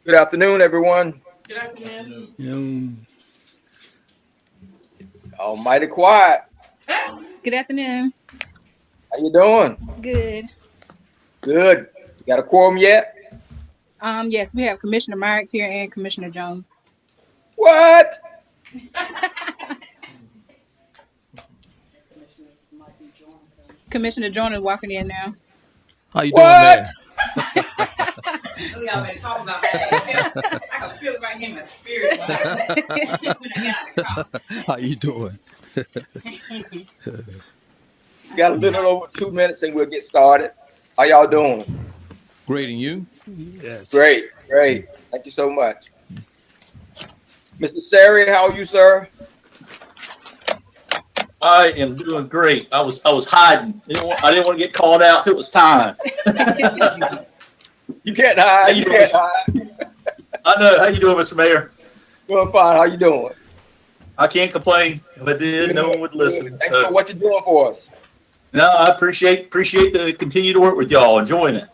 Good afternoon, everyone. Good afternoon. Almighty quiet. Good afternoon. How you doing? Good. Good. You got a quorum yet? Yes, we have Commissioner Myrick here and Commissioner Jones. What? Commissioner Jones is walking in now. How you doing, What? man? Y'all been talking about that. I can feel it right here in my spirit when I get out of the car. How you doing? Got a little over 2 minutes and we'll get started. How y'all doing? Great, and you? Yes. Great, great. Thank you so much. Mr. Sari, how are you, sir? I am doing great. I was hiding. I didn't want to get called out till it was time. You can't hide. You can't hide. I know. How you doing, Mr. Mayor? Doing fine. How you doing? I can't complain. If I did, no one would listen. Thanks for what you're doing for us. No, I appreciate the continue to work with y'all, enjoying it.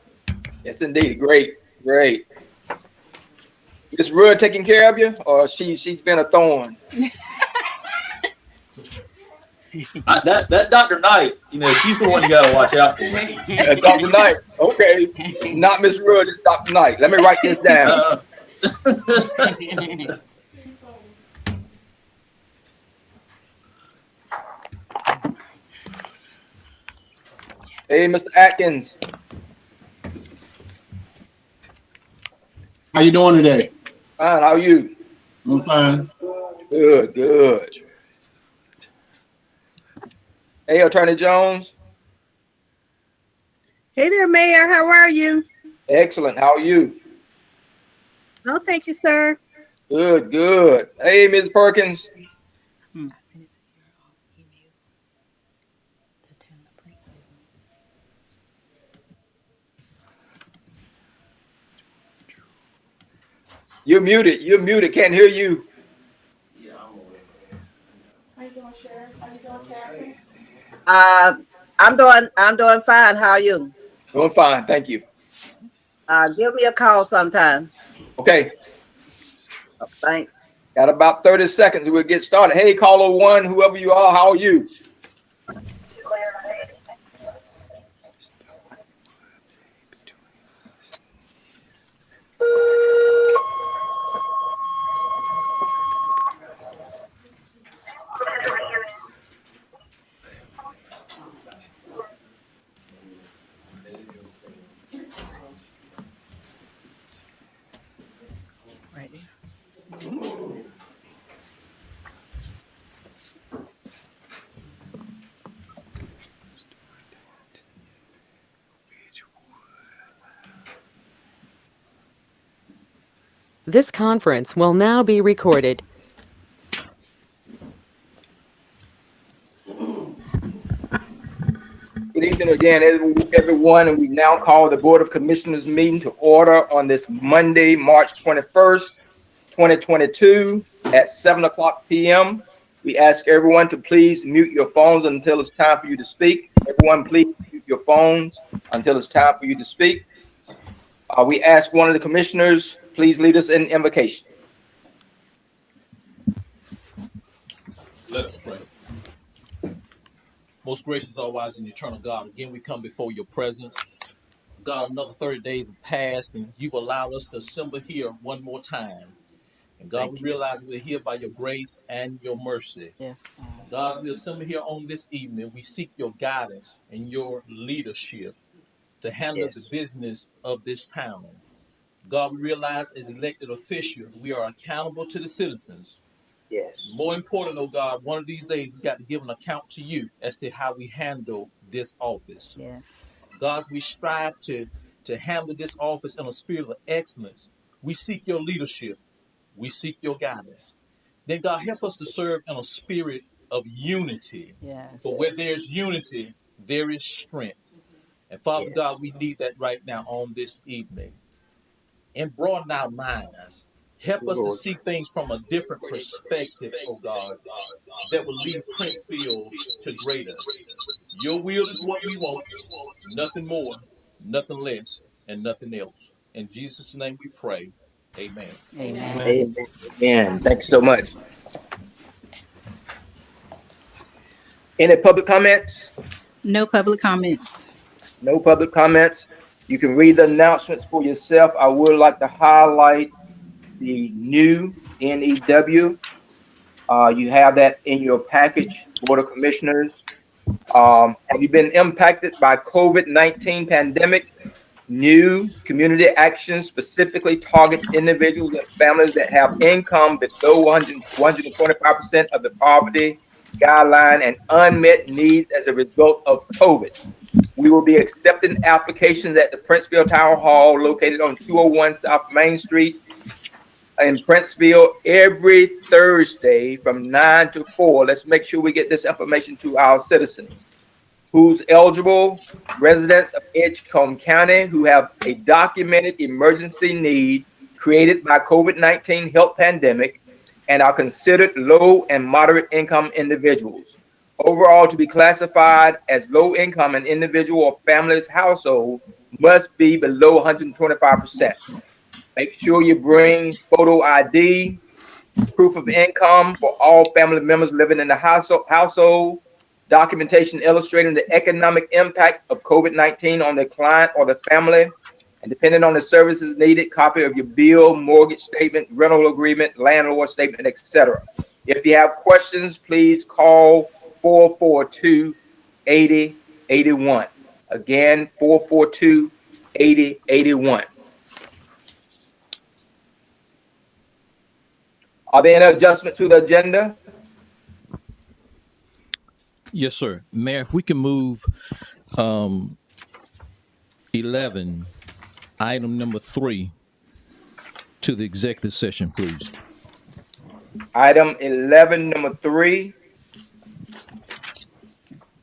Yes, indeed. Great, great. Is Rudd taking care of you, or she's been a thorn? That Dr. Knight, she's the one you got to watch out for. Dr. Knight. Okay, not Miss Rudd. It's Dr. Knight. Let me write this down. Hey, Mr. Atkins. How you doing today? Fine. How are you? I'm fine. Good, good. Hey, Attorney Jones. Hey there, Mayor. How are you? Excellent. How are you? Oh, thank you, sir. Good, good. Hey, Ms. Perkins. I sent it to your email. The town of Princeville. You're muted. You're muted. Can't hear you. How you doing, Sheriff? How you doing, Captain? I'm doing fine. How are you? Doing fine. Thank you. Give me a call sometime. Okay. Thanks. Got about 30 seconds. We'll get started. Hey, caller one, whoever you are, how are you? Right there. This conference will now be recorded. Good evening again, everyone, and we now call the Board of Commissioners meeting to order on this Monday, March 21st, 2022 at 7:00 p.m. We ask everyone to please mute your phones until it's time for you to speak. Everyone, please mute your phones until it's time for you to speak. We ask one of the commissioners, please lead us in invocation. Let us pray. Most gracious, all wise, and eternal God, again we come before your presence. God, another 30 days have passed, and you've allowed us to assemble here one more time. And God, we realize we're here by your grace and your mercy. Yes. God, as we assemble here on this evening, we seek your guidance and your leadership to handle the business of this town. God, we realize as elected officials, we are accountable to the citizens. Yes. More important, oh God, one of these days we got to give an account to you as to how we handle this office. Yes. God, we strive to handle this office in a spirit of excellence. We seek your leadership We seek your guidance. Then, God, help us to serve in a spirit of unity. Yes. For where there's unity, there is strength. And Father God, we need that right now on this evening. And broaden our minds. Help us to Lord. see things from a different perspective, oh God, that will lead Princeville to greater. Your will is what we want, nothing more, nothing less, and nothing else. In Jesus' name we pray. Amen. Amen. Amen. Amen. Thank you so much. Any public comments? No public comments. No public comments. You can read the announcements for yourself. I would like to highlight the new NEW. You have that in your package, Board of Commissioners. Have you been impacted by COVID-19 pandemic? New community actions specifically targets individuals and families that have income below 125% of the poverty guideline and unmet needs as a result of COVID. We will be accepting applications at the Princeville Town Hall located on 201 South Main Street in Princeville every Thursday from 9 to 4. Let's make sure we get this information to our citizens. Who's eligible? Residents of Edgecombe County who have a documented emergency need created by COVID-19 health pandemic and are considered low and moderate income individuals. Overall, to be classified as low income, an individual or family's household must be below 125%. Make sure you bring photo ID, proof of income for all family members living in the household, documentation illustrating the economic impact of COVID-19 on the client or the family, and depending on the services needed, copy of your bill, mortgage statement, rental agreement, landlord statement, etc. If you have questions, please call 442-8081. Again, 442-8081. Are there any adjustments to the agenda? Yes, sir. Mayor, if we can move 11, item number 3, to the executive session, please. Item 11, number 3.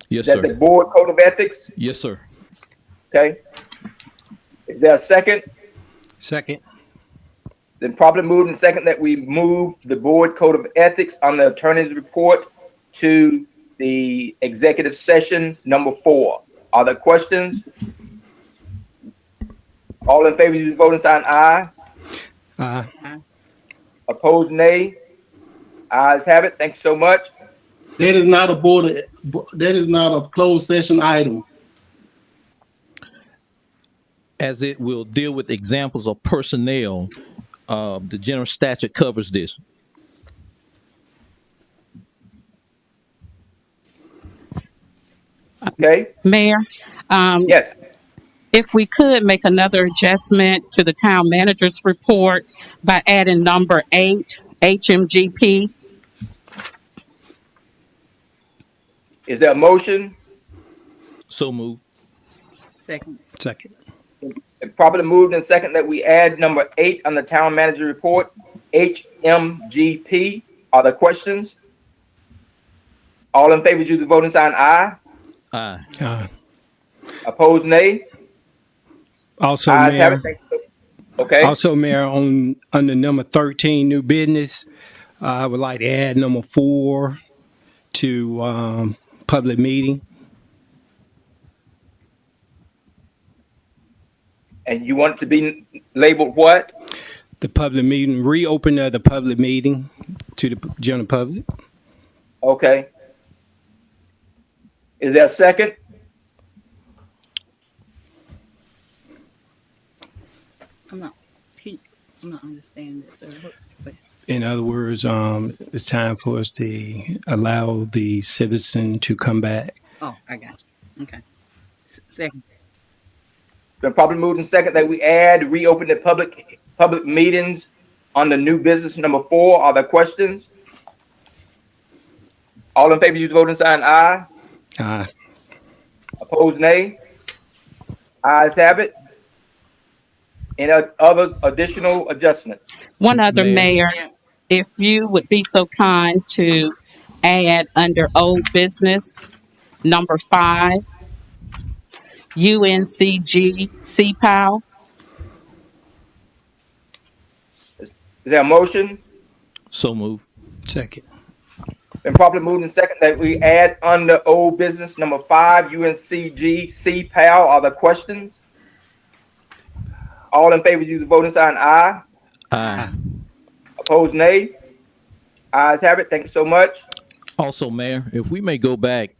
Yes, Is that sir. the board code of ethics? Yes, sir. Okay. Is there a second? Second. Then probably moved and second that we move the board code of ethics on the attorney's report to the executive session number 4. Are there questions? All in favor, use voting sign aye. Aye. Opposed, nay. Ayes have it. Thank you so much. That is not a that is not a closed session item. As it will deal with examples of personnel, the general statute covers this. Okay. Mayor, Yes. if we could make another adjustment to the town manager's report by adding number 8, HMGP. Is there a motion? So move. Second. Second. And properly moved and second that we add number 8 on the town manager report, HMGP. Are there questions? All in favor, use the voting sign aye. Aye. Aye. Opposed, nay. Also, Ayes have it. Mayor. Thank you. Okay. Also, Mayor, under number 13, new business, I would like to add number 4 to public meeting. And you want it to be labeled what? The public meeting, reopen of the public meeting to the general public. Okay. Is there a second? I'm not understanding this, sir. In other words, it's time for us to allow the citizen to come back. Oh, I got you. Okay. Second. Been probably moved and second that we add reopen the public meetings on the new business number 4. Are there questions? All in favor, use the voting sign aye. Aye. Opposed, nay. Ayes have it. Any other additional adjustments? One other, Mayor. Mayor, if you would be so kind to add under old business, number 5, UNCG CPAL. Is there a motion? So move. Second. Been properly moved and second that we add under old business number 5, UNCG CPAL. Are there questions? All in favor, use the voting sign aye. Aye. Opposed, nay. Ayes have it. Thank you so much. Also, Mayor, if we may go back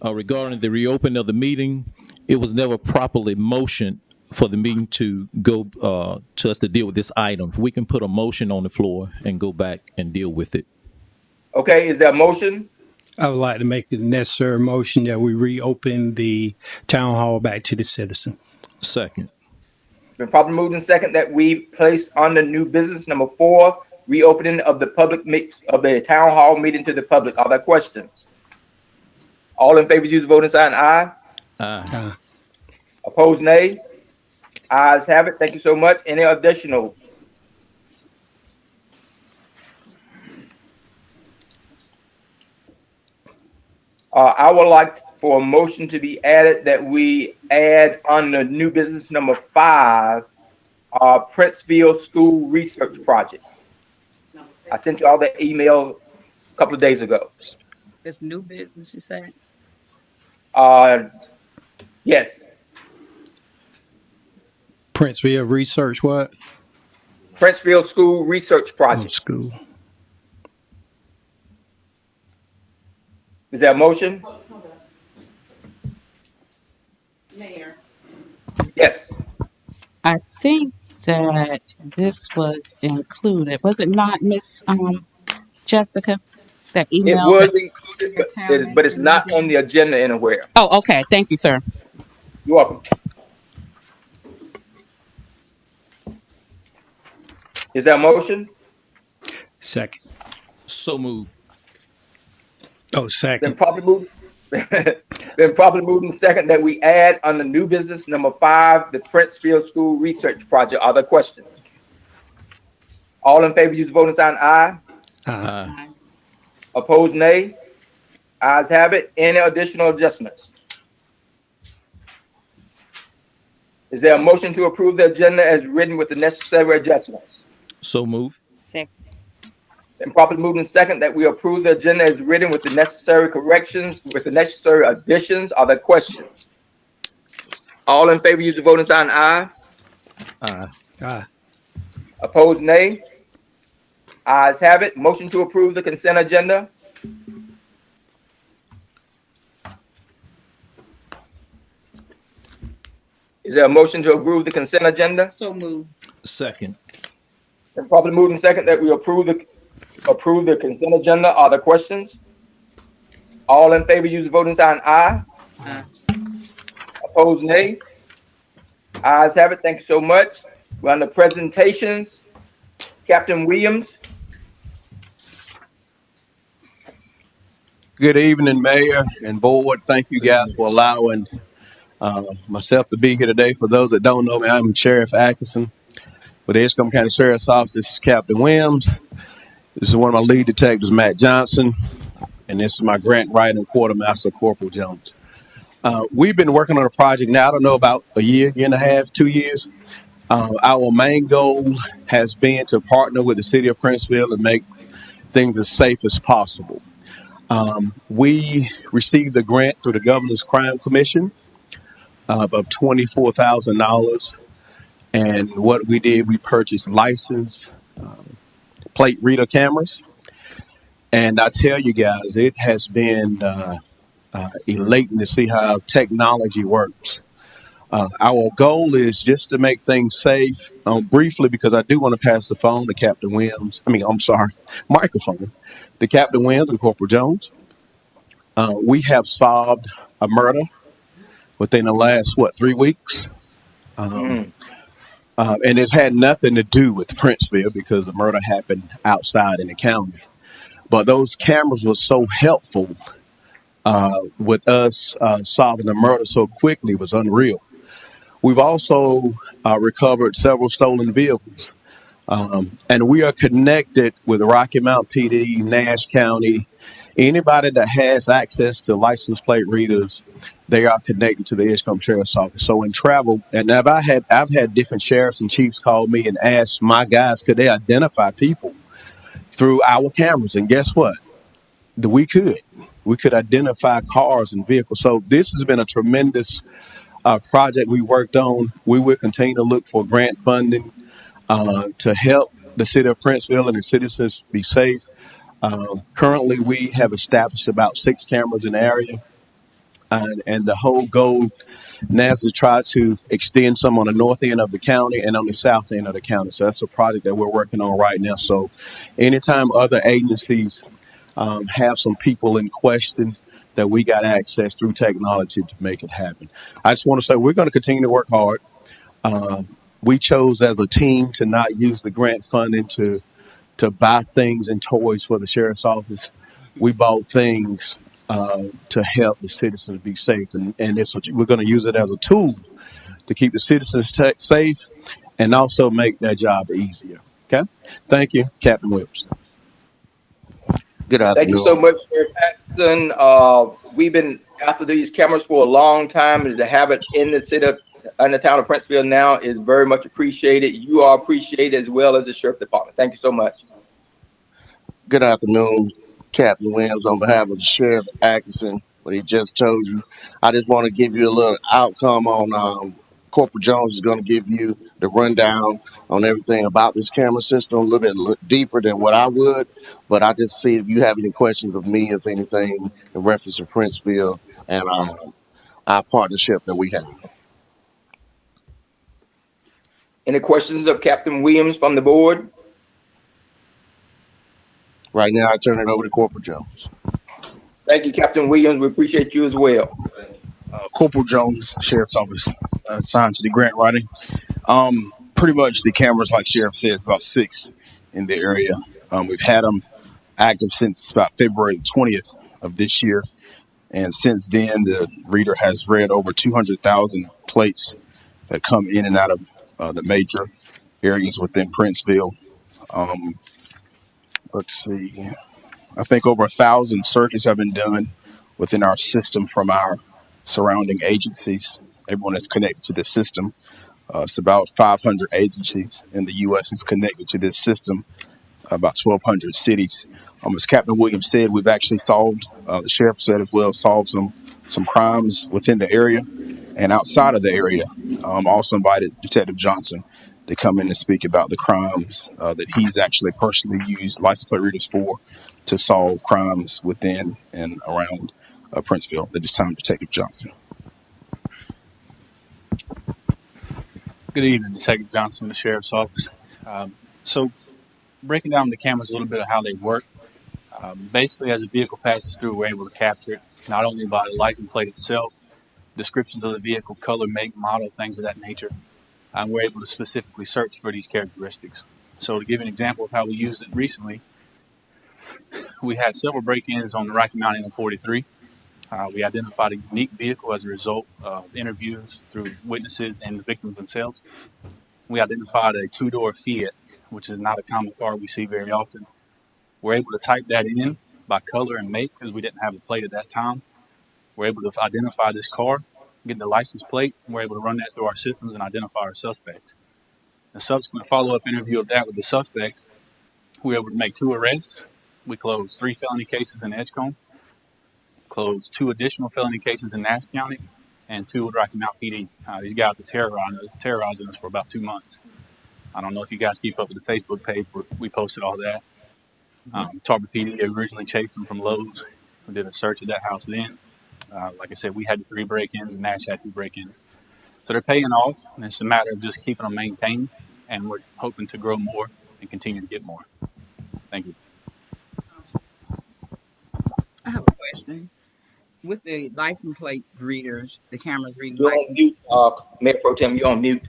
regarding the reopening of the meeting, it was never properly motioned for the meeting to go to us to deal with this item. If we can put a motion on the floor and go back and deal with it. Okay, is there a motion? I would like to make the necessary motion that we reopen the town hall back to the citizen. Second. Been properly moved and second that we place under new business number 4, reopening of the public mix of the town hall meeting to the public. Are there questions? All in favor, use the voting sign aye. Aye. Opposed, nay. Ayes have it. Thank you so much. Any additional? I would like for a motion to be added that we add on the new business number 5, Princeville School Research Project. I sent you all the email a couple of days ago. It's new business, you said? Yes, Princeville Research what? Princeville School Research Oh, Project. school. Is there a motion? Mayor. Yes. I think that this was included. Was it not, Miss Jessica? That It email? was included, but it's not on the agenda anywhere. Oh, okay. Thank you, sir. You're welcome. Is there a motion? Second. So move. Oh, Been second. properly moved. Been properly moved and second that we add on the new business number 5, the Princeville School Research Project. Are there questions? All in favor, use the voting sign aye. Aye. Opposed, nay. Ayes have it. Any additional adjustments? Is there a motion to approve the agenda as written with the necessary adjustments? So move. Second. Been properly moved and second that we approve the agenda as written with the necessary corrections, with the necessary additions. Are there questions? All in favor, use the voting sign aye. Aye. Aye. Opposed, nay. Ayes have it. Motion to approve the consent agenda. Is there a motion to approve the consent agenda? So moved. Second. Been properly moved and second that we approve the consent agenda. Are there questions? All in favor, use the voting sign aye. Aye. Opposed, nay. Ayes have it. Thank you so much. We're on the presentations. Captain Williams. Good evening, Mayor and Board. Thank you guys for allowing myself to be here today. For those that don't know me, I'm Sheriff Atkinson with the Edgecombe County Sheriff's Office. This is Captain Williams. This is one of my lead detectives, Matt Johnson, and this is my grant writing quartermaster, Corporal Jones. We've been working on a project now, I don't know, about a year and a half, 2 years. Our main goal has been to partner with the city of Princeville and make things as safe as possible. We received a grant through the Governor's Crime Commission of $24,000. And what we did, we purchased license plate reader cameras. And I tell you guys, it has been elating to see how technology works. Our goal is just to make things safe. Briefly, because I do want to pass the phone to Captain Williams. Microphone to Captain Williams and Corporal Jones. We have solved a murder within the last, 3 weeks? And it's had nothing to do with Princeville because the murder happened outside in the county. But those cameras were so helpful with us solving the murder so quickly. It was unreal. We've also recovered several stolen vehicles. And we are connected with Rocky Mount PD, Nash County, anybody that has access to license plate readers, they are connected to the Edgecombe Sheriff's Office. So in travel, and I've had different sheriffs and chiefs call me and ask my guys, could they identify people through our cameras? And guess what? We could identify cars and vehicles. So this has been a tremendous project we worked on. We will continue to look for grant funding to help the city of Princeville and the citizens be safe. Currently, we have established about 6 cameras in the area, and the whole goal now is to try to extend some on the north end of the county and on the south end of the county. So that's a project that we're working on right now. So anytime other agencies have some people in question, that we got access through technology to make it happen. I just want to say we're going to continue to work hard. We chose as a team to not use the grant funding to buy things and toys for the sheriff's office. We bought things to help the citizens be safe, and we're going to use it as a tool to keep the citizens safe and also make their job easier. Okay, thank you, Captain Williams. Good afternoon. Thank you so much, Sheriff Paxton. We've been after these cameras for a long time, and to have it in the city of in the town of Princeville now is very much appreciated. You are appreciated as well as the sheriff department. Thank you so much. Good afternoon, Captain Williams. On behalf of the Sheriff Atkinson, what he just told you, I just want to give you a little outcome on Corporal Jones is going to give you the rundown on everything about this camera system, a little bit deeper than what I would, but I just see if you have any questions of me, if anything, in reference to Princeville and our partnership that we have. Any questions of Captain Williams from the board? Right now, I turn it over to Corporal Jones. Thank you, Captain Williams. We appreciate you as well. Corporal Jones, Sheriff's Office, assigned to the grant writing. Pretty much the cameras, like Sheriff said, about 6 in the area. We've had them active since about February 20th of this year. And since then, the reader has read over 200,000 plates that come in and out of the major areas within Princeville. Let's see. I think over 1,000 searches have been done within our system from our surrounding agencies. Everyone that's connected to this system. It's about 500 agencies in the U.S. is connected to this system. About 1,200 cities. As Captain Williams said, we've actually solved. The sheriff said as well, solved some crimes within the area and outside of the area. Also invited Detective Johnson to come in and speak about the crimes that he's actually personally used license plate readers for to solve crimes within and around Princeville. At this time, Detective Johnson. Good evening, Detective Johnson, the Sheriff's Office. So breaking down the cameras a little bit of how they work. Basically, as a vehicle passes through, we're able to capture it not only by the license plate itself, descriptions of the vehicle, color, make, model, things of that nature. We're able to specifically search for these characteristics. So to give an example of how we used it recently, we had several break-ins on the Rocky Mountain 43. We identified a unique vehicle as a result of interviews through witnesses and the victims themselves. We identified a 2-door Fiat, which is not a common car we see very often. We're able to type that in by color and make because we didn't have a plate at that time. We're able to identify this car, get the license plate, and we're able to run that through our systems and identify our suspects. The subsequent follow-up interview of that with the suspects, we were able to make 2 arrests. We closed 3 felony cases in Edgecombe, closed 2 additional felony cases in Nash County, and 2 with Rocky Mount PD. These guys are terrorizing us for about 2 months. I don't know if you guys keep up with the Facebook page where we posted all that. Tarver PD originally chased them from Lowe's. We did a search at that house then. Like I said, we had 3 break-ins and Nash had 2 break-ins. So they're paying off, and it's a matter of just keeping them maintained, and we're hoping to grow more and continue to get more. Thank you. I have a question. With the license plate readers, the cameras reading You're license. on mute, Mayor Pro Tem, you're on mute.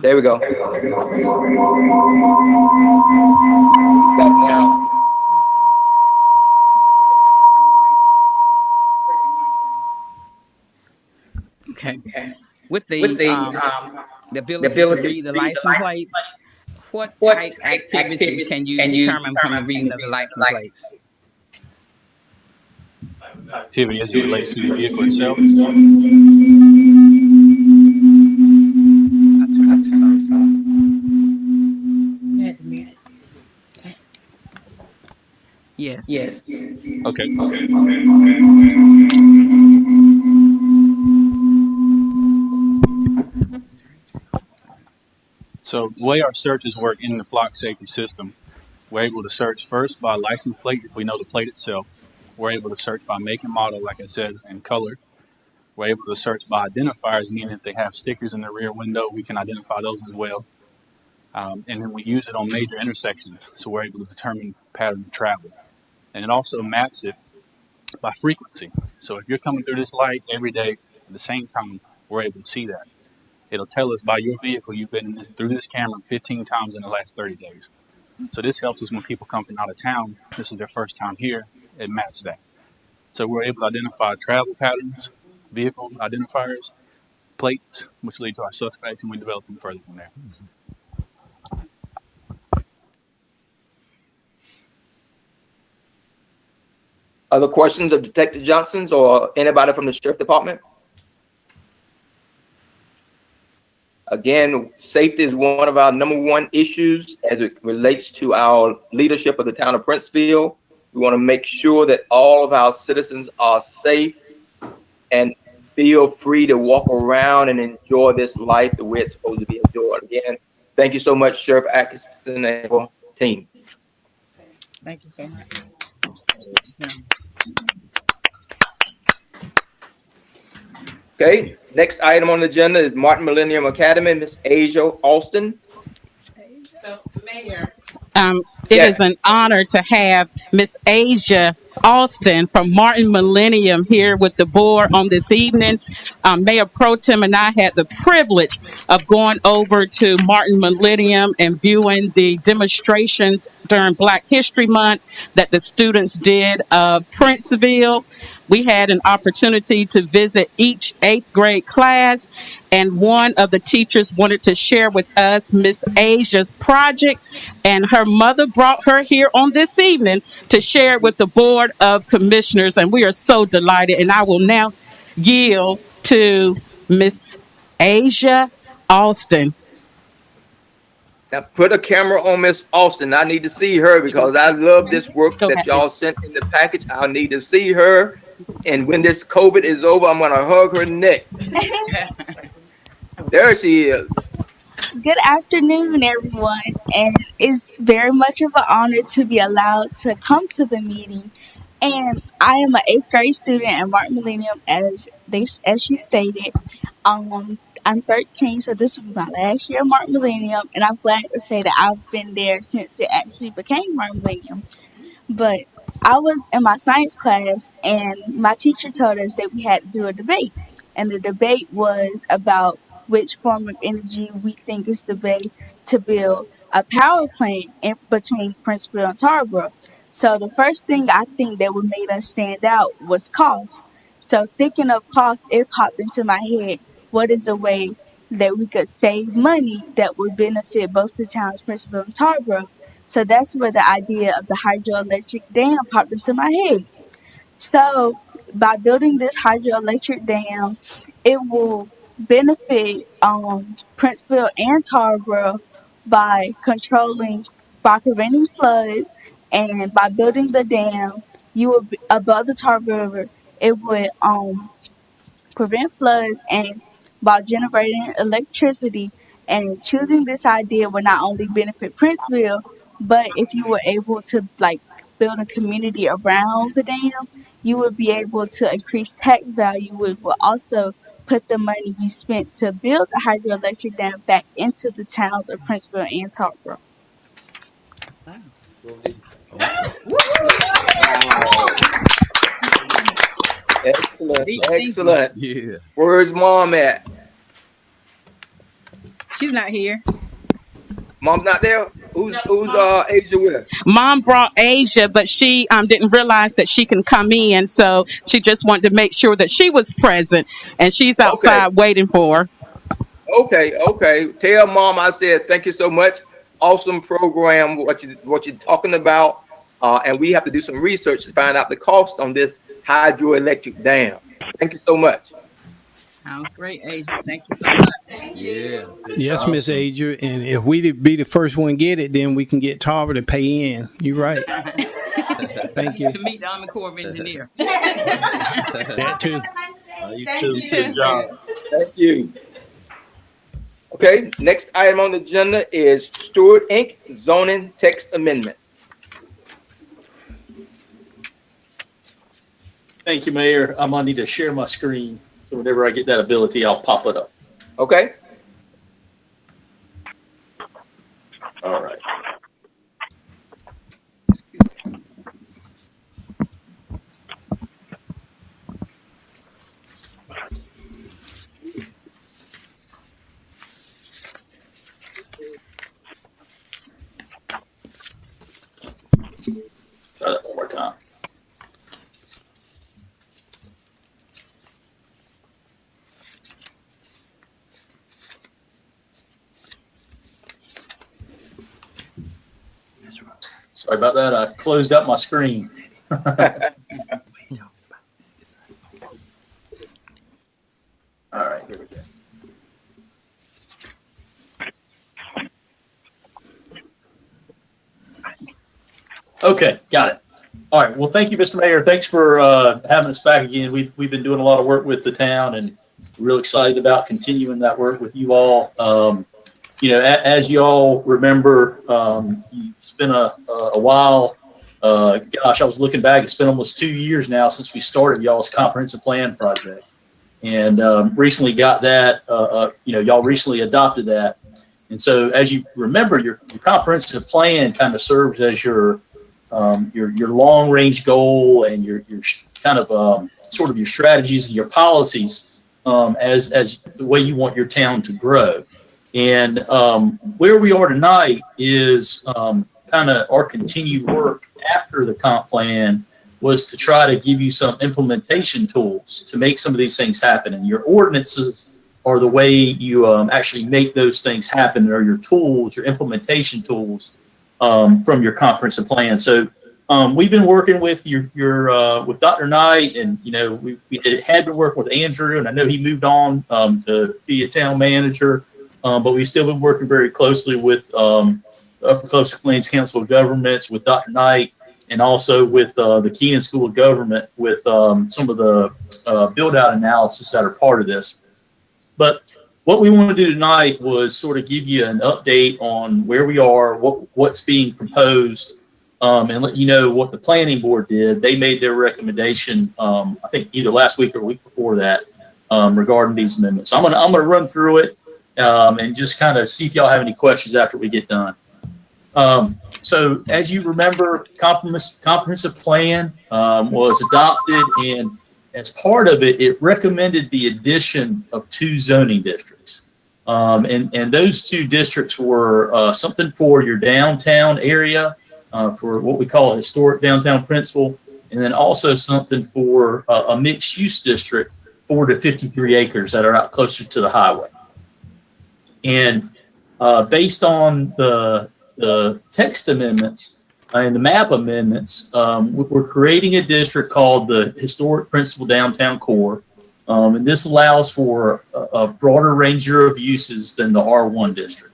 There we go. That's now. Okay. With With the the ability to ability to read the read the license license plates, what plate, what type type activity activity can you can you determine from determine the from reading the of the reading of the license license plates? Activity as it relates to the vehicle itself. I turn this off. You had to mute it. Okay. Yes. Yes. Okay. So the way our searches work in the flock safety system, we're able to search first by license plate if we know the plate itself. We're able to search by make and model, like I said, and color. We're able to search by identifiers, meaning if they have stickers in the rear window, we can identify those as well. And then we use it on major intersections, so we're able to determine pattern of travel. And it also maps it by frequency. So if you're coming through this light every day at the same time, we're able to see that. It'll tell us by your vehicle you've been through this camera 15 times in the last 30 days. So this helps us when people come from out of town. This is their first time here. It maps that. So we're able to identify travel patterns, vehicle identifiers, plates, which lead to our suspects, and we develop them further from there. Other questions of Detective Johnson's or anybody from the Sheriff Department? Again, safety is one of our #1 issues as it relates to our leadership of the town of Princeville. We want to make sure that all of our citizens are safe and feel free to walk around and enjoy this life the way it's supposed to be enjoyed. Again, thank you so much, Sheriff Atkinson and your team. Thank you so much. Yeah. Okay, next item on the agenda is Martin Millennium Academy, Miss Asia Alston. So, Mayor, It Yes. is an honor to have Miss Asia Alston from Martin Millennium here with the board on this evening. Mayor Pro Tem and I had the privilege of going over to Martin Millennium and viewing the demonstrations during Black History Month that the students did of Princeville. We had an opportunity to visit each 8th grade class, and one of the teachers wanted to share with us Miss Asia's project, and her mother brought her here on this evening to share it with the Board of Commissioners, and we are so delighted. And I will now yield to Miss Asia Alston. Now put a camera on Miss Alston. I need to see her because I love this work Go that ahead. y'all sent in the package. I need to see her. And when this COVID is over, I'm gonna hug her neck. There she is. Good afternoon, everyone, and it's very much of an honor to be allowed to come to the meeting. And I am an 8th grade student at Martin Millennium, as she stated. I'm 13, so this will be my last year at Martin Millennium, and I'm glad to say that I've been there since it actually became Martin Millennium. But I was in my science class, and my teacher told us that we had to do a debate. And the debate was about which form of energy we think is the best to build a power plant in between Princeville and Tarboro. So the first thing I think that would make us stand out was cost. So thinking of cost, it popped into my head, what is a way that we could save money that would benefit both the towns, Princeville and Tarboro? So that's where the idea of the hydroelectric dam popped into my head. So by building this hydroelectric dam, it will benefit Princeville and Tarboro by preventing floods, and by building the dam, you will be above the Tarboro River. It would prevent floods, and by generating electricity. And choosing this idea would not only benefit Princeville, but if you were able to build a community around the dam, you would be able to increase tax value, which will also put the money you spent to build the hydroelectric dam back into the towns of Princeville and Tarboro. Excellent, Deep thinking. excellent. Where's mom at? She's not here. Mom's not there? Who's Asia with? Mom brought Asia, but she didn't realize that she can come in, so she just wanted to make sure that she was present, and she's outside waiting for her. Okay. Tell Mom I said thank you so much. Awesome program, what you're talking about. And we have to do some research to find out the cost on this hydroelectric dam. Thank you so much. Sounds great, Asia. Thank you so much. Yeah. Yes, Miss Adria. And if we be the first one get it, then we can get Tarver to pay in. You're right. Thank you. To meet the Army Corps of Engineers. That too. You too. Good job. Thank you. Okay, next item on the agenda is Stewart Inc. zoning text amendment. Thank you, Mayor. I'm gonna need to share my screen. So whenever I get that ability, I'll pop it up. Okay. All right. Try that one more time. Sorry about that. I closed out my screen. All right, here we go. Okay, got it. All right. Well, thank you, Mr. Mayor. Thanks for having us back again. We've been doing a lot of work with the town, and real excited about continuing that work with you all. You know, as you all remember, it's been a while. Gosh, I was looking back. It's been almost 2 years now since we started y'all's comprehensive plan project, and recently got that. You know, y'all recently adopted that, and so as you remember, your comprehensive plan kind of serves as your long range goal and your kind of sort of your strategies and your policies as the way you want your town to grow. And where we are tonight is kind of our continued work after the comp plan was to try to give you some implementation tools to make some of these things happen. And your ordinances are the way you actually make those things happen, or your tools, your implementation tools from your comprehensive plan. So we've been working with with Dr. Knight, and you know we had to work with Andrew, and I know he moved on to be a town manager. But we've still been working very closely with Upper Coastal Plains Council of Governments, with Dr. Knight, and also with the Keenan School of Government, with some of the build-out analysis that are part of this. But what we want to do tonight was sort of give you an update on where we are, what's being proposed, and let you know what the planning board did. They made their recommendation, I think either last week or a week before that, regarding these amendments. So I'm gonna run through it. And just kind of see if y'all have any questions after we get done. So as you remember, comprehensive plan was adopted, and as part of it, it recommended the addition of 2 zoning districts. And those 2 districts were something for your downtown area, for what we call historic downtown Princeville, and then also something for a mixed use district, 4 to 53 acres that are out closer to the highway. And based on the text amendments and the map amendments, we're creating a district called the Historic Princeville Downtown Core. And this allows for a broader range of uses than the R1 district.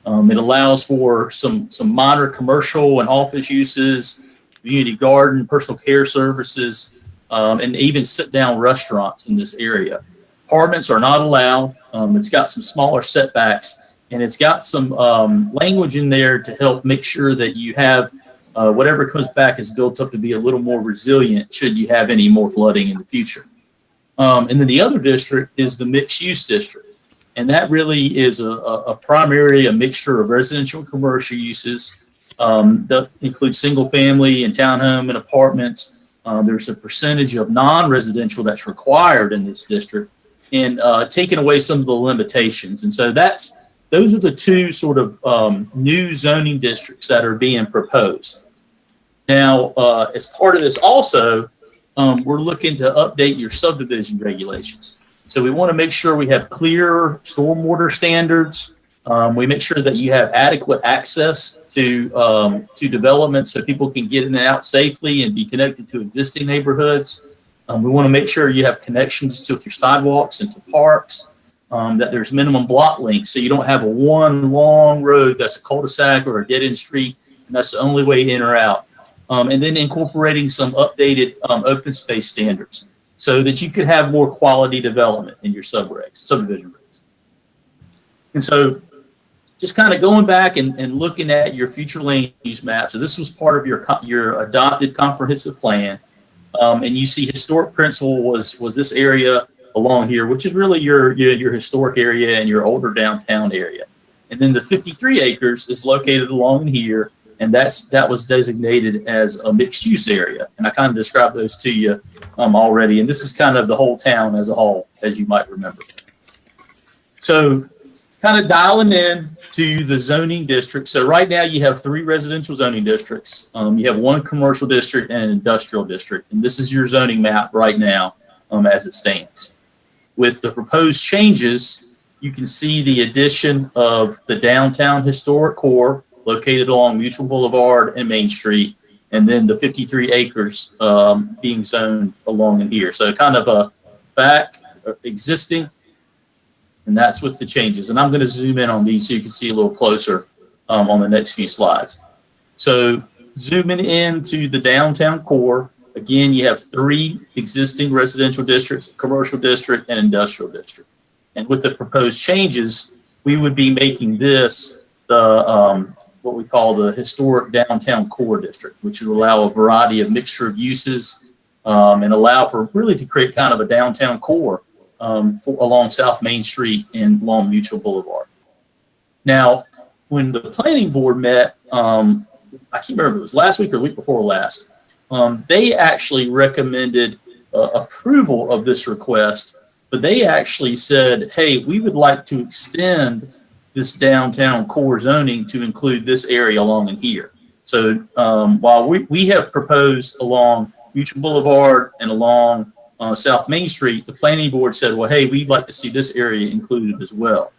It allows for some minor commercial and office uses, community garden, personal care services, and even sit-down restaurants in this area. Apartments are not allowed. It's got some smaller setbacks, and it's got some language in there to help make sure that you have whatever comes back is built up to be a little more resilient should you have any more flooding in the future. And then the other district is the mixed use district. And that really is a mixture of residential and commercial uses that includes single family and townhome and apartments. There's a percentage of non-residential that's required in this district, and taking away some of the limitations. And so that's those are the two sort of new zoning districts that are being proposed. Now, as part of this also, we're looking to update your subdivision regulations. So we want to make sure we have clear stormwater standards. We make sure that you have adequate access to development so people can get in and out safely and be connected to existing neighborhoods. We want to make sure you have connections to your sidewalks and to parks, that there's minimum block length so you don't have a one long road that's a cul-de-sac or a dead-end street, and that's the only way in or out. And then incorporating some updated open space standards so that you could have more quality development in your subdivision regs. And so just kind of going back and looking at your future land use map. So this was part of your adopted comprehensive plan. And you see historic Princeville was this area along here, which is really your historic area and your older downtown area. And then the 53 acres is located along here, and that was designated as a mixed use area. And I kind of described those to you already. And this is kind of the whole town as a whole, as you might remember. So kind of dialing in to the zoning district. So right now you have 3 residential zoning districts. You have 1 commercial district and an industrial district. And this is your zoning map right now as it stands. With the proposed changes, you can see the addition of the downtown historic core located along Mutual Boulevard and Main Street, and then the 53 acres being zoned along in here. So kind of a back existing, and that's with the changes. And I'm going to zoom in on these so you can see a little closer on the next few slides. So zooming into the downtown core, again, you have 3 existing residential districts, commercial district, and industrial district. And with the proposed changes, we would be making this the what we call the historic downtown core district, which would allow a variety of mixture of uses and allow for really to create kind of a downtown core along South Main Street and along Mutual Boulevard. Now, when the planning board met, I can't remember if it was last week or the week before last, they actually recommended approval of this request, but they actually said, hey, we would like to extend this downtown core zoning to include this area along in here. So while we have proposed along Mutual Boulevard and along South Main Street, the planning board said, well, hey, we'd like to see this area included as well.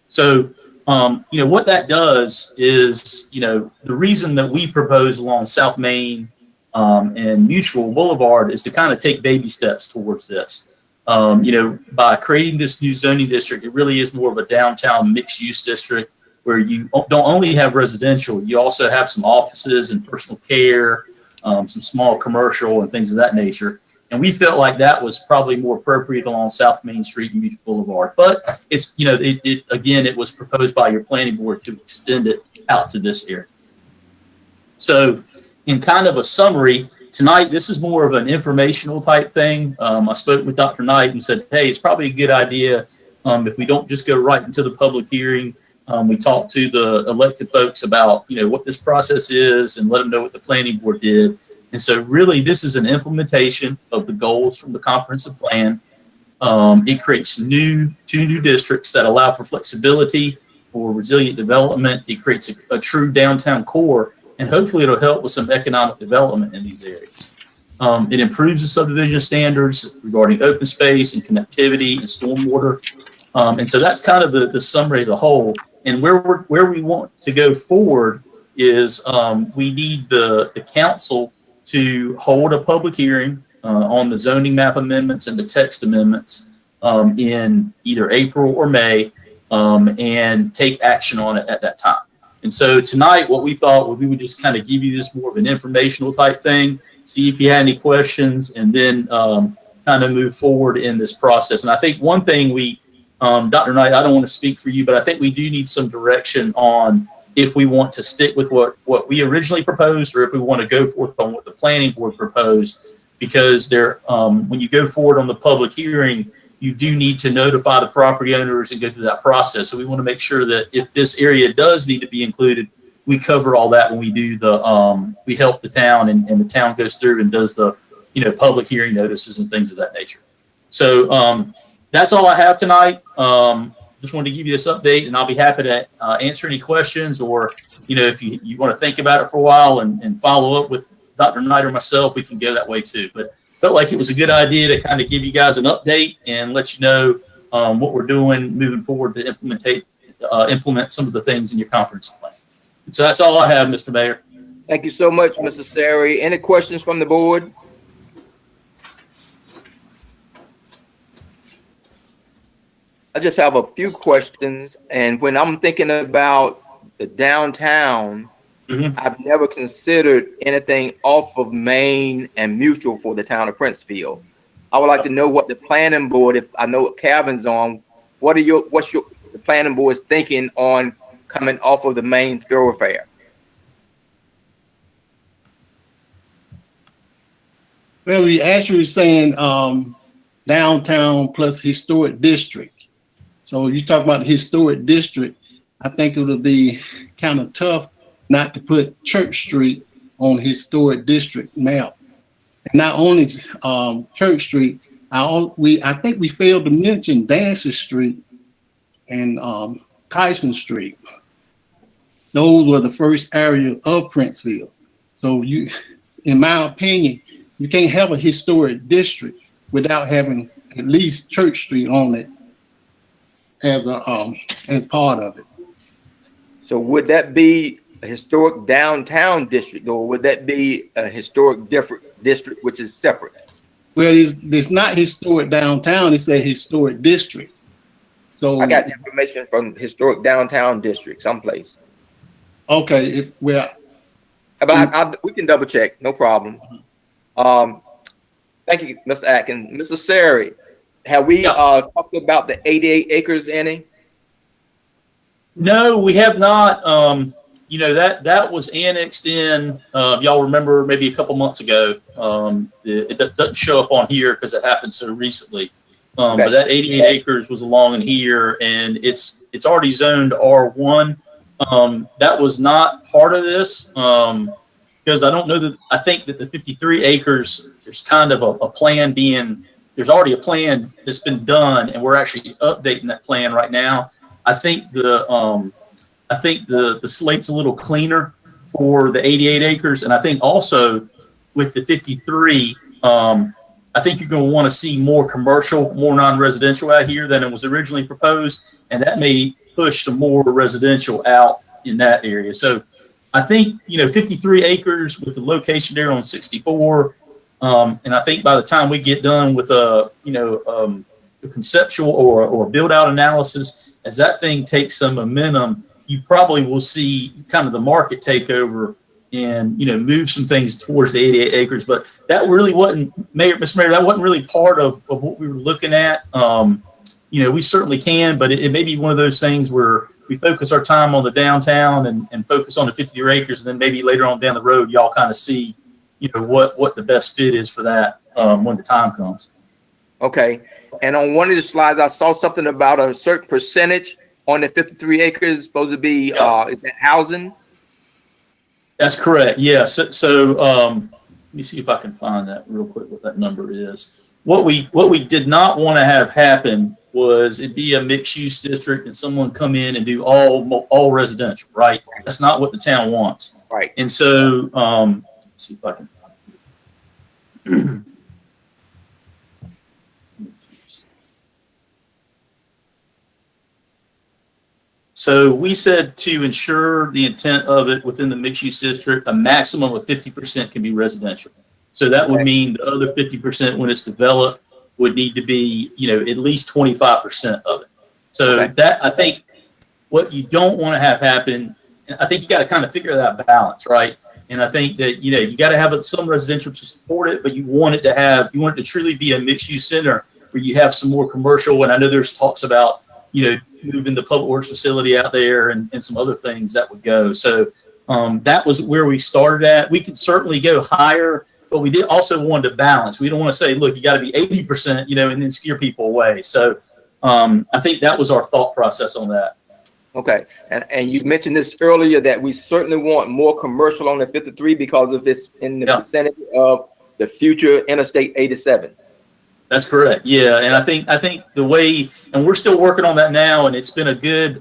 So, what that does is, the reason that we propose along South Main and Mutual Boulevard is to kind of take baby steps towards this. By creating this new zoning district, it really is more of a downtown mixed use district where you don't only have residential, you also have some offices and personal care, some small commercial and things of that nature. And we felt like that was probably more appropriate along South Main Street and Mutual Boulevard. But it's, it was proposed by your planning board to extend it out to this area. So in kind of a summary, tonight, this is more of an informational type thing. I spoke with Dr. Knight and said, hey, it's probably a good idea if we don't just go right into the public hearing. We talked to the elected folks about, what this process is and let them know what the planning board did. And so really, this is an implementation of the goals from the comprehensive plan. It creates two new districts that allow for flexibility, for resilient development. It creates a true downtown core, and hopefully it'll help with some economic development in these areas. It improves the subdivision standards regarding open space and connectivity and stormwater. And so that's kind of the summary as a whole. And where we want to go forward is we need the council to hold a public hearing on the zoning map amendments and the text amendments in either April or May and take action on it at that time. And so tonight, what we thought was we would just kind of give you this more of an informational type thing, see if you had any questions, and then kind of move forward in this process. And I think one thing Dr. Knight, I don't want to speak for you, but I think we do need some direction on if we want to stick with what we originally proposed or if we want to go forth on what the planning board proposed, because when you go forward on the public hearing, you do need to notify the property owners and go through that process. So we want to make sure that if this area does need to be included, we cover all that when we do we help the town and the town goes through and does the, public hearing notices and things of that nature. So that's all I have tonight. just wanted to give you this update, and I'll be happy to answer any questions, or if you want to think about it for a while and follow up with Dr. Knight or myself, we can go that way too. But felt like it was a good idea to kind of give you guys an update and let you know what we're doing moving forward to implement some of the things in your comprehensive plan. So that's all I have, Mr. Mayor. Thank you so much, Mr. Sari. Any questions from the board? I just have a few questions, and when I'm thinking about the downtown, I've never considered anything off of Main and Mutual for the town of Princeville. I would like to know what the planning board, if I know Calvin's on, what's the planning board's thinking on coming off of the main thoroughfare? Well, we actually saying downtown plus historic district. So you talk about the historic district, I think it would be kind of tough not to put Church Street on historic district map. And not only Church Street, I think we failed to mention Dancy Street and Tyson Street. Those were the first area of Princeville. So in my opinion, you can't have a historic district without having at least Church Street on it as part of it. So would that be a historic downtown district, or would that be a historic district which is separate? Well, it's not historic downtown, it's a historic district. So I got the information from historic downtown district someplace. Okay, we can double check, no problem. Thank you, Mr. Atkins. Mr. Sari, have we talked about the 88 acres any? No, we have not. That was annexed in, y'all remember maybe a couple months ago. It doesn't show up on here because it happened so recently. But that 88 acres was along in here, and it's already zoned R1. That was not part of this because I think that the 53 acres, there's kind of a plan there's already a plan that's been done, and we're actually updating that plan right now. I think the slate's a little cleaner for the 88 acres, and I think also with the 53, I think you're going to want to see more commercial, more non-residential out here than it was originally proposed, and that may push some more residential out in that area. So I think 53 acres with the location there on 64, and I think by the time we get done with a conceptual or build out analysis, as that thing takes some momentum, you probably will see kind of the market take over and move some things towards the 88 acres. But that really wasn't, Mr. Mayor, that wasn't really part of what we were looking at. We certainly can, but it may be one of those things where we focus our time on the downtown and focus on the 53 acres, and then maybe later on down the road, y'all kind of see what the best fit is for that when the time comes. Okay. And on one of the slides, I saw something about a certain percentage on the 53 acres supposed to be is that housing? That's correct. Yeah. So let me see if I can find that real quick, what that number is. What we did not want to have happen was it be a mixed use district and someone come in and do all residential, right? That's not what the town wants. Right. And so let's see if I can find it. So we said to ensure the intent of it within the mixed use district, a maximum of 50% can be residential. So that would mean the other 50% when it's developed would need to be, at least 25% of it. So that, I think what you don't want to have happen, I think you got to kind of figure that balance, right? And I think that, you got to have some residential to support it, but you want it to truly be a mixed use center where you have some more commercial. And I know there's talks about, moving the public works facility out there and some other things that would go. So that was where we started at. We could certainly go higher, but we did also want to balance. We don't want to say, look, you got to be 80%, and then scare people away. So I think that was our thought process on that. Okay. And you mentioned this earlier that we certainly want more commercial on the 53 because of this in the vicinity of the future Interstate 87. That's correct. Yeah, and I think the way, and we're still working on that now, and it's been a good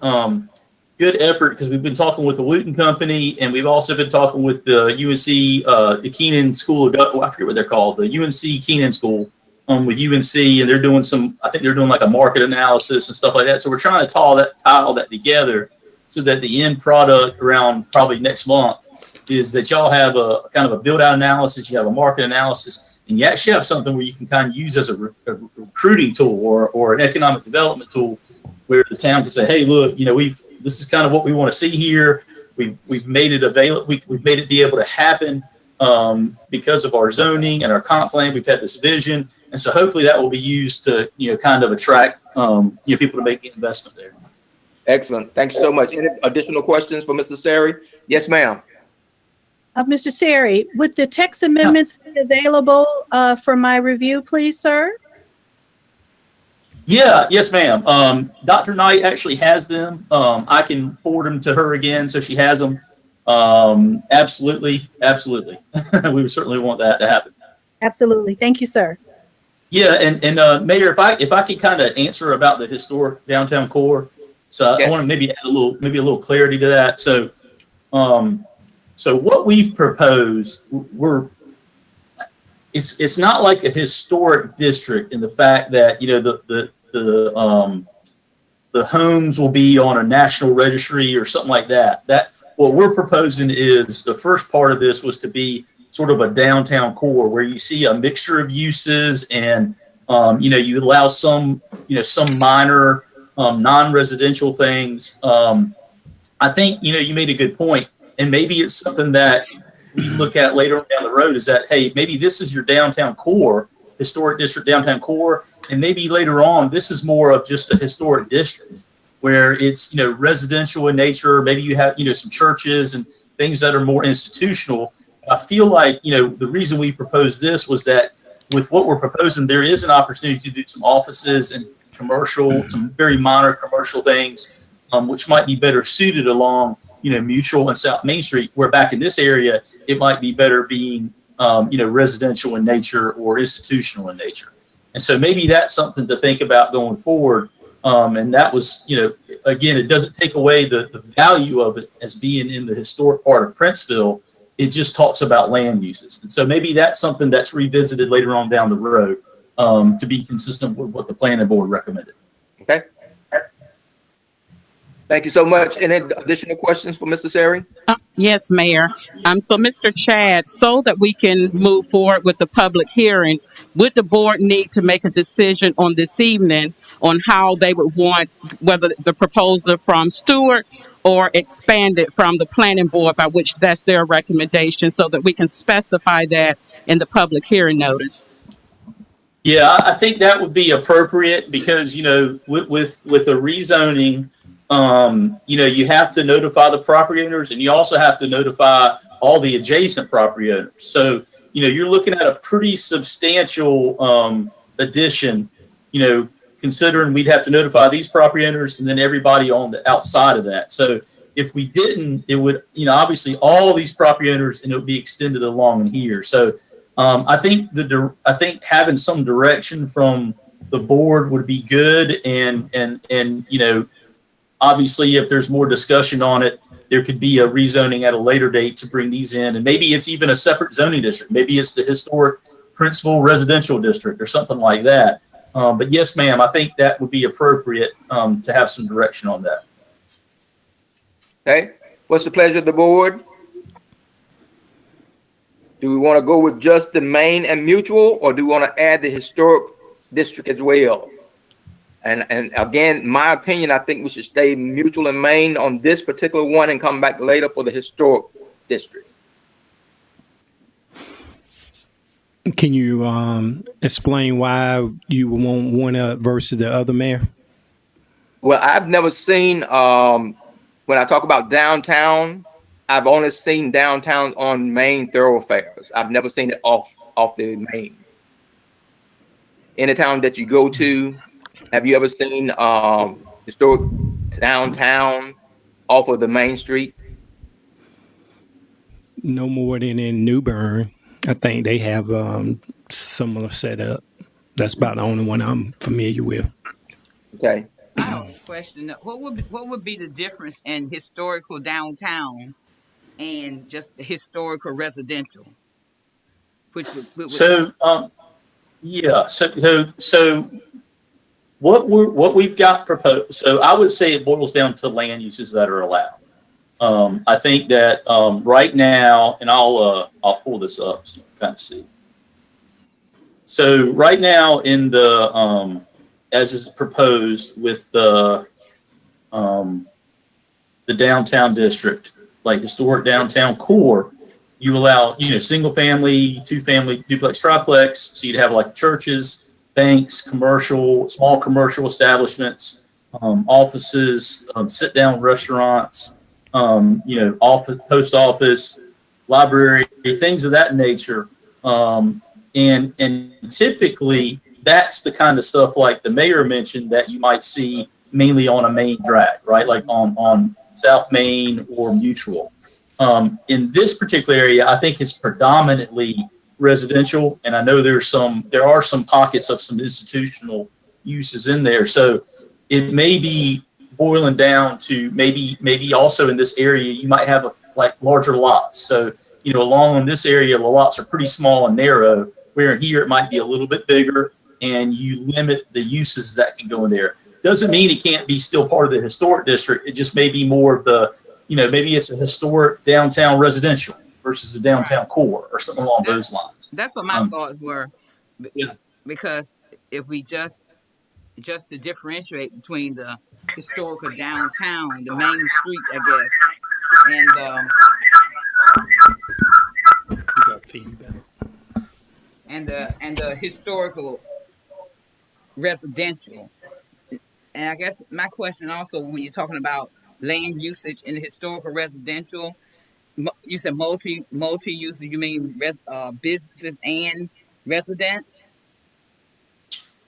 effort because we've been talking with the Wooten Company, and we've also been talking with the UNC, the Keenan School of I forget what they're called, the UNC Keenan School, with UNC, and they're doing I think they're doing like a market analysis and stuff like that. So we're trying to tie all that together so that the end product around probably next month is that y'all have a kind of a build out analysis, you have a market analysis, and you actually have something where you can kind of use as a recruiting tool or an economic development tool where the town can say, hey, look, this is kind of what we want to see here. We've made it available. We've made it be able to happen because of our zoning and our comp plan. We've had this vision, and so hopefully that will be used to kind of attract people to make an investment there. Excellent. Thank you so much. Any additional questions for Mr. Sari? Yes, ma'am. Mr. Sari, would the text amendments be available for my review, please, sir? Yeah, yes, ma'am. Dr. Knight actually has them. I can forward them to her again so she has them. Absolutely. We would certainly want that to happen. Absolutely. Thank you, sir. Yeah, and Mayor, if I could kind of answer about the historic downtown core, so yes. I want to maybe add a little clarity to that. So, so what we've proposed, it's not like a historic district in the fact that the homes will be on a national registry or something like that. That what we're proposing is the first part of this was to be sort of a downtown core where you see a mixture of uses and you allow some minor non-residential things. I think you made a good point, and maybe it's something that we look at later down the road is that, hey, maybe this is your downtown core, historic district downtown core, and maybe later on this is more of just a historic district where it's residential in nature. Maybe you have some churches and things that are more institutional. I feel like the reason we proposed this was that with what we're proposing, there is an opportunity to do some offices and commercial, some very minor commercial things, which might be better suited along Mutual and South Main Street, where back in this area, it might be better being, residential in nature or institutional in nature. And so maybe that's something to think about going forward. And that was, again, it doesn't take away the value of it as being in the historic part of Princeville. It just talks about land uses. And so maybe that's something that's revisited later on down the road to be consistent with what the planning board recommended. Okay. Thank you so much. Any additional questions for Mr. Sari? Yes, Mayor. So Mr. Chad, so that we can move forward with the public hearing, would the board need to make a decision on this evening on how they would want, whether the proposal from Stewart or expanded from the planning board, by which that's their recommendation, so that we can specify that in the public hearing notice? Yeah, I think that would be appropriate because, with the rezoning, you have to notify the property owners, and you also have to notify all the adjacent property owners. So, you're looking at a pretty substantial addition, considering we'd have to notify these property owners and then everybody on the outside of that. So if we didn't, it would, obviously all of these property owners, and it would be extended along in here. So I think having some direction from the board would be good, and obviously, if there's more discussion on it, there could be a rezoning at a later date to bring these in. And maybe it's even a separate zoning district. Maybe it's the historic Princeville residential district or something like that. But yes, ma'am, I think that would be appropriate to have some direction on that. Okay. What's the pleasure of the board? Do we want to go with just the main and Mutual, or do we want to add the historic district as well? And again, my opinion, I think we should stay Mutual and Main on this particular one and come back later for the historic district. Can you explain why you want one versus the other, Mayor? Well, I've never seen, when I talk about downtown, I've only seen downtown on main thoroughfares. I've never seen it off the main. Any town that you go to, have you ever seen historic downtown off of the main street? No more than in New Bern. I think they have similar setup. That's about the only one I'm familiar with. Okay. I have a question. What would be the difference in historical downtown and just the historical residential? Which would So, yeah. So what we've got proposed. So I would say it boils down to land uses that are allowed. I think that right now, and I'll pull this up so you can kind of see. So right now in the as is proposed with the downtown district, like historic downtown core, you allow, single family, two family, duplex, triplex. So you'd have like churches, banks, small commercial establishments, offices, sit down restaurants, office, post office, library, things of that nature. And typically that's the kind of stuff like the mayor mentioned that you might see mainly on a main drag, right? Like on South Main or Mutual. In this particular area, I think it's predominantly residential, and I know there are some pockets of some institutional uses in there. So it may be boiling down to maybe also in this area you might have like larger lots. So along in this area the lots are pretty small and narrow, where here it might be a little bit bigger, and you limit the uses that can go in there. Doesn't mean it can't be still part of the historic district. It just may be more of the, maybe it's a historic downtown residential versus a downtown core or something along those lines. That's what my thoughts were. Yeah. Because if we just to differentiate between the historical downtown, the main street, I guess, and the historical residential. And I guess my question also, when you're talking about land usage in the historical residential, you said multi usage. You mean businesses and residents?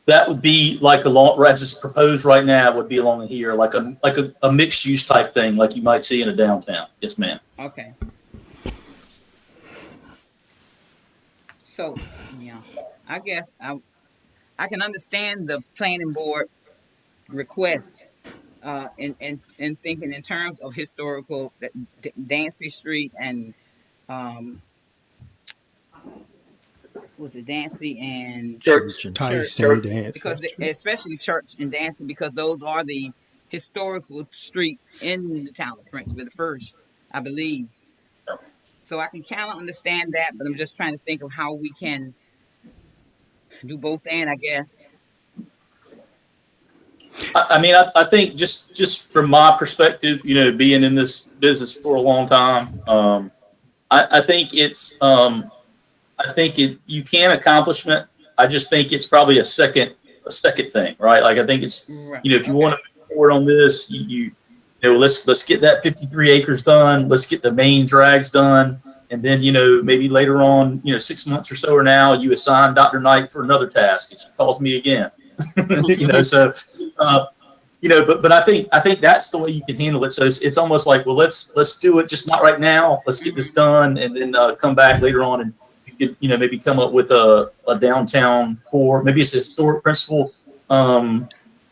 That would be like as it's proposed right now, would be along here, like a mixed use type thing, like you might see in a downtown. Yes, ma'am. Okay. So, yeah, I guess I can understand the planning board request in thinking in terms of historical Dancy Street and was it Dancy and Church and Tyson Dancy, because especially Church and Dancy, because those are the historical streets in the town of Princeville, the first, I believe. So I can kind of understand that, but I'm just trying to think of how we can do both and, I guess. I mean, I think just from my perspective, being in this business for a long time, I think you can accomplish it. I just think it's probably a second thing, right? Like I think it's, if you want to move forward on this, let's get that 53 acres done. Let's get the main drags done. And then, maybe later on, 6 months or so or now, you assign Dr. Knight for another task. And she calls me again, so, but I think that's the way you can handle it. So it's almost like, well, let's do it. Just not right now. Let's get this done. And then come back later on and you could, maybe come up with a downtown core. Maybe it's a historic Princeville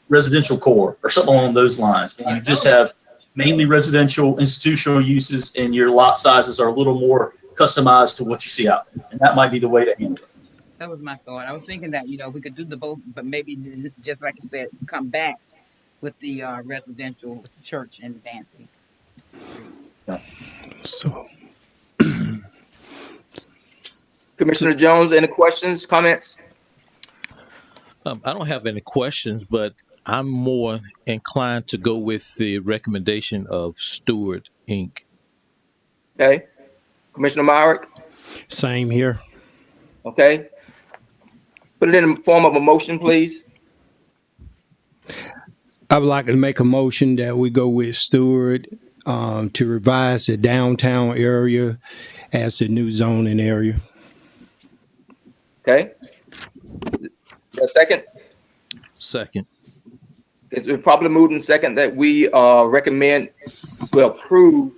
residential core or something along those lines. And you just have mainly residential institutional uses, and your lot sizes are a little more customized to what you see out there. And that might be the way to handle it. That was my thought. I was thinking that, we could do the both, but maybe just like I said, come back with the residential, with the Church and Dancy streets. So, Commissioner Jones, any questions, comments? I don't have any questions, but I'm more inclined to go with the recommendation of Stewart Inc. Okay. Commissioner Myrick? Same here. Okay. Put it in the form of a motion, please. I would like to make a motion that we go with Stewart to revise the downtown area as the new zoning area. Okay. A second? Second. It's been probably moved in second that we approve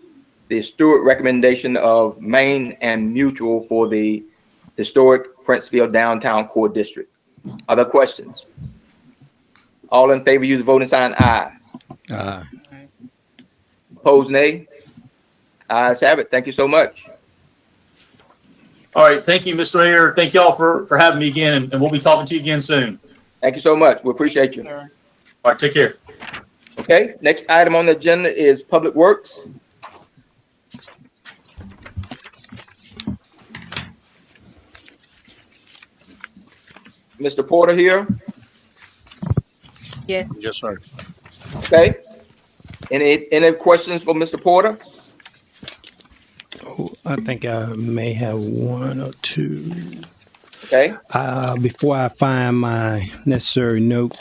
the Stewart recommendation of Main and Mutual for the historic Princeville downtown core district. Other questions? All in favor, use the voting sign aye. Opposed, nay. Ayes have it. Thank you so much. All right. Thank you, Mr. Mayor. Thank y'all for having me again, and we'll be talking to you again soon. Thank you so much. We appreciate you. Sir. All right. Take care. Okay, next item on the agenda is Public Works. Mr. Porter here. Yes. Yes, sir. Okay. Any questions for Mr. Porter? Oh, I think I may have one or two. Okay. Before I find my necessary note,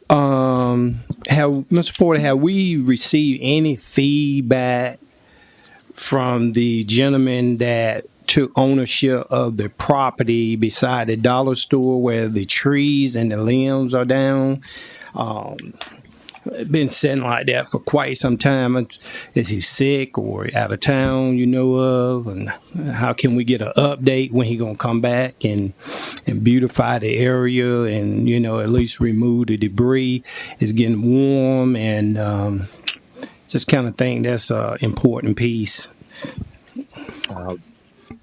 Mr. Porter, have we received any feedback from the gentleman that took ownership of the property beside the dollar store where the trees and the limbs are down? Been sitting like that for quite some time. Is he sick or out of town, you know of? And how can we get an update when he gonna come back and beautify the area and, you know, at least remove the debris? It's getting warm and just kind of think that's an important piece.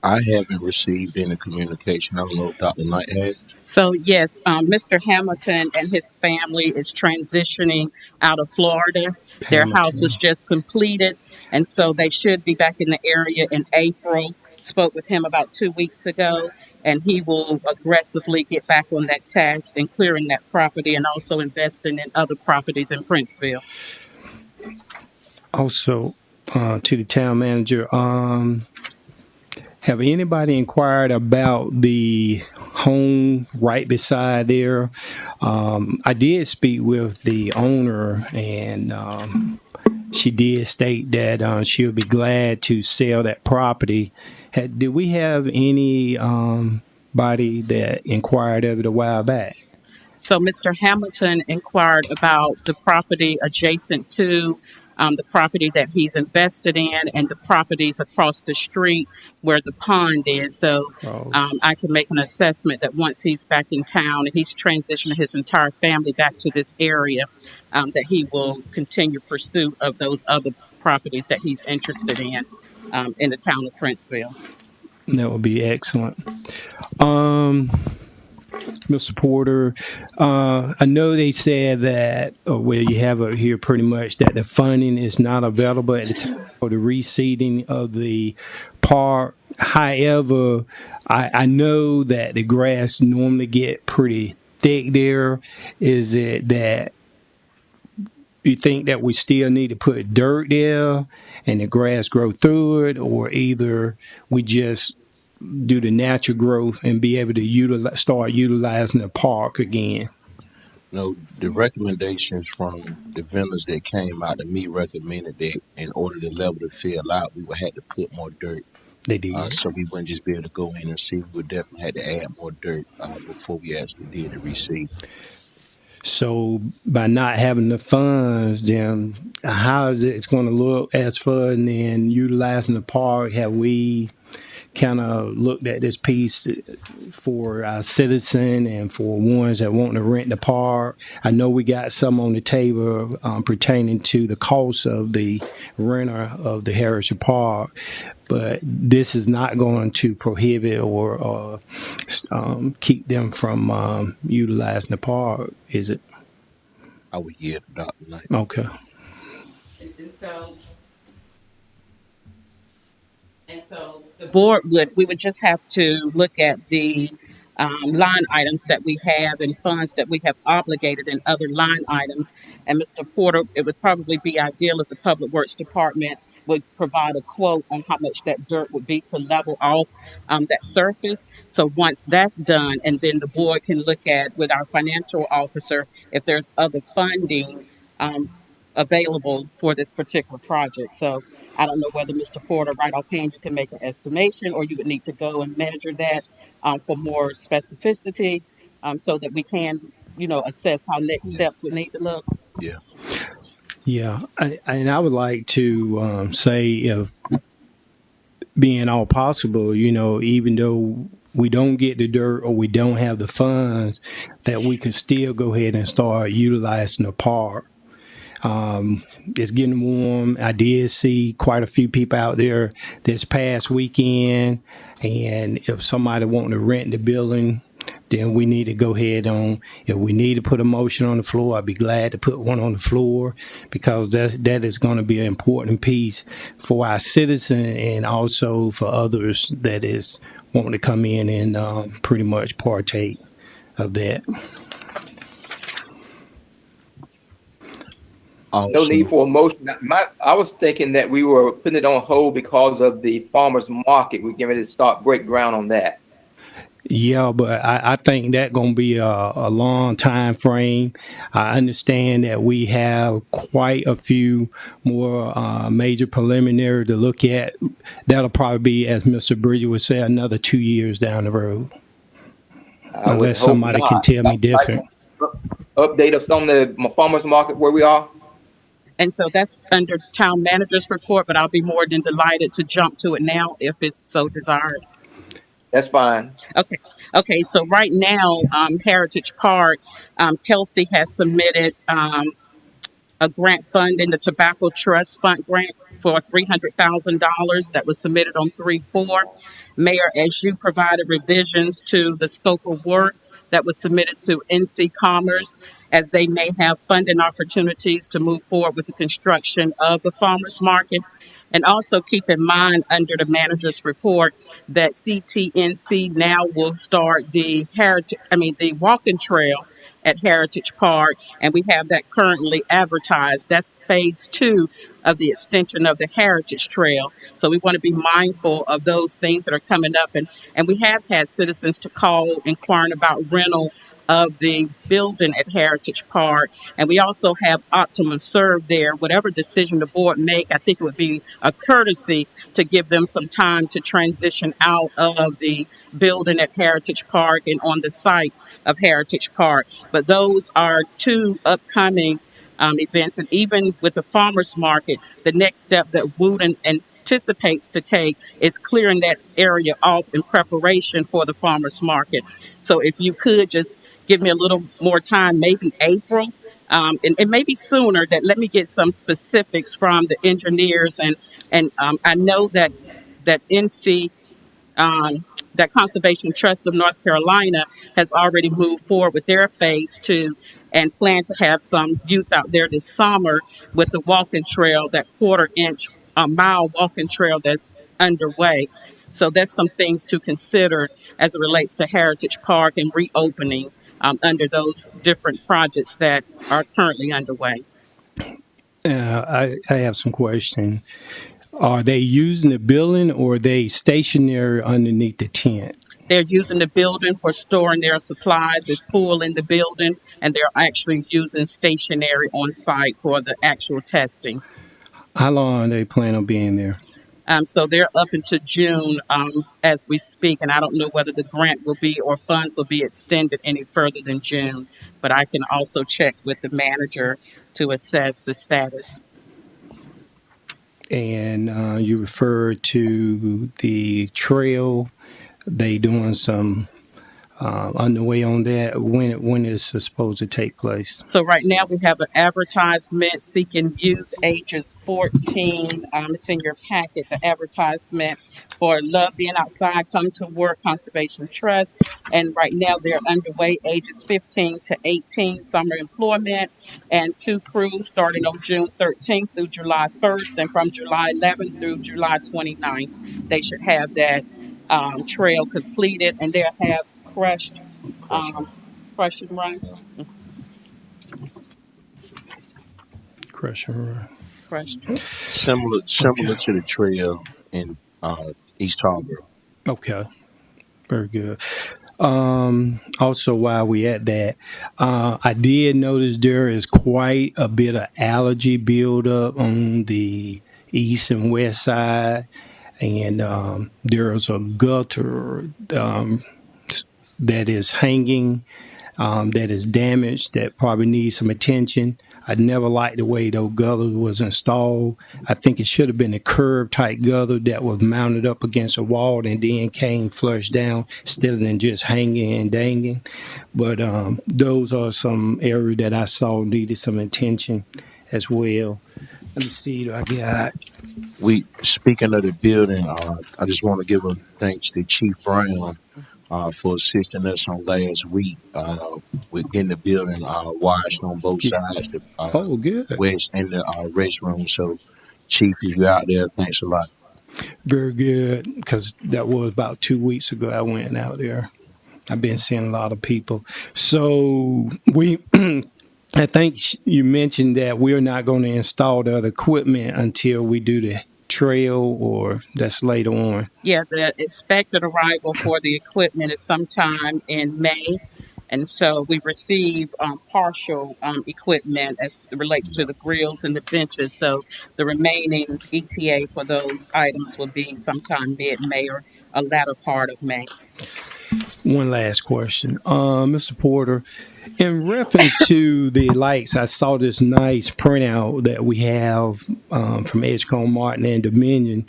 I haven't received any communication. I don't know if Dr. Knight has. So yes, Mr. Hamilton and his family is transitioning out of Florida. Their house was just completed, and so they should be back in the area in April. Spoke with him about 2 weeks ago, and he will aggressively get back on that task and clearing that property and also investing in other properties in Princeville. Also, to the town manager, have anybody inquired about the home right beside there? I did speak with the owner, and she did state that she'll be glad to sell that property. Did we have any body that inquired of it a while back? So Mr. Hamilton inquired about the property adjacent to the property that he's invested in and the properties across the street where the pond is. So I can make an assessment that once he's back in town and he's transitioned his entire family back to this area, that he will continue pursuit of those other properties that he's interested in the town of Princeville. That would be excellent. Mr. Porter, I know they said that, well, you have it here pretty much, that the funding is not available at the time for the reseeding of the park. However, I know that the grass normally get pretty thick there. Is it that you think that we still need to put dirt there and the grass grow through it, or either we just do the natural growth and be able to start utilizing the park again? No, the recommendations from the vendors that came out to me recommended that in order to level the field out, we would have to put more dirt. They did. So we wouldn't just be able to go in and see. We would definitely have to add more dirt before we actually did the reseed. So by not having the funds, then how is it going to look as far as then utilizing the park? Have we kind of looked at this piece for our citizen and for ones that want to rent the park? I know we got some on the table pertaining to the cost of the renter of the Heritage Park, but this is not going to prohibit or keep them from utilizing the park, is it? I would yield to Dr. Knight. Okay. And so the board we would just have to look at the line items that we have and funds that we have obligated in other line items. And Mr. Porter, it would probably be ideal if the Public Works Department would provide a quote on how much that dirt would be to level off that surface. So once that's done, and then the board can look at with our financial officer if there's other funding available for this particular project. So I don't know whether Mr. Porter, right offhand, you can make an estimation, or you would need to go and measure that for more specificity, so that we can, assess how next steps would need to look. Yeah. Yeah, and I would like to say, if being all possible, even though we don't get the dirt or we don't have the funds, that we could still go ahead and start utilizing the park. It's getting warm. I did see quite a few people out there this past weekend, and if somebody wanting to rent the building, then we need to go ahead on. If we need to put a motion on the floor, I'd be glad to put one on the floor, because that is going to be an important piece for our citizens and also for others that is wanting to come in and pretty much partake of that. No need for a motion. I was thinking that we were putting it on hold because of the farmers market. We're getting ready to start break ground on that. Yeah, but I think that going to be a long time frame. I understand that we have quite a few more major preliminary to look at. That'll probably be, as Mr. Bridger would say, another 2 years down the road. Unless somebody can tell me different. Update us on the farmers market where we are. And so that's under town manager's report, but I'll be more than delighted to jump to it now if it's so desired. That's fine. Okay. So right now, Heritage Park, Kelsey has submitted a grant fund in the Tobacco Trust Fund grant for $300,000 that was submitted on 3/4. Mayor, as you provided revisions to the scope of work that was submitted to NC Commerce, as they may have funding opportunities to move forward with the construction of the farmers market. And also keep in mind under the manager's report that CTNC now will start the walking trail at Heritage Park, and we have that currently advertised. That's phase 2 of the extension of the Heritage Trail. So we want to be mindful of those things that are coming up, and we have had citizens to call inquiring about rental of the building at Heritage Park. And we also have Optimum Serve there. Whatever decision the board make, I think it would be a courtesy to give them some time to transition out of the building at Heritage Park and on the site of Heritage Park. But those are 2 upcoming events. And even with the farmers market, the next step that Wooten anticipates to take is clearing that area off in preparation for the farmers market. So if you could just give me a little more time, maybe April, and maybe sooner, that let me get some specifics from the engineers. And I know that NC, that Conservation Trust of North Carolina has already moved forward with their phase 2 and plan to have some youth out there this summer with the walking trail, that 1/4-inch mile walking trail that's underway. So that's some things to consider as it relates to Heritage Park and reopening under those different projects that are currently underway. I have some questions. Are they using the building or are they stationary underneath the tent? They're using the building for storing their supplies. It's full in the building, and they're actually using stationary on site for the actual testing. How long are they planning on being there? So they're up into June as we speak, and I don't know whether the grant will be or funds will be extended any further than June, but I can also check with the manager to assess the status. And you referred to the trail. They doing some underway on that. When is it supposed to take place? So right now we have an advertisement seeking youth ages 14. It's in your packet, the advertisement for Love Being Outside, Come to Work, Conservation Trust. And right now they're underway, ages 15 to 18, summer employment, and 2 crews starting on June 13th through July 1st. And from July 11th through July 29th, they should have that trail completed, and they'll have crush and run. Crush and run. Crush. Similar to the trail in East Harbor. Okay, very good. Also, while we at that, I did notice there is quite a bit of algae buildup on the east and west side, and there's a gutter that is hanging that is damaged that probably needs some attention. I never liked the way those gutters was installed. I think it should have been a curb type gutter that was mounted up against a wall and then came flush down instead of just hanging and dangling. But those are some areas that I saw needed some attention as well. Let me see, do I got? We speaking of the building, I just want to give a thanks to Chief Brown for assisting us on last week with getting the building washed on both sides, the good. west and the restroom. So, Chief, if you're out there, thanks a lot. Very good, because that was about 2 weeks ago I went out there. I've been seeing a lot of people. So we, I think you mentioned that we're not going to install the other equipment until we do the trail, or that's later on. Yeah, the expected arrival for the equipment is sometime in May. And so we receive partial equipment as it relates to the grills and the benches. So the remaining ETA for those items will be sometime mid-May or a latter part of May. One last question. Mr. Porter, in reference to the lights, I saw this nice printout that we have from Edgecombe, Martin, and Dominion.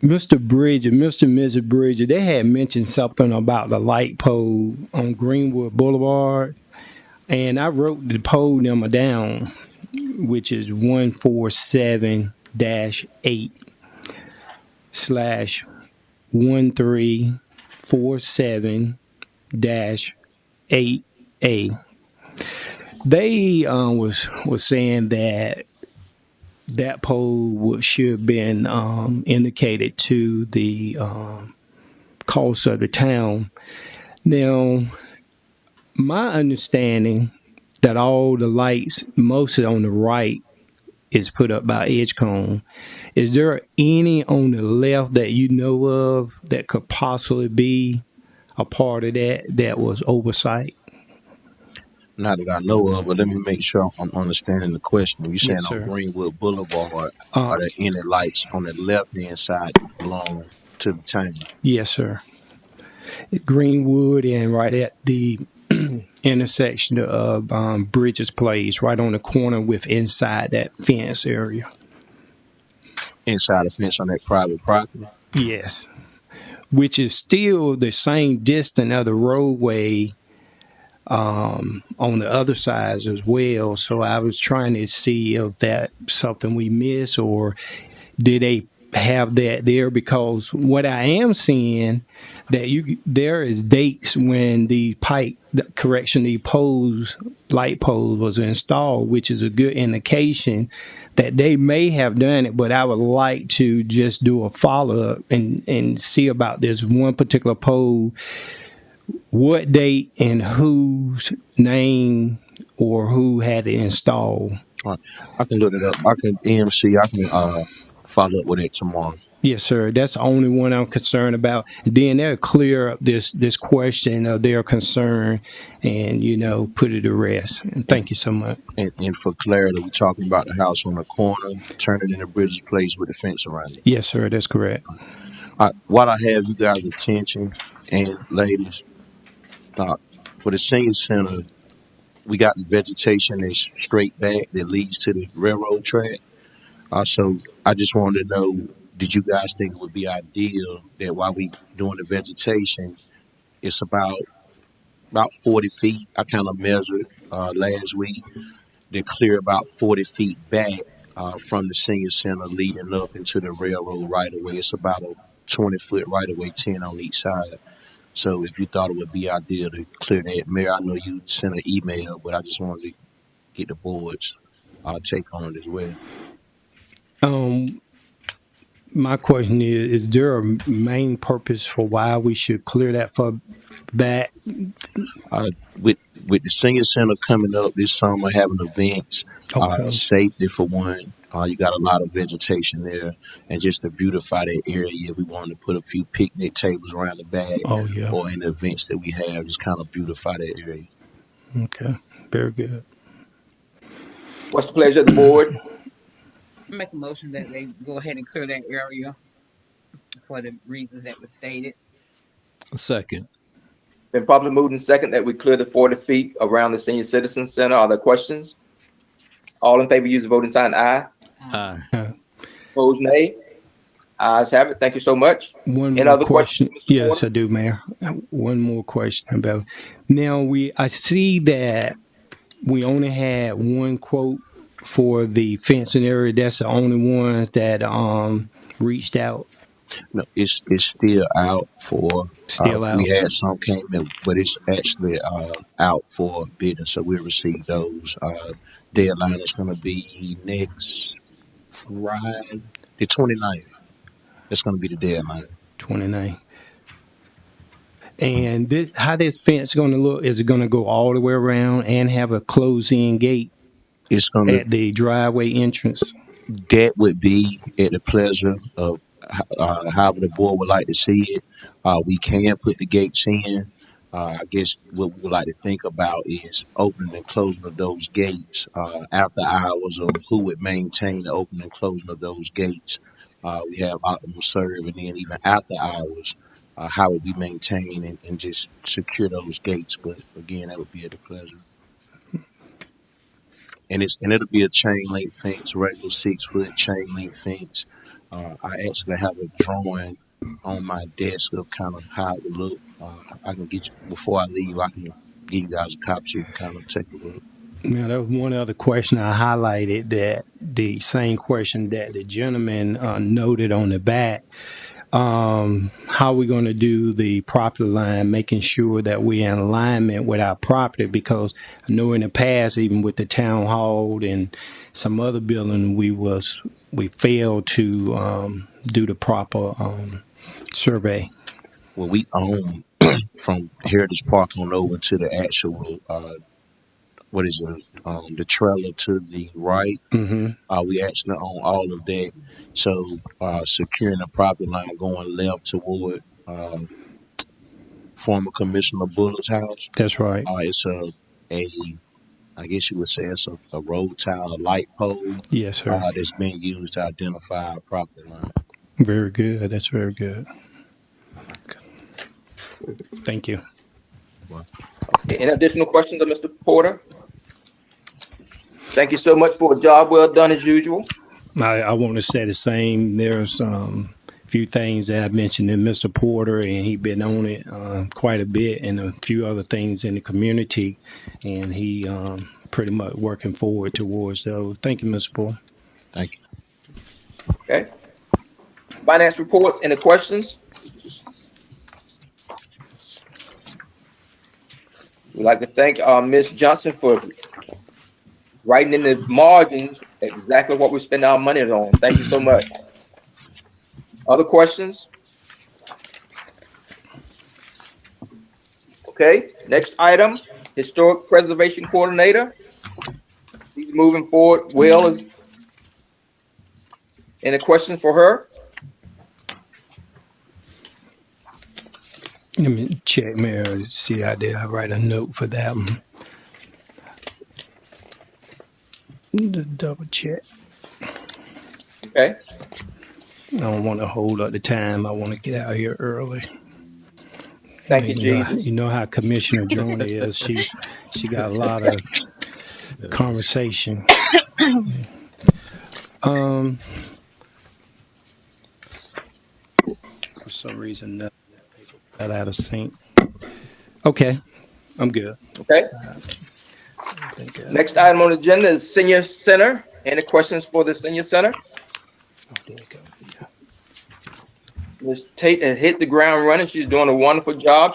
Mr. Bridger, Mr. and Mrs. Bridger, they had mentioned something about the light pole on Greenwood Boulevard, and I wrote the pole number down, which is 147-8/1347-8A. They was saying that pole should have been indicated to the cost of the town. Now, my understanding that all the lights, mostly on the right, is put up by Edgecombe. Is there any on the left that you know of that could possibly be a part of that was oversight? Not that I know of, but let me make sure I'm understanding the question. You're saying Yes, sir. on Greenwood Boulevard, are there any lights on the left-hand side that belong to the town? Yes, sir. Greenwood and right at the intersection of Bridges Place, right on the corner with inside that fence area. Inside the fence on that private property? Yes. Which is still the same distance of the roadway on the other sides as well. So I was trying to see if that's something we missed, or did they have that there? Because what I am seeing that there is dates when the light poles was installed, which is a good indication that they may have done it. But I would like to just do a follow up and see about this one particular pole. What date and whose name or who had it installed? All right. I can look it up. I can follow up with it tomorrow. Yes, sir. That's the only one I'm concerned about. Then they'll clear up this question of their concern and, put it to rest. And thank you so much. And for clarity, we're talking about the house on the corner, turning into Bridges Place with the fence around it. Yes, sir. That's correct. While I have you guys' attention, and ladies, for the senior center, we got the vegetation that's straight back that leads to the railroad track. So I just wanted to know, did you guys think it would be ideal that while we doing the vegetation, it's about 40 feet. I kind of measured last week. They clear about 40 feet back from the senior center leading up into the railroad right away. It's about a 20-foot right away, 10 on each side. So if you thought it would be ideal to clear that, Mayor, I know you sent an email, but I just wanted to get the board's take on it as well. My question is there a main purpose for why we should clear that for back? With the senior center coming up this summer, having events, safety for one, you got a lot of vegetation there, and just to beautify that area, we wanted to put a few picnic tables around the back. Or in the events that we have, just kind of beautify that area. Okay, very good. What's the pleasure of the board? Make a motion that they go ahead and clear that area for the reasons that were stated. Second. Been properly moved and second that we clear the 40 feet around the senior citizen center. Are there questions? All in favor, use the voting sign aye. Opposed, nay. Ayes have it. Thank you so much. One Any more other questions, question. Mr. Yes, Porter? I do, Mayor. One more question about now. I see that we only had one quote for the fencing area. That's the only ones that reached out. No, it's still out for. Still We out. had some came in, but it's actually out for bidding. So we received those. Deadline is going to be next Friday, the 29th. That's going to be the deadline. 29. And how this fence going to look? Is it going to go all the way around and have a close-in gate It's going to at the driveway entrance? that would be at the pleasure of however the board would like to see it. We can put the gates in. I guess what we would like to think about is opening and closing of those gates after hours, or who would maintain the opening and closing of those gates. We have optimal serve, and then even after hours, how would we maintain and just secure those gates? But again, that would be at the pleasure. And it'll be a chain link fence, regular 6-foot chain link fence. I actually have a drawing on my desk of kind of how it would look. I can get you before I leave. I can give you guys a copy so you can kind of take a look. Now, there was one other question I highlighted, that the same question that the gentleman noted on the back. How are we going to do the property line, making sure that we're in alignment with our property? Because I know in the past, even with the town hall and some other building, we failed to do the proper survey. Well, we own from Heritage Park on over to the actual the trailer to the right. Mm-hmm. We actually own all of that. So securing the property line going left toward former Commissioner Bullett's house. That's right. It's I guess you would say it's a road tile, a light pole. Yes, sir. That's being used to identify our property line. Very good. That's very good. Thank you. Okay, any additional questions of Mr. Porter? Thank you so much for a job well done as usual. I want to say the same. There's a few things that I mentioned in Mr. Porter, and he been on it quite a bit, and a few other things in the community, and he pretty much working forward towards those. Thank you, Mr. Porter. Thank you. Okay. Finance reports, any questions? We'd like to thank Ms. Johnson for writing in the margins exactly what we spend our money on. Thank you so much. Other questions? Okay, next item, Historic Preservation Coordinator. He's moving forward. Will is. Any questions for her? Let me check, Mayor, see I did. I write a note for that one. Double check. Okay. I don't want to hold up the time. I want to get out here early. Thank you, Jesus. You know how Commissioner Jonah is. She got a lot of conversation. For some reason, that got out of sync. Okay, I'm good. Okay. Next item on the agenda is Senior Center. Any questions for the Senior Center? Ms. Tate has hit the ground running. She's doing a wonderful job.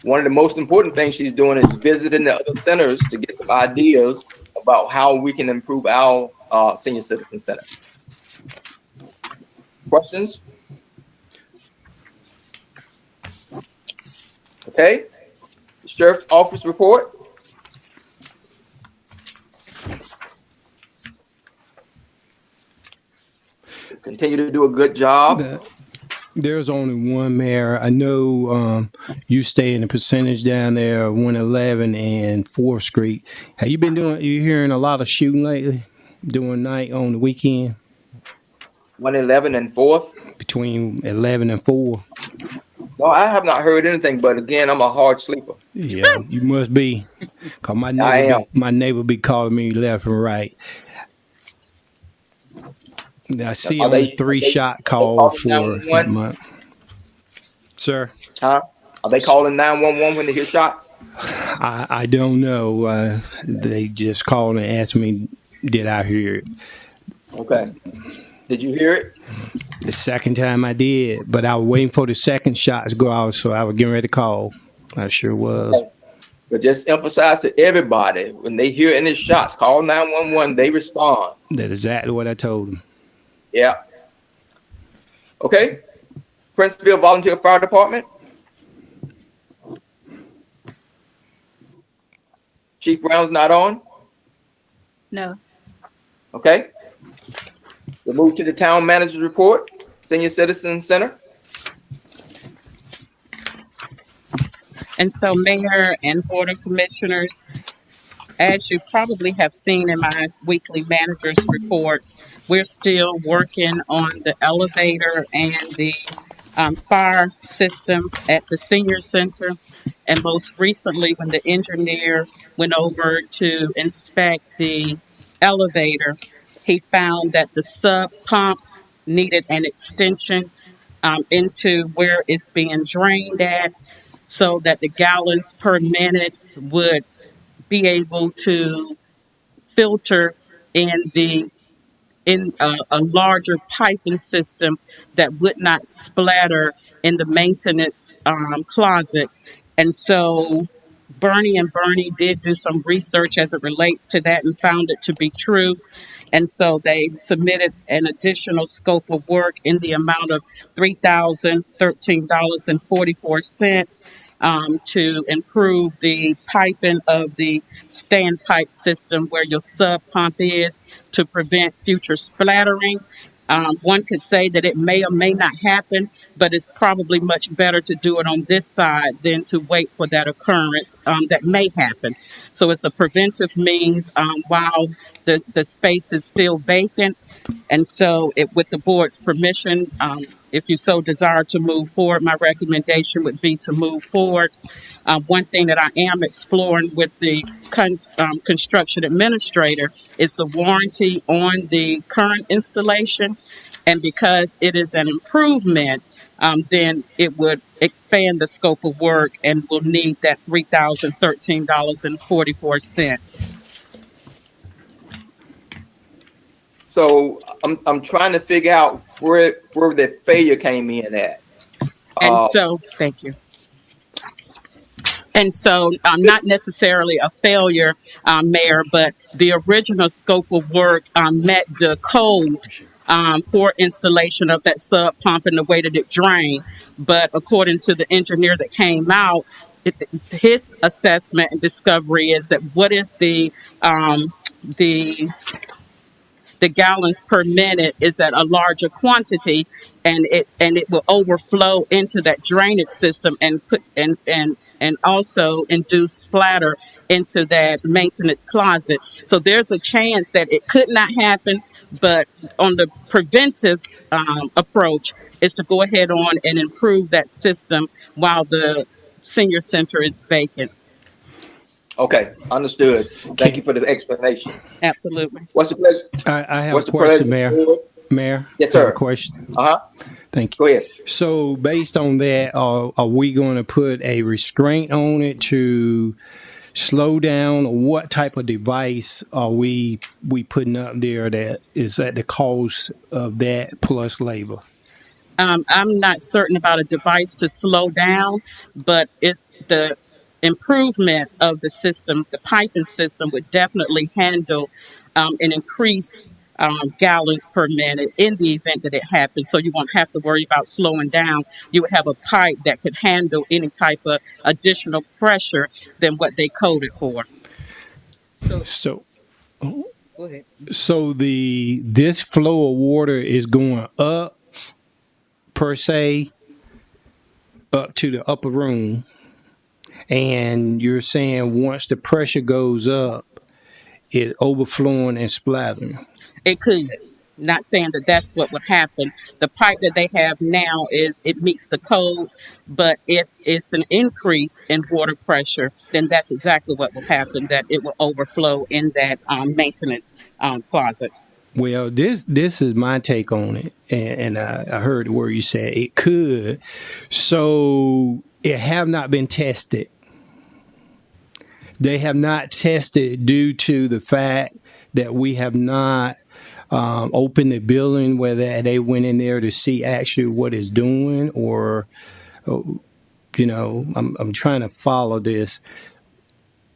One of the most important things she's doing is visiting the other centers to get some ideas about how we can improve our Senior Citizen Center. Questions? Okay. The Sheriff's Office report. Continue to do a good job. There's only one, Mayor. I know you stay in the percentage down there of 111 and 4th Street. Have you been you hearing a lot of shooting lately, doing night on the weekend? 111 and 4th? Between 11 and 4. No, I have not heard anything, but again, I'm a hard sleeper. Yeah, you must be. Cause I am. my neighbor be calling me left and right. I see Are on the they, are three they, shot are they call calling for that 911? month. Sir, Huh? Are they calling 911 when they hear shots? I don't know. They just called and asked me, did I hear it? Okay. Did you hear it? The second time I did, but I was waiting for the second shot to go out, so I was getting ready to call. I sure was. Okay. But just emphasize to everybody, when they hear any shots, call 911, they respond. That's exactly what I told them. Yeah. Okay. Princeville Volunteer Fire Department. Chief Brown's not on? No. Okay. We'll move to the town manager's report, Senior Citizen Center. And so, Mayor and Board of Commissioners, as you probably have seen in my weekly manager's report, we're still working on the elevator and the fire system at the senior center. And most recently, when the engineer went over to inspect the elevator, he found that the sub pump needed an extension into where it's being drained at, so that the gallons per minute would be able to filter in a larger piping system that would not splatter in the maintenance closet. And so Bernie did do some research as it relates to that and found it to be true. And so they submitted an additional scope of work in the amount of $3,013.44 to improve the piping of the standpipe system where your sub pump is, to prevent future splattering. One could say that it may or may not happen, but it's probably much better to do it on this side than to wait for that occurrence that may happen. So it's a preventive means while the space is still vacant. And so, with the board's permission, if you so desire to move forward, my recommendation would be to move forward. One thing that I am exploring with the construction administrator is the warranty on the current installation. And because it is an improvement, then it would expand the scope of work and will need that $3,013.44. So I'm trying to figure out where the failure came in at. And so, thank you. And so, not necessarily a failure, Mayor, but the original scope of work met the code for installation of that sub pump and the way that it drained. But according to the engineer that came out, his assessment and discovery is that what if the gallons per minute is at a larger quantity, and it will overflow into that drainage system and put and also induce splatter into that maintenance closet. So there's a chance that it could not happen, but on the preventive approach is to go ahead on and improve that system while the senior center is vacant. Okay, understood. Thank you for the explanation. Absolutely. What's the pleasure? I have What's a the question, pleasure? Mayor. Mayor? Yes, I have sir. a question. Thank you. Go ahead. So, based on that, are we going to put a restraint on it to slow down, or what type of device are we putting up there that is at the cost of that plus labor? I'm not certain about a device to slow down, but the improvement of the system, the piping system, would definitely handle an increased gallons per minute in the event that it happens. So you won't have to worry about slowing down. You would have a pipe that could handle any type of additional pressure than what they coded for. So Go ahead. So this flow of water is going up per se, up to the upper room, and you're saying once the pressure goes up, it's overflowing and splattering. It could. Not saying that that's what would happen. The pipe that they have now is it meets the codes, but if it's an increase in water pressure, then that's exactly what will happen. That it will overflow in that maintenance closet. Well, this is my take on it, and I heard where you said it could. So it have not been tested. They have not tested due to the fact that we have not opened the building where they went in there to see actually what it's doing, or I'm trying to follow this.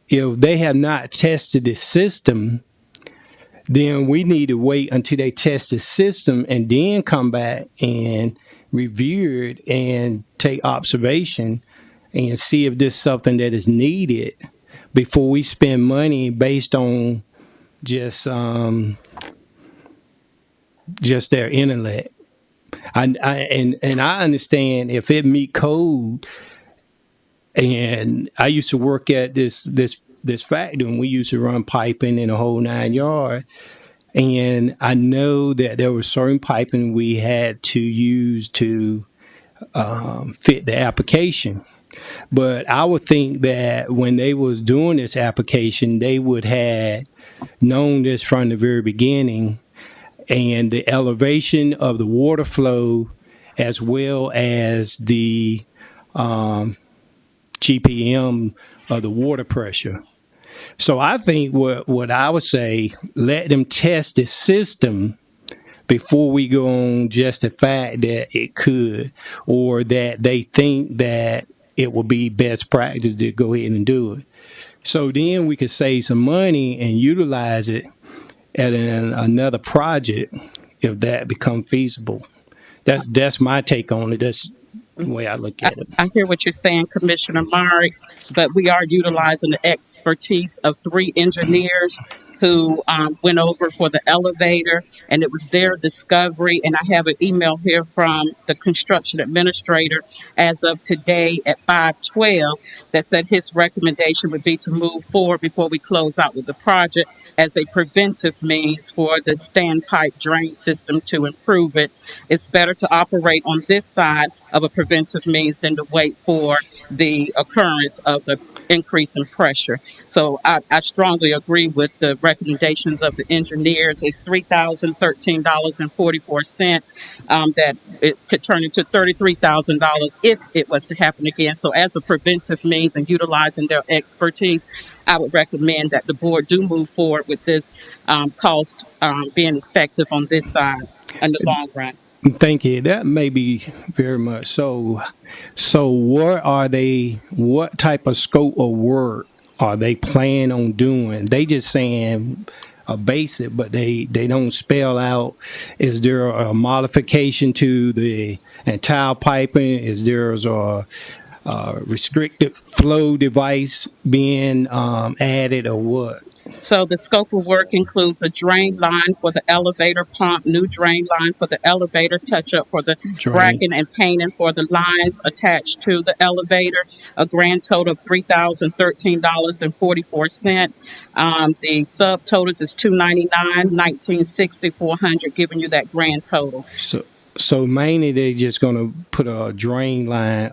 If they have not tested the system, then we need to wait until they test the system and then come back and review it and take observation and see if this is something that is needed before we spend money based on just their intellect. And I understand if it meet code. And I used to work at this factory, and we used to run piping in a whole 9 yards. And I know that there was certain piping we had to use to fit the application. But I would think that when they was doing this application, they would have known this from the very beginning, and the elevation of the water flow as well as the GPM of the water pressure. So I think what I would say, let them test the system before we go on just the fact that it could, or that they think that it will be best practice to go ahead and do it. So then we could save some money and utilize it at another project if that become feasible. That's my take on it. That's the way I look at it. I hear what you're saying, Commissioner Mark, but we are utilizing the expertise of 3 engineers who went over for the elevator, and it was their discovery. And I have an email here from the construction administrator as of today at 5:12 that said his recommendation would be to move forward before we close out with the project as a preventive means for the standpipe drain system to improve it. It's better to operate on this side of a preventive means than to wait for the occurrence of the increase in pressure. So I strongly agree with the recommendations of the engineers. It's $3,013.44 that it could turn into $33,000 if it was to happen again. So as a preventive means and utilizing their expertise, I would recommend that the board do move forward with this cost being effective on this side in the long run. Thank you. That may be very much so. So what type of scope of work are they planning on doing? They just saying a basic, but they don't spell out, is there a modification to the entire piping? Is there a restricted flow device being added, or what? So the scope of work includes a drain line for the elevator pump, new drain line for the elevator, touch up for the bracket and painting for the lines attached to the elevator, a grand total of $3,013.44. The subtotals is $299, $1,960, $400, giving you that grand total. So mainly they just gonna put a drain line,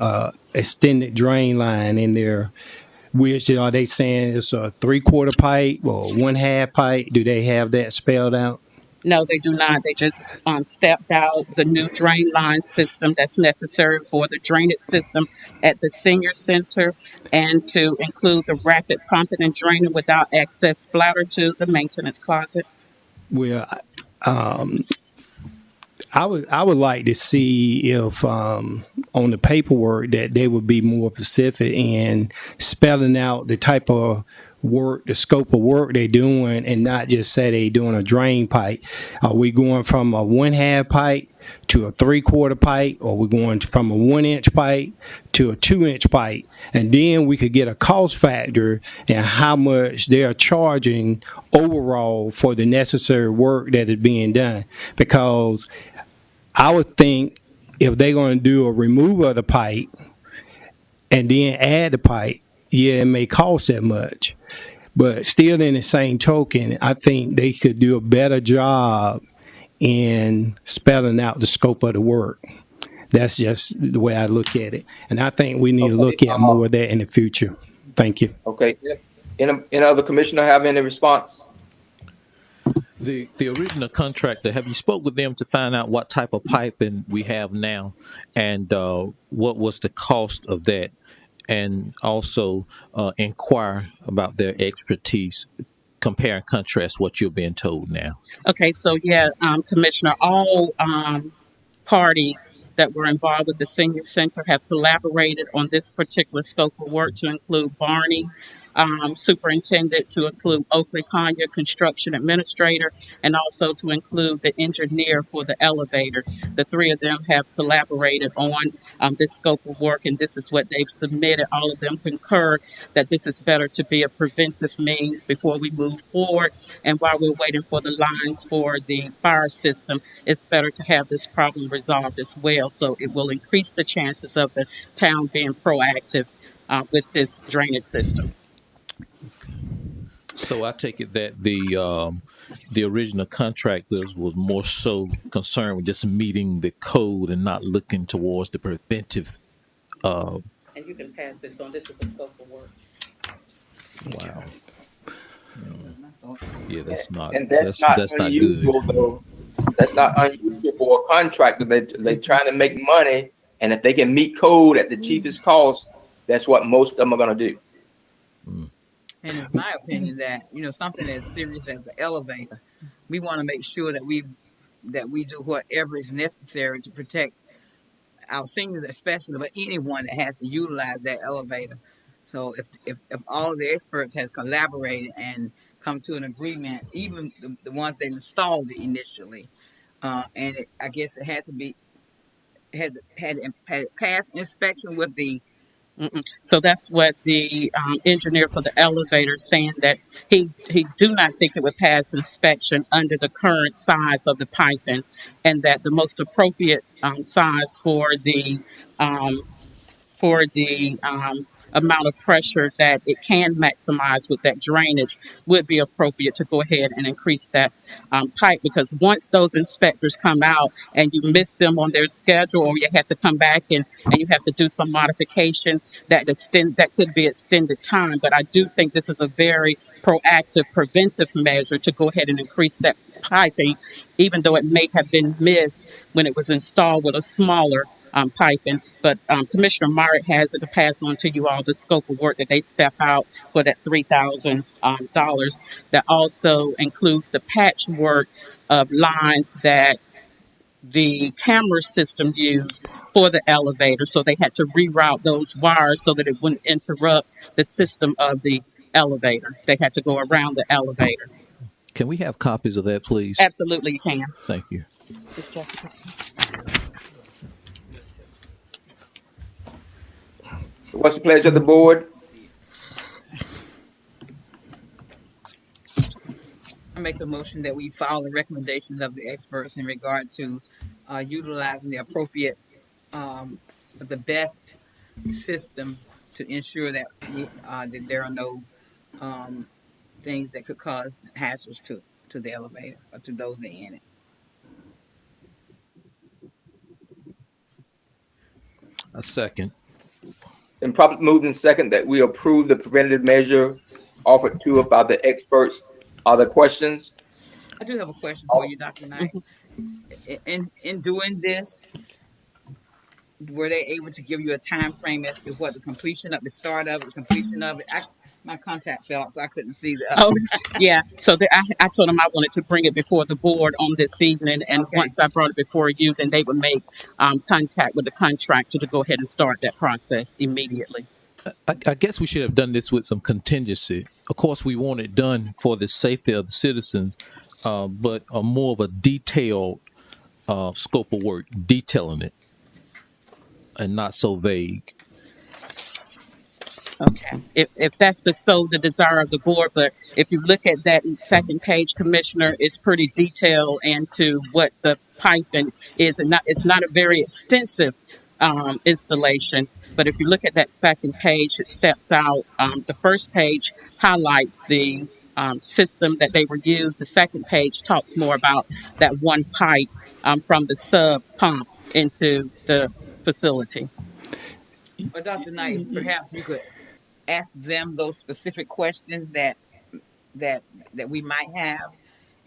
extended drain line in there. Which are they saying it's a 3/4 pipe or 1/2 pipe? Do they have that spelled out? No, they do not. They just stepped out the new drain line system that's necessary for the drainage system at the senior center, and to include the rapid pumping and draining without excess splatter to the maintenance closet. Well, I would like to see if on the paperwork that they would be more specific in spelling out the type of work, the scope of work they're doing, and not just say they doing a drain pipe. Are we going from a 1/2 pipe to a 3/4 pipe, or we're going from a 1-inch pipe to a 2-inch pipe? And then we could get a cost factor and how much they're charging overall for the necessary work that is being done. Because I would think if they're going to do a removal of the pipe and then add the pipe, yeah, it may cost that much. But still, in the same token, I think they could do a better job in spelling out the scope of the work. That's just the way I look at it. And I think we need to Okay. look at more of that in the future. Thank you. Okay. Any other commissioner have any response? The original contractor, have you spoke with them to find out what type of piping we have now, and what was the cost of that, and also inquire about their expertise, compare and contrast what you're being told now? Okay, so yeah, Commissioner, all parties that were involved with the senior center have collaborated on this particular scope of work, to include Barney, superintendent, to include Oakley Collier, construction administrator, and also to include the engineer for the elevator. The three of them have collaborated on this scope of work, and this is what they've submitted. All of them concur that this is better to be a preventive means before we move forward. And while we're waiting for the lines for the fire system, it's better to have this problem resolved as well. So it will increase the chances of the town being proactive with this drainage system. So I take it that the original contractors was more so concerned with just meeting the code and not looking towards the preventive. And you can pass this on. This is a scope of work. Wow. Yeah, that's not. And that's not unusual, good. though. That's not unusual for a contractor. They're trying to make money, and if they can meet code at the cheapest cost, that's what most of them are going to do. And it's my opinion that, something as serious as the elevator, we want to make sure that we do whatever is necessary to protect our seniors, especially, but anyone that has to utilize that elevator. So if all of the experts had collaborated and come to an agreement, even the ones that installed it initially, and I guess it had to be had passed inspection with the. So that's what the engineer for the elevator is saying, that he do not think it would pass inspection under the current size of the piping, and that the most appropriate size for the amount of pressure that it can maximize with that drainage would be appropriate to go ahead and increase that pipe, because once those inspectors come out and you miss them on their schedule, or you have to come back and you have to do some modification, that could be extended time. But I do think this is a very proactive preventive measure to go ahead and increase that piping, even though it may have been missed when it was installed with a smaller piping. But Commissioner Marriott has it to pass on to you all the scope of work that they step out for that $3,000. That also includes the patchwork of lines that the camera system used for the elevator. So they had to reroute those wires so that it wouldn't interrupt the system of the elevator. They had to go around the elevator. Can we have copies of that, please? Absolutely, you can. Thank you. What's the pleasure of the board? I make a motion that we follow the recommendations of the experts in regard to utilizing the appropriate, the best system to ensure that that there are no things that could cause hazards to the elevator or to those that are in it. A second. And probably moved in second that we approve the preventative measure offered to us by the experts. Other questions? I do have a question for you, Dr. Knight. In doing this, were they able to give you a time frame as to what the completion of the start of it, the completion of it? My contact fell, so I couldn't see the. Oh, yeah. So I told them I wanted to bring it before the board on this evening, and once I brought it before you, then they would make contact with the contractor to go ahead and start that process immediately. I guess we should have done this with some contingency. Of course, we want it done for the safety of the citizens, but more of a detailed scope of work, detailing it, and not so vague. Okay. If that's the desire of the board, but if you look at that second page, Commissioner, it's pretty detailed into what the piping is, and it's not a very extensive installation. But if you look at that second page, it steps out. The first page highlights the system that they were used. The second page talks more about that one pipe from the sub pump into the facility. Or Dr. Knight, perhaps you could ask them those specific questions that that we might have,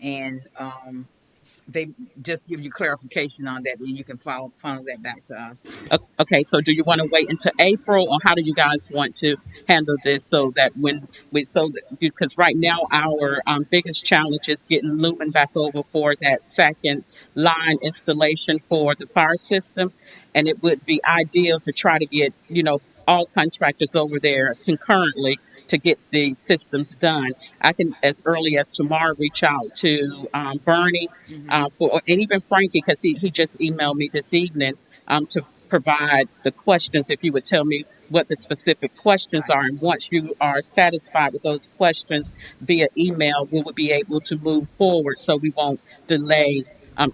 and they just give you clarification on that, and you can follow that back to us. Okay, so do you want to wait until April, or how do you guys want to handle this so that when because right now our biggest challenge is getting Lumen back over for that second line installation for the fire system, and it would be ideal to try to get all contractors over there concurrently to get the systems done. I can, as early as tomorrow, reach out to Bernie and even Frankie, because he just emailed me this evening to provide the questions. If you would tell me what the specific questions are, and once you are satisfied with those questions via email, we will be able to move forward so we won't delay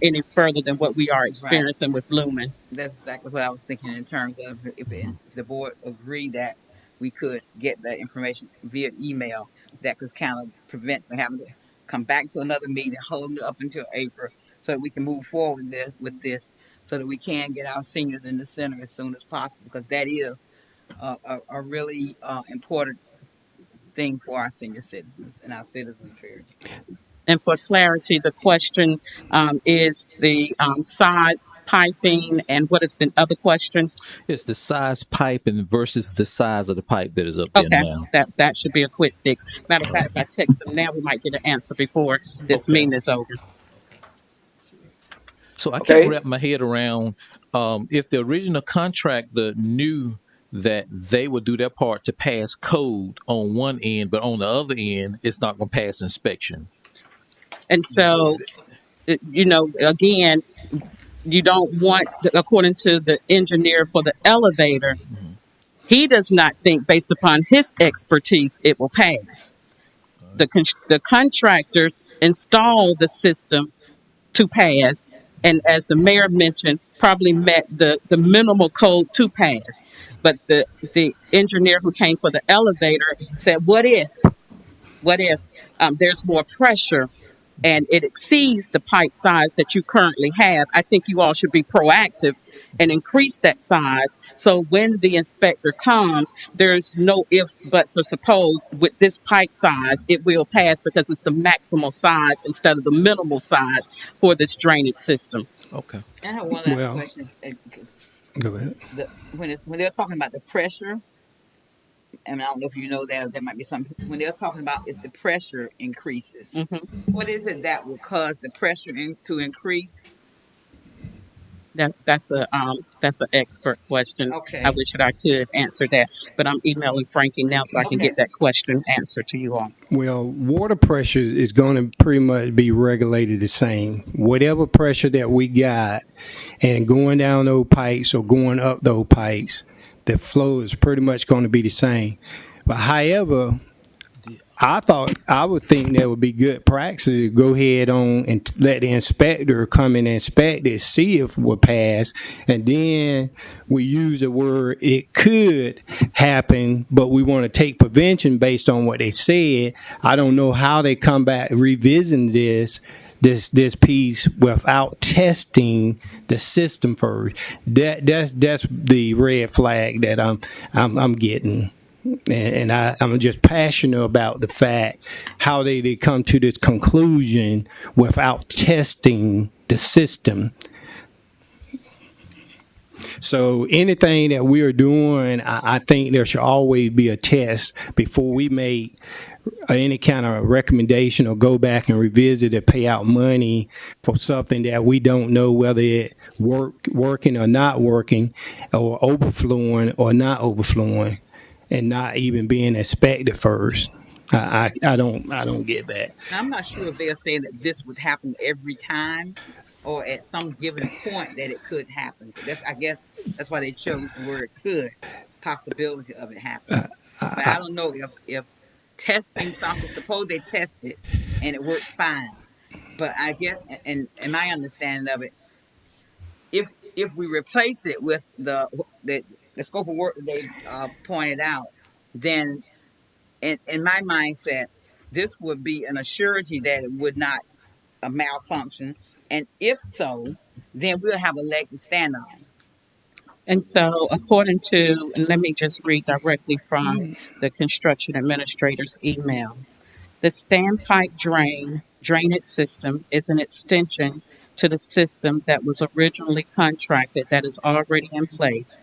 any further than what we are experiencing with Lumen. That's exactly what I was thinking in terms of if the board agreed that we could get that information via email, that could kind of prevent from having to come back to another meeting, hold it up until April, so that we can move forward with this, so that we can get our seniors in the center as soon as possible, because that is a really important thing for our senior citizens and our citizens period. And for clarity, the question is the size piping, and what is the other question? It's the size piping versus the size of the pipe that is up there now. That should be a quick fix. Matter of fact, if I text them now, we might get an answer before this meeting is over. So I can't wrap my head around if the original contractor knew that they would do their part to pass code on one end, but on the other end, it's not going to pass inspection. And so, again, you don't want, according to the engineer for the elevator, he does not think, based upon his expertise, it will pass. The contractors install the system to pass, and as the mayor mentioned, probably met the minimal code to pass. But the engineer who came for the elevator said, what if there's more pressure and it exceeds the pipe size that you currently have? I think you all should be proactive and increase that size, so when the inspector comes, there's no ifs, buts, or suppose. With this pipe size, it will pass because it's the maximal size instead of the minimal size for this drainage system. Okay. I have one last question. Go ahead. When they're talking about the pressure, and I don't know if you know that, there might be something, when they're talking about if the pressure increases, what is it that will cause the pressure to increase? That's an expert question. Okay. I wish that I could answer that, but I'm emailing Frankie now so I can get that question answered to you all. Well, water pressure is going to pretty much be regulated the same. Whatever pressure that we got, and going down those pipes or going up those pipes, the flow is pretty much going to be the same. But however, I would think that would be good practice to go ahead on and let the inspector come and inspect it, see if it will pass, and then we use the word it could happen, but we want to take prevention based on what they said. I don't know how they come back revisiting this piece without testing the system first. That's the red flag that I'm getting. And I'm just passionate about the fact how they come to this conclusion without testing the system. So anything that we are doing, I think there should always be a test before we make any kind of recommendation or go back and revisit or pay out money for something that we don't know whether it working or not working, or overflowing or not overflowing, and not even being inspected first. I don't get that. Now, I'm not sure if they're saying that this would happen every time, or at some given point that it could happen. I guess that's why they chose the word "could," possibility of it happening. But I don't know if testing something. Suppose they test it and it works fine. But I guess, and my understanding of it, if we replace it with the scope of work that they pointed out, then in my mindset, this would be an assurity that it would not malfunction. And if so, then we'll have a leg to stand on. And so, according to, and let me just read directly from the construction administrator's email. The standpipe drainage system is an extension to the system that was originally contracted that is already in place.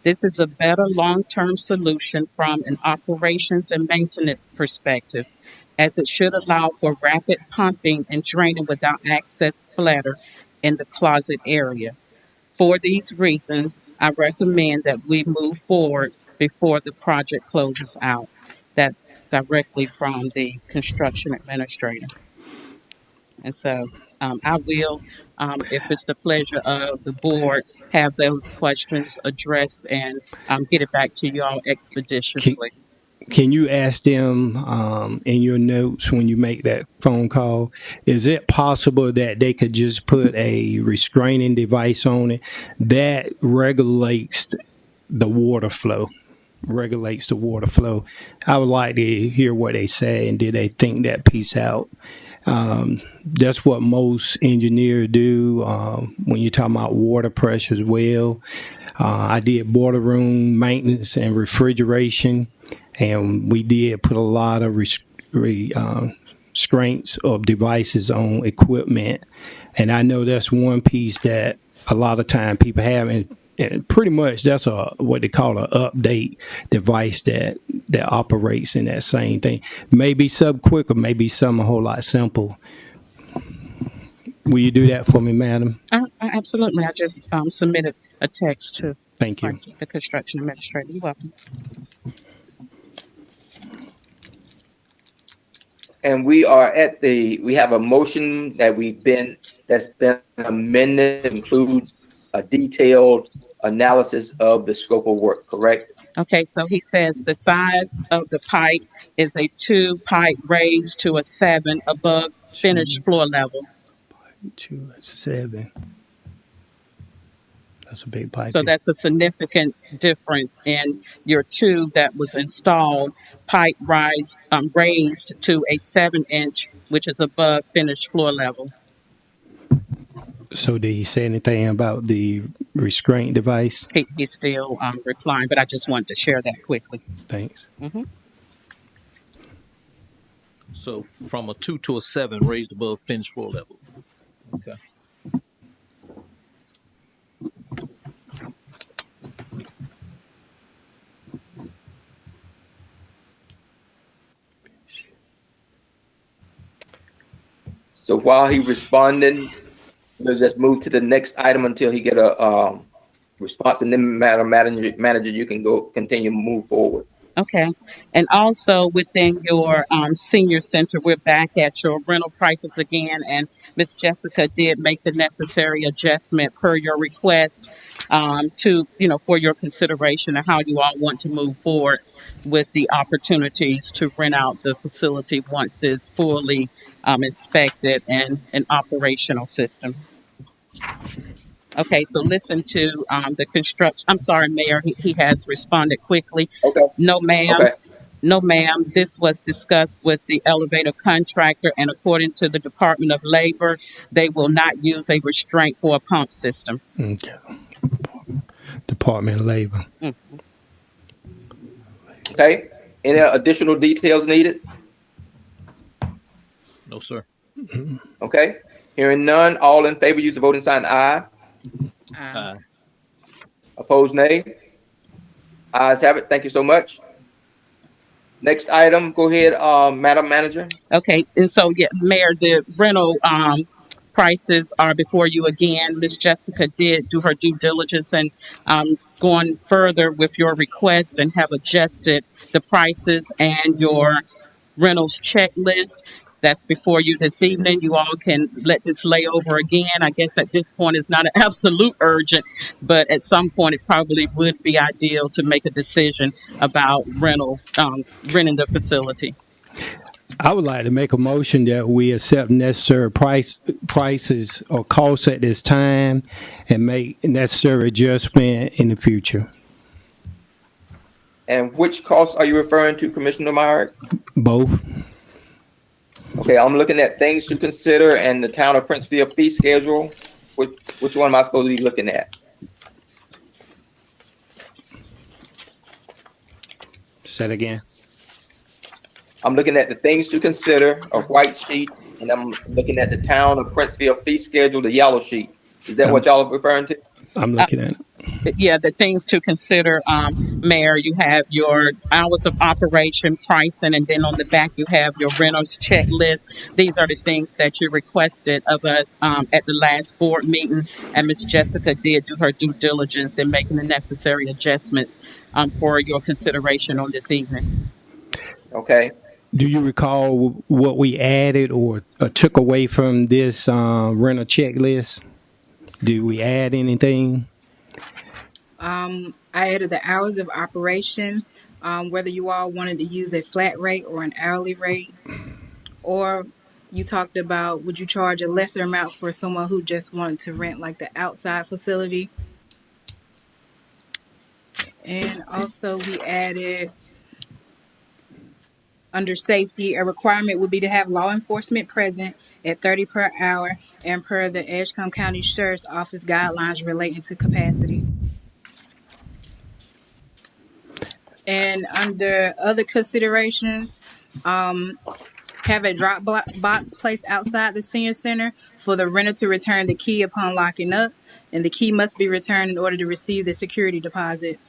This is a better long-term solution from an operations and maintenance perspective, as it should allow for rapid pumping and draining without excess splatter in the closet area. For these reasons, I recommend that we move forward before the project closes out. That's directly from the construction administrator. And so I will, if it's the pleasure of the board, have those questions addressed and get it back to you all expeditiously. Can you ask them in your notes when you make that phone call, is it possible that they could just put a restraining device on it that regulates the water flow? Regulates the water flow. I would like to hear what they say and did they think that piece out. That's what most engineers do when you're talking about water pressure as well. I did boiler room maintenance and refrigeration, and we did put a lot of restraints of devices on equipment. And I know that's one piece that a lot of time people have, and pretty much that's what they call an update device that operates in that same thing. Maybe some quicker, maybe some a whole lot simple. Will you do that for me, madam? Absolutely. I just submitted a text to Thank you. the construction administrator. You're welcome. And we have a motion that's been amended to include a detailed analysis of the scope of work, correct? Okay, so he says the size of the pipe is a 2 pipe raised to a 7 above finished floor level. 2 7. That's a big pipe. So that's a significant difference in your 2 that was installed pipe raised to a 7-inch, which is above finished floor level. So did he say anything about the restraint device? He's still replying, but I just wanted to share that quickly. Thanks. Mm-hmm. So from a 2 to a 7 raised above finished floor level. Okay. So while he responding, we'll just move to the next item until he get a response, and then Madam Manager, you can continue to move forward. Okay. And also within your senior center, we're back at your rental prices again. And Miss Jessica did make the necessary adjustment per your request for your consideration of how you all want to move forward with the opportunities to rent out the facility once it's fully inspected and an operational system. Okay, so listen to the construction. I'm sorry, Mayor, he has responded quickly. Okay. No, ma'am. Okay. No, ma'am. This was discussed with the elevator contractor, and according to the Department of Labor, they will not use a restraint for a pump system. Okay. Department of Labor. Mm-hmm. Okay. Any additional details needed? No, sir. Okay. Hearing none, all in favor, use the voting sign aye. Aye. Opposed, nay. Ayes have it. Thank you so much. Next item, go ahead, Madam Manager. Okay, and so yeah, Mayor, the rental prices are before you again. Miss Jessica did do her due diligence and going further with your request and have adjusted the prices and your rentals checklist. That's before you this evening. You all can let this lay over again. I guess at this point it's not an absolute urgent, but at some point it probably would be ideal to make a decision about renting the facility. I would like to make a motion that we accept necessary prices or costs at this time and make necessary adjustment in the future. And which costs are you referring to, Commissioner Meyer? Both. Okay, I'm looking at things to consider and the town of Princeville fee schedule. Which one am I supposed to be looking at? Say it again. I'm looking at the things to consider, a white sheet, and I'm looking at the town of Princeville fee schedule, the yellow sheet. Is that what y'all are referring to? I'm looking at it. Yeah, the things to consider, Mayor, you have your hours of operation, pricing, and then on the back you have your renters checklist. These are the things that you requested of us at the last board meeting, and Ms. Jessica did do her due diligence in making the necessary adjustments for your consideration on this evening. Okay. Do you recall what we added or took away from this renter checklist? Did we add anything? I added the hours of operation, whether you all wanted to use a flat rate or an hourly rate, or you talked about would you charge a lesser amount for someone who just wanted to rent like the outside facility. And also we added under safety, a requirement would be to have law enforcement present at 30 per hour and per the Edgecombe County Sheriff's Office guidelines relating to capacity. And under other considerations, have a drop box placed outside the senior center for the renter to return the key upon locking up, and the key must be returned in order to receive the security deposit.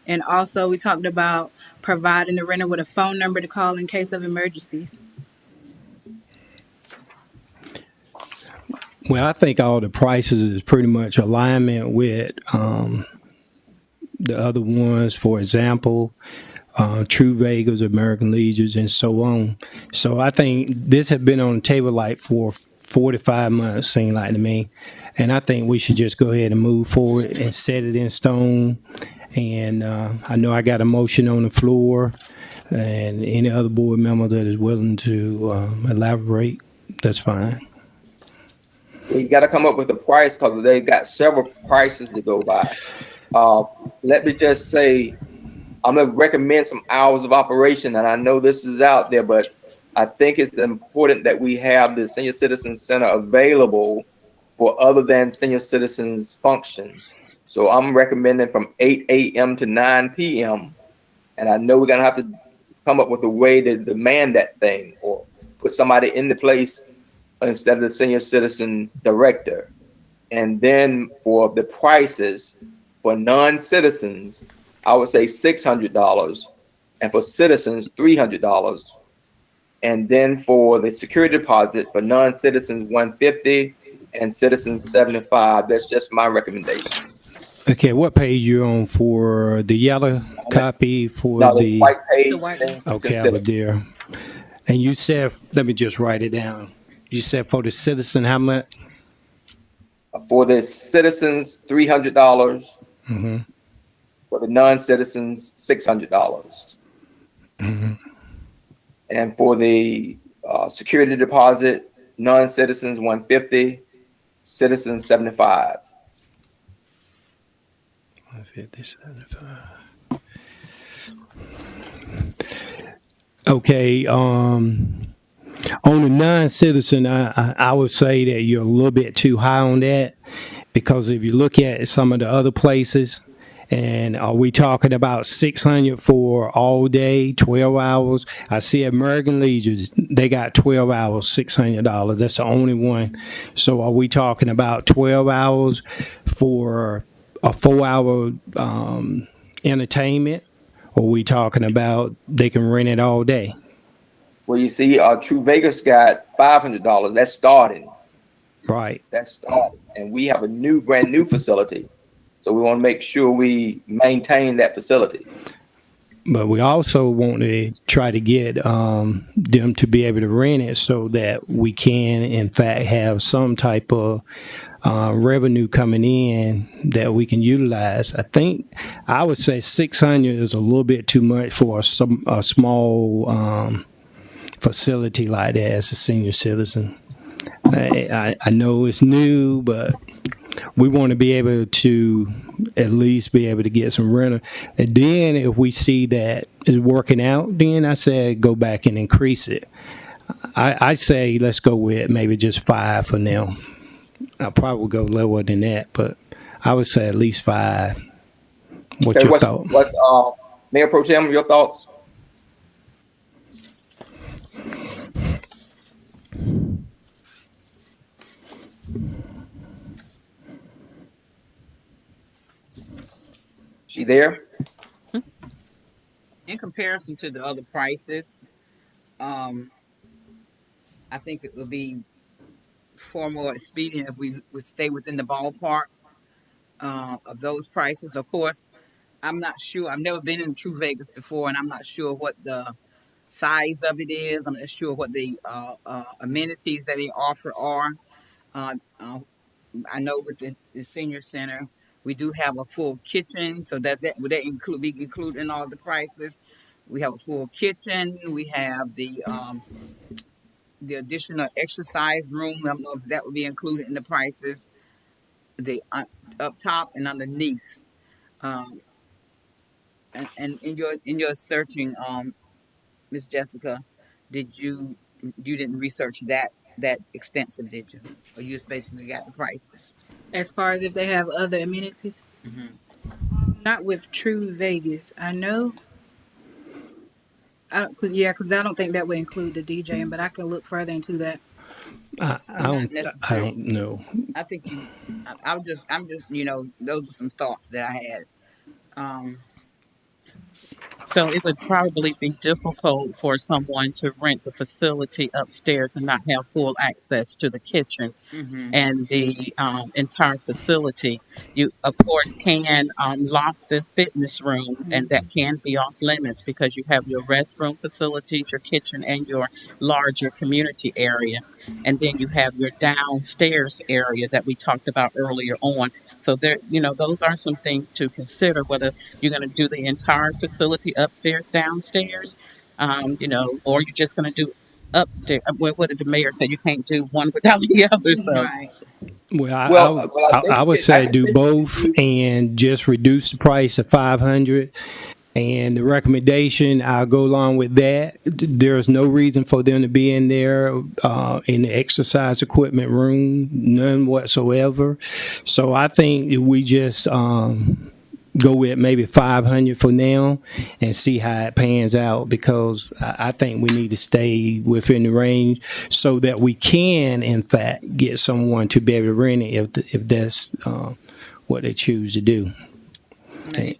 And also we talked about providing the renter with a phone number to call in case of emergencies. Well, I think all the prices is pretty much alignment with the other ones. For example, True Vegas, American Legions, and so on. So I think this has been on the table like for 45 months, seemed like to me. And I think we should just go ahead and move forward and set it in stone. And I know I got a motion on the floor, and any other board member that is willing to elaborate, that's fine. You got to come up with a price because they've got several prices to go by. Let me just say, I'm going to recommend some hours of operation, and I know this is out there, but I think it's important that we have the Senior Citizen Center available for other than senior citizens functions. So I'm recommending from 8 a.m. to 9 p.m. And I know we're going to have to come up with a way to demand that thing or put somebody in the place instead of the senior citizen director. And then for the prices for non-citizens, I would say $600, and for citizens, $300. And then for the security deposit for non-citizens, $150, and citizens, $75. That's just my recommendation. Okay, what page you on for the yellow copy for the white page? Okay, I was there. And you said, let me just write it down. You said for the citizen, how much? For the citizens, $300. Mm-hmm. For the non-citizens, $600. Mm-hmm. And for the security deposit, non-citizens, $150, citizens, $75. 150, 75. Okay, on the non-citizen, I would say that you're a little bit too high on that, because if you look at some of the other places, and are we talking about 600 for all day, 12 hours? I see American Legion, they got 12 hours, $600. That's the only one. So are we talking about 12 hours for a 4-hour entertainment? Or are we talking about they can rent it all day? Well, you see, True Vegas got $500. That's starting. Right. That's starting. And we have a brand new facility. So we want to make sure we maintain that facility. But we also want to try to get them to be able to rent it so that we can, in fact, have some type of revenue coming in that we can utilize. I think I would say 600 is a little bit too much for a small facility like that as a senior citizen. I know it's new, but we want to be able to at least be able to get some renter. And then if we see that it's working out, then I said go back and increase it. I say let's go with maybe just 5 for now. I'll probably go lower than that, but I would say at least 5. What's Okay, your thought? what's Mayor Pro Tem, your thoughts? She there? In comparison to the other prices, I think it would be far more expedient if we would stay within the ballpark of those prices. Of course, I'm not sure. I've never been in True Vegas before, and I'm not sure what the size of it is. I'm not sure what the amenities that they offer are. Uh, uh, I know with the senior center, we do have a full kitchen, so that would that include be included in all the prices. We have a full kitchen. We have the additional exercise room. I don't know if that would be included in the prices. The up top and underneath. Um, and in your searching, Miss Jessica, did you didn't research that extensive, did you? Or you just basically got the prices? As far as if they have other amenities, not with True Vegas. I know. Because I don't think that would include the DJing, but I can look further into that. Not I necessary. don't know. I think you. I'm just. Those are some thoughts that I had. So it would probably be difficult for someone to rent the facility upstairs and not have full access to the kitchen Mm-hmm. and the entire facility. You, of course, can lock the fitness room, and that can be off limits because you have your restroom facilities, your kitchen, and your larger community area. And then you have your downstairs area that we talked about earlier on. So there, those are some things to consider whether you're going to do the entire facility upstairs, downstairs, or you're just going to do upstairs. What did the mayor say? You can't do one without the other. So Right. Well, I think I would I say can do think both and just reduce the price to 500. And the recommendation, I'll go along with that. There's no reason for them to be in there in the exercise equipment room, none whatsoever. So I think if we just go with maybe 500 for now and see how it pans out, because I think we need to stay within the range so that we can, in fact, get someone to be able to rent it if that's what they choose to do.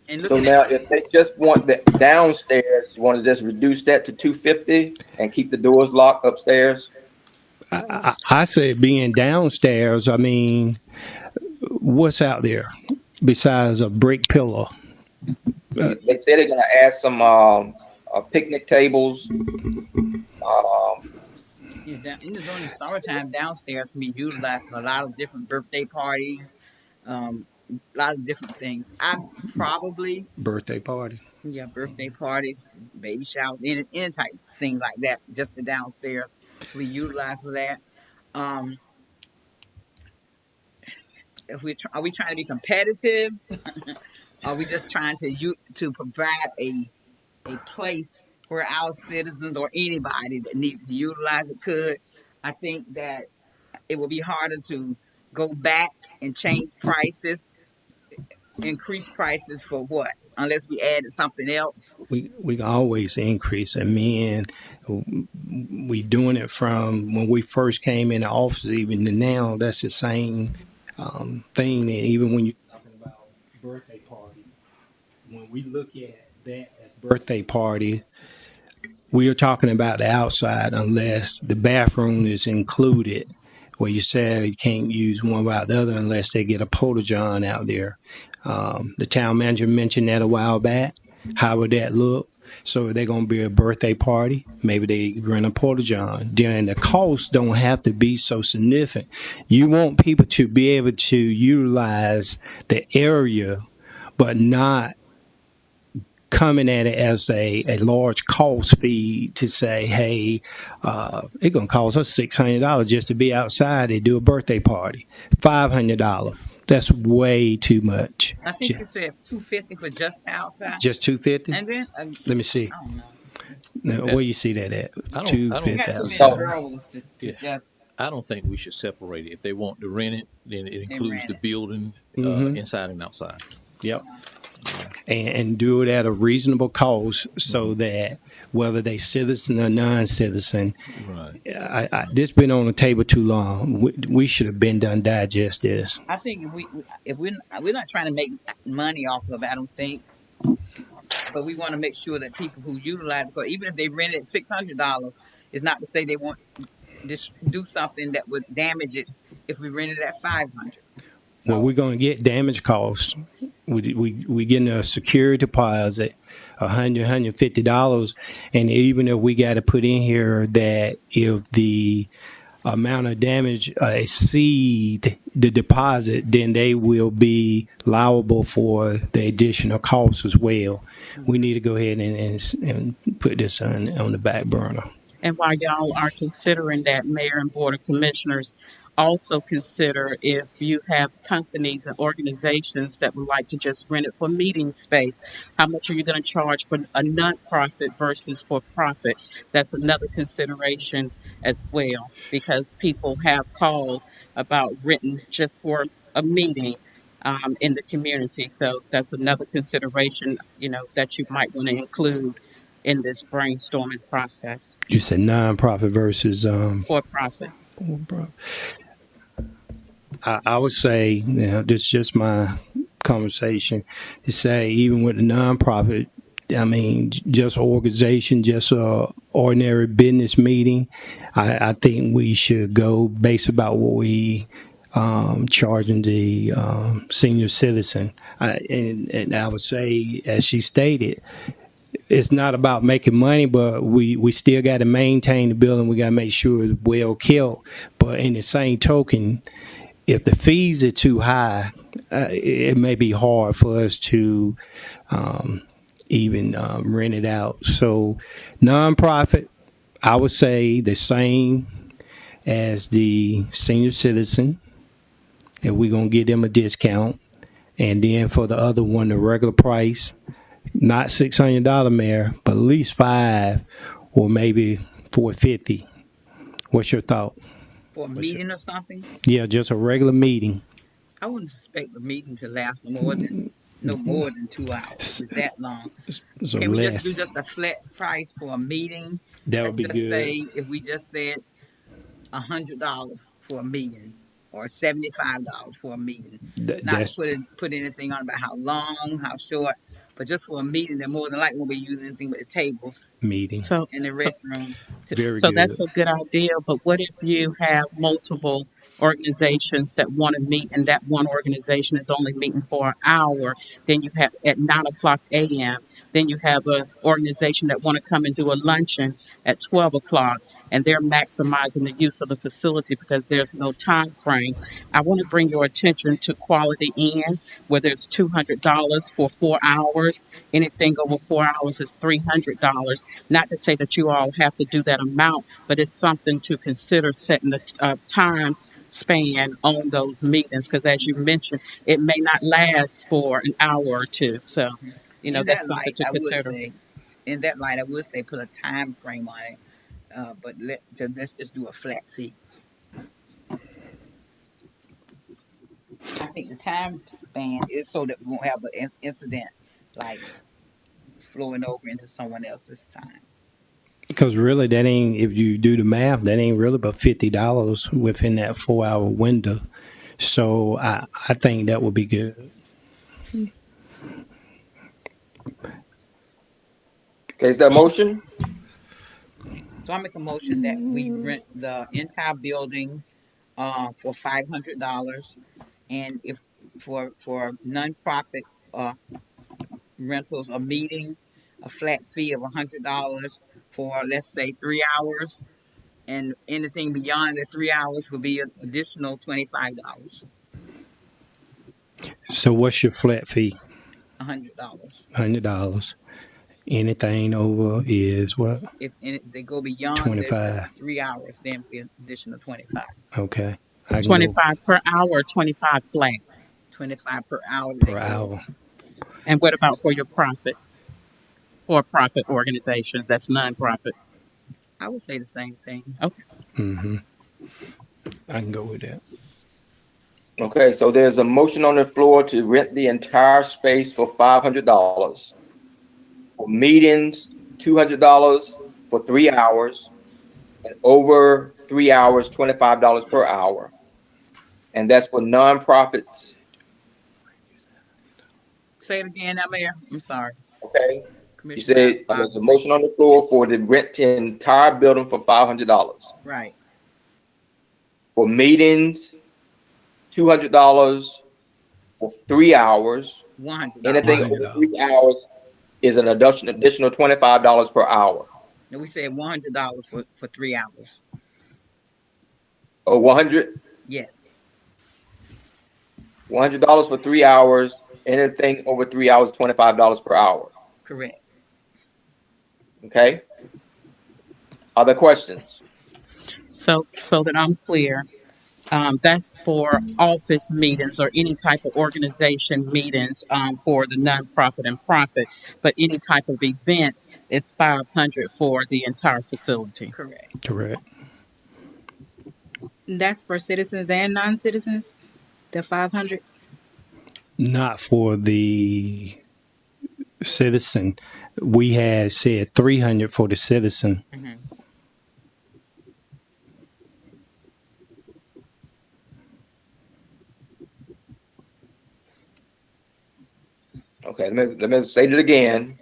And So looking now, at if they just want the downstairs, you want to just reduce that to 250 and keep the doors locked upstairs? I say being downstairs, I mean, what's out there besides a brick pillar? They say they're going to add some picnic tables. during the summertime, downstairs can be utilized for a lot of different birthday parties, a lot of different things. I probably Birthday party. Yeah, birthday parties, baby showers, any type thing like that. Just the downstairs we utilize for that. Um, if are we trying to be competitive? Are we just trying to provide a place where our citizens or anybody that needs to utilize it could? I think that it will be harder to go back and change prices, increase prices for what? Unless we added something else. We can always increase. And me and we doing it from when we first came in the office even to now. That's the same thing. And even when you're talking about birthday party, when we look at that as birthday party, we are talking about the outside unless the bathroom is included. Where you say you can't use one without the other unless they get a porta john out there. The town manager mentioned that a while back. How would that look? So they're going to be a birthday party. Maybe they rent a porta john. Then the costs don't have to be so significant. You want people to be able to utilize the area, but not coming at it as a large cost fee to say, hey, it's going to cost us $600 just to be outside and do a birthday party. $500. That's way too much. I think you said $250 for just outside. Just $250? And then Let me see. I don't know. Now, where you see that at? I don't- Two I don't- Fifth We got too Avenue. many girls to Yeah. just I don't think we should separate it. If they want to rent it, then it includes rent the it. building Mhm. inside and outside. Yep. And do it at a reasonable cost so that whether they citizen or non-citizen, Right. this been on the table too long. We should have been done digest this. I think if we're not trying to make money off of it, I don't think, but we want to make sure that people who utilize it, 'cause even if they rent it at $600, it's not to say they won't just do something that would damage it if we rent it at $500. Well, we're going to get damage costs. We getting a security deposit, $150, and even if we got to put in here that if the amount of damage exceed the deposit, then they will be liable for the additional costs as well. We need to go ahead and put this on the back burner. And while y'all are considering that, Mayor and Board of Commissioners, also consider if you have companies and organizations that would like to just rent it for meeting space, how much are you going to charge for a nonprofit versus for profit? That's another consideration as well, because people have called about renting just for a meeting in the community. So that's another consideration, that you might want to include in this brainstorming process. You said nonprofit versus For profit. I would say, this is just my conversation, to say even with the nonprofit, I mean, just organization, just a ordinary business meeting, I think we should go based about what we charging the senior citizen. And I would say, as she stated, it's not about making money, but we still got to maintain the building. We got to make sure it's well kept. But in the same token, if the fees are too high, it may be hard for us to even rent it out. So nonprofit, I would say the same as the senior citizen, and we're going to give them a discount. And then for the other one, the regular price, not $600, Mayor, but at least $500 or maybe $450. What's your thought? For a meeting or something, Yeah, just a regular meeting. I wouldn't suspect the meeting to last no more than 2 hours. It's that long. So Can we less. just do just a flat price for a meeting? That would be Let's just good. say if we just said $100 for a meeting or $75 for a meeting. Not That's to put anything on about how long, how short, but just for a meeting, they're more than likely won't be using anything but the tables meeting. So in the restroom. Very So good. that's a good idea. But what if you have multiple organizations that want to meet, and that one organization is only meeting for an hour? Then you have at 9:00 a.m. Then you have an organization that want to come and do a luncheon at 12:00, and they're maximizing the use of the facility because there's no time frame. I want to bring your attention to Quality Inn, where there's $200 for 4 hours. Anything over 4 hours is $300. Not to say that you all have to do that amount, but it's something to consider setting the time span on those meetings, because as you mentioned, it may not last for an hour or two. So, In that's that something light, to I would consider. say, in that light, I would say put a time frame on it. But let's just do a flat fee. I think the time span is so that we won't have an incident like flowing over into someone else's time. Because really, that ain't, if you do the math, that ain't really but $50 within that 4 hour window. So I think that would be good. Okay, is that a motion? So I make a motion that we rent the entire building for $500, and if for nonprofit rentals or meetings, a flat fee of $100 for, let's say, 3 hours, and anything beyond the 3 hours would be an additional $25. So what's your flat fee? $100. $100. Anything over is what? If they go beyond the 25. 3 hours, then be an additional 25. Okay. I can go 25 per hour, or 25 flat 25 per hour. per hour. And what about for your profit? for-profit organizations. That's nonprofit. I would say the same thing. Okay. Mm-hmm. I can go with that. Okay, so there's a motion on the floor to rent the entire space for $500. For meetings, $200 for 3 hours, and over 3 hours, $25 per hour. And that's for nonprofits. Say it again, now, Mayor. I'm sorry. Okay. You Commissioner said Bob. there's a motion on the floor for the rent the entire building for $500. Right. For meetings, $200 for 3 hours. $100. Anything over 3 hours is an additional $25 per hour. And we said $100 for 3 hours. Or 100? Yes. $100 for 3 hours. Anything over 3 hours, $25 per hour. Correct. Okay. Other questions? So that I'm clear, that's for office meetings or any type of organization meetings for the nonprofit and profit. But any type of events is $500 for the entire facility. Correct. Correct. That's for citizens and non-citizens. The 500. Not for the citizen. We had said 300 for the citizen. Mm-hmm. Okay, let me state it again.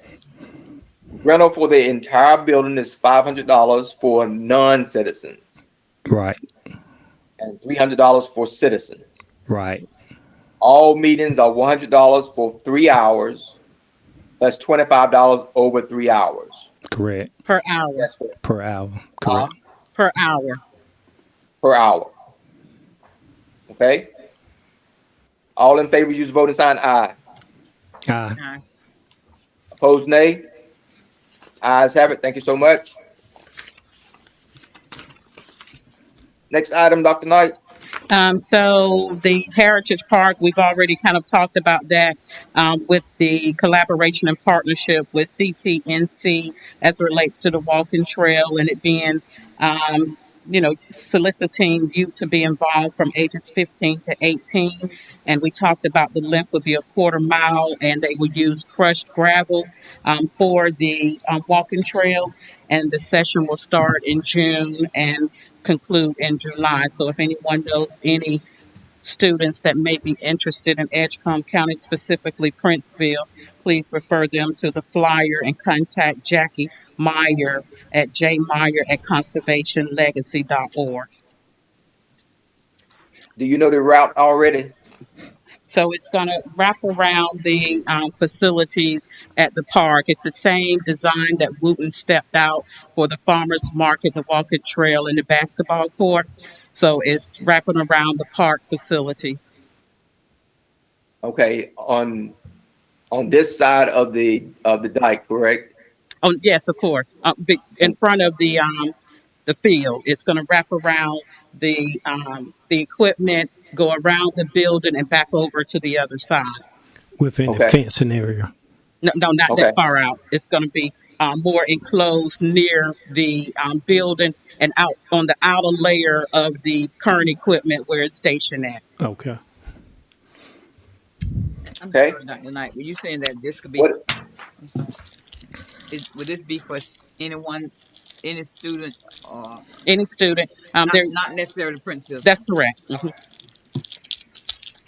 Rental for the entire building is $500 for non-citizens. Right. And $300 for citizens. Right. All meetings are $100 for 3 hours. That's $25 over 3 hours. Correct. Per hour. That's correct. Per hour. Correct. Per hour. Per hour. Okay. All in favor, use the voting sign aye. Aye. Opposed, nay. Ayes have it. Thank you so much. Next item, Dr. Knight. So the Heritage Park, we've already kind of talked about that with the collaboration and partnership with CTNC as it relates to the walking trail and it being, soliciting youth to be involved from ages 15 to 18. And we talked about the length would be a 1/4 mile and they would use crushed gravel for the walking trail. And the session will start in June and conclude in July. So if anyone knows any students that may be interested in Edgecombe County, specifically Princeville, please refer them to the flyer and contact Jackie Meyer at jmeyer@conservationlegacy.org. Do you know the route already? So it's going to wrap around the facilities at the park. It's the same design that Wooten stepped out for the farmers market, the walking trail, and the basketball court. So it's wrapping around the park facilities. Okay, on this side of the dike, correct? Oh yes, of course. In front of the field, it's going to wrap around the equipment, go around the building, and back over to the other side. Within the fencing area. No, not that far out. It's going to be more enclosed near the building and out on the outer layer of the current equipment where it's stationed at. Okay. I'm sorry, Dr. Knight. Were you saying that this could be? I'm sorry. Would this be for anyone, any student, or any student? Not necessarily Princeville. That's correct. Mm-hmm.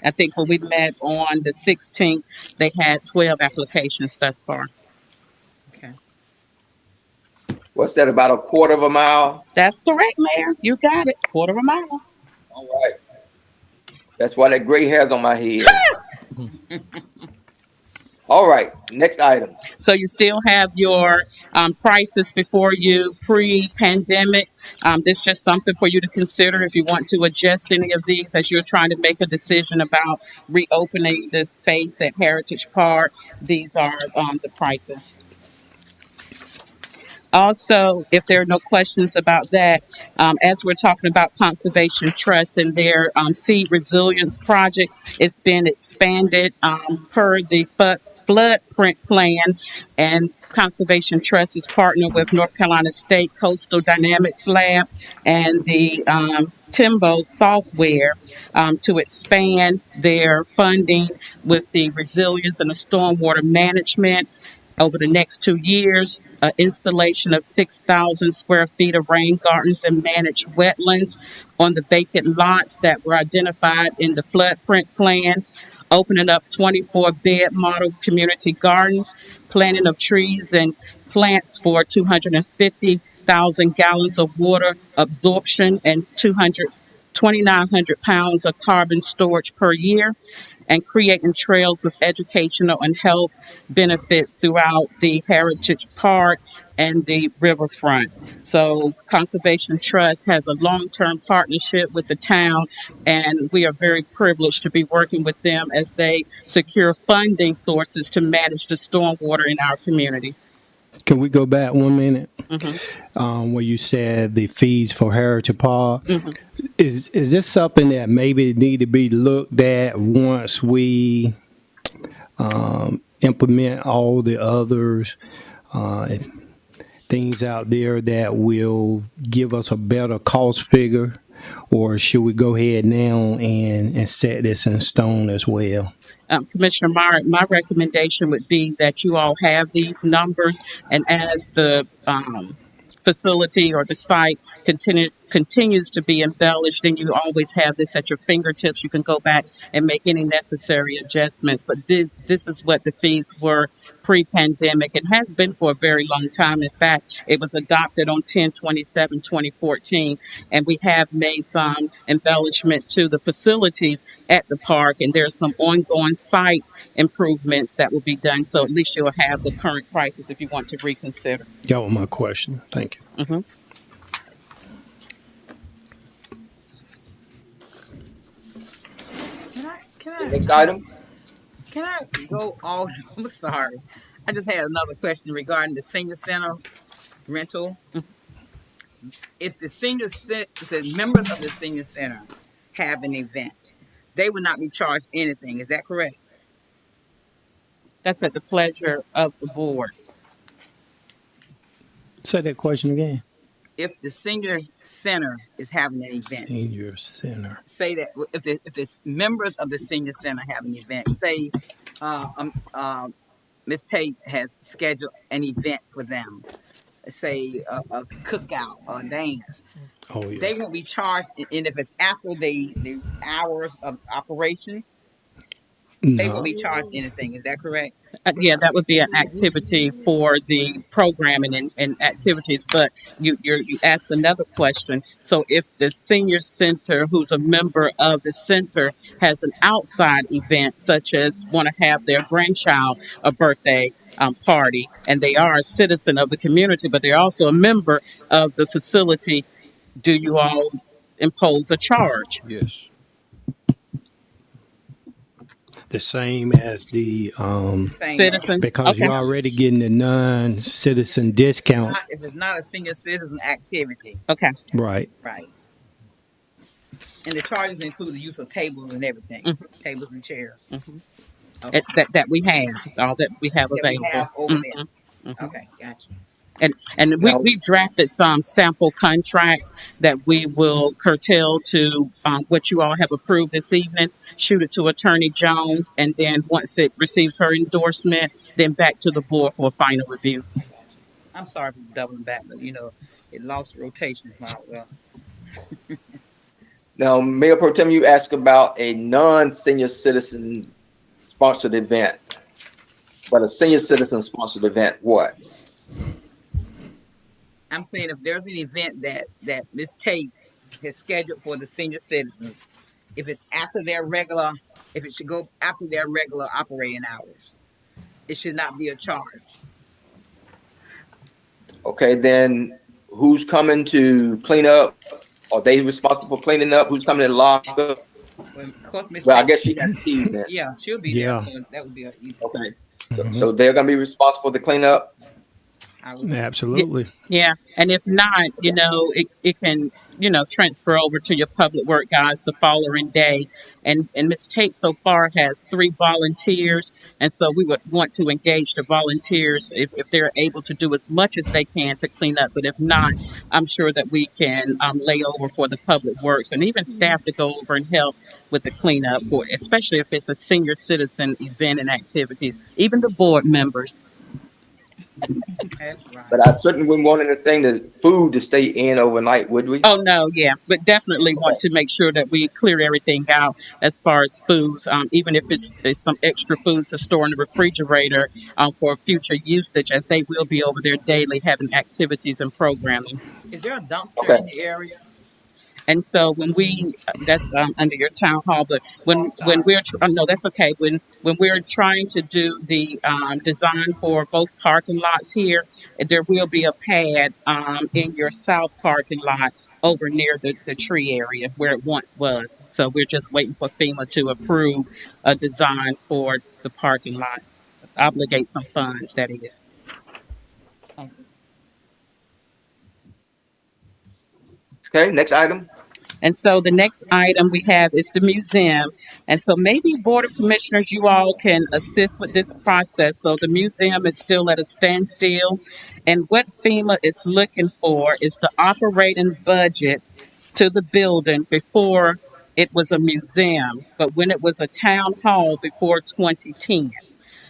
I think when we met on the 16th, they had 12 applications thus far. Okay. What's that, about a 1/4 mile? That's correct, Mayor. You got it. 1/4 mile. All right. That's why that gray hair's on my head. All right, next item. So you still have your prices before you pre-pandemic. This is just something for you to consider if you want to adjust any of these as you're trying to make a decision about reopening this space at Heritage Park. These are the prices. Also, if there are no questions about that, as we're talking about Conservation Trust and their seed resilience project, it's been expanded per the flood print plan, and Conservation Trust is partnered with North Carolina State Coastal Dynamics Lab and the Timbo software to expand their funding with the resilience and the stormwater management over the next 2 years. Installation of 6,000 square feet of rain gardens and managed wetlands on the vacant lots that were identified in the floodprint plan. Opening up 24-bed model community gardens, planting of trees and plants for 250,000 gallons of water absorption and 2,900 pounds of carbon storage per year, and creating trails with educational and health benefits throughout the Heritage Park and the riverfront. So Conservation Trust has a long-term partnership with the town, and we are very privileged to be working with them as they secure funding sources to manage the stormwater in our community. Can we go back 1 minute? Mm-hmm. Where you said the fees for Heritage Park. Mm-hmm. Is this something that maybe need to be looked at once we implement all the others things out there that will give us a better cost figure, or should we go ahead now and set this in stone as well? Commissioner Meyer, my recommendation would be that you all have these numbers, and as the facility or the site continues to be embellished, then you always have this at your fingertips. You can go back and make any necessary adjustments. But this is what the fees were pre-pandemic and has been for a very long time. In fact, it was adopted on 10/27/2014, and we have made some embellishment to the facilities at the park, and there's some ongoing site improvements that will be done. So at least you'll have the current prices if you want to reconsider. That was my question. Thank you. Mm-hmm. Next item. Can I go on? I'm sorry. I just had another question regarding the senior center rental. If the members of the senior center have an event, they would not be charged anything. Is that correct? That's at the pleasure of the board. Say that question again. If the senior center is having an event, Senior center. say that if the members of the senior center have an event, say Ms. Tate has scheduled an event for them, say a cookout or a dance. Oh, yeah. They won't be charged, and if it's after the hours of operation, they won't be charged anything. Is that correct? Yeah, that would be an activity for the programming and activities. But you asked another question. So if the senior center, who's a member of the center, has an outside event, such as want to have their grandchild a birthday party, and they are a citizen of the community, but they're also a member of the facility, do you all impose a charge? Yes. The same as the citizens, because okay. you're already getting the non-citizen discount. If it's not a senior citizen activity, okay, right. And the charges include the use of tables and everything, tables and chairs. Okay. That we have, all that we have available. We have over there. Okay, gotcha. And we drafted some sample contracts that we will curtail to what you all have approved this evening, shoot it to Attorney Jones, and then once it receives her endorsement, then back to the board for a final review. I'm sorry for doubling back, but it lost rotation. Well. Now, Mayor Pro Tem, you asked about a non-senior citizen sponsored event, but a senior citizen sponsored event, what? I'm saying if there's an event that Ms. Tate has scheduled for the senior citizens, if it should go after their regular operating hours, it should not be a charge. Okay, then who's coming to clean up? Are they responsible for cleaning up? Who's coming to lock up? Well, I guess she has keys then. Yeah, she'll be there, so that would be easy. Okay, so they're gonna be responsible to clean up? I would. Absolutely. Yeah, and if not, it can, transfer over to your public work guys the following day. And Ms. Tate so far has 3 volunteers, and so we would want to engage the volunteers if they're able to do as much as they can to clean up. But if not, I'm sure that we can lay over for the public works and even staff to go over and help with the cleanup for, especially if it's a senior citizen event and activities, even the board members. That's right. But I certainly wouldn't want anything food to stay in overnight, would we? Oh no, yeah, but definitely want to make sure that we clear everything out as far as foods, even if it's some extra foods to store in the refrigerator for future usage, as they will be over there daily having activities and programming. Is there a dumpster Okay. in the area? And so when that's under your town hall, but when we're no, that's okay. When we're trying to do the design for both parking lots here, there will be a pad in your south parking lot over near the tree area where it once was. So we're just waiting for FEMA to approve a design for the parking lot, obligate some funds, that is. Thank you. Okay, next item. And so the next item we have is the museum. And so maybe Board of Commissioners, you all can assist with this process. So the museum is still at a standstill. And what FEMA is looking for is the operating budget to the building before it was a museum, but when it was a town hall before 2010.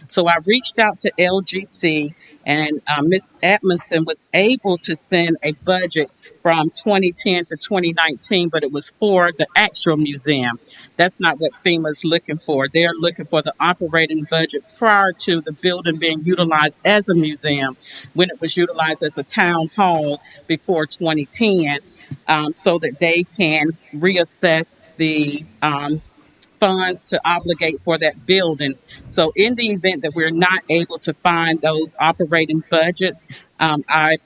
So I reached out to LGC, and Ms. Edmondson was able to send a budget from 2010 to 2019, but it was for the actual museum. That's not what FEMA's looking for. They're looking for the operating budget prior to the building being utilized as a museum, when it was utilized as a town hall before 2010, so that they can reassess the funds to obligate for that building. So in the event that we're not able to find those operating budget, I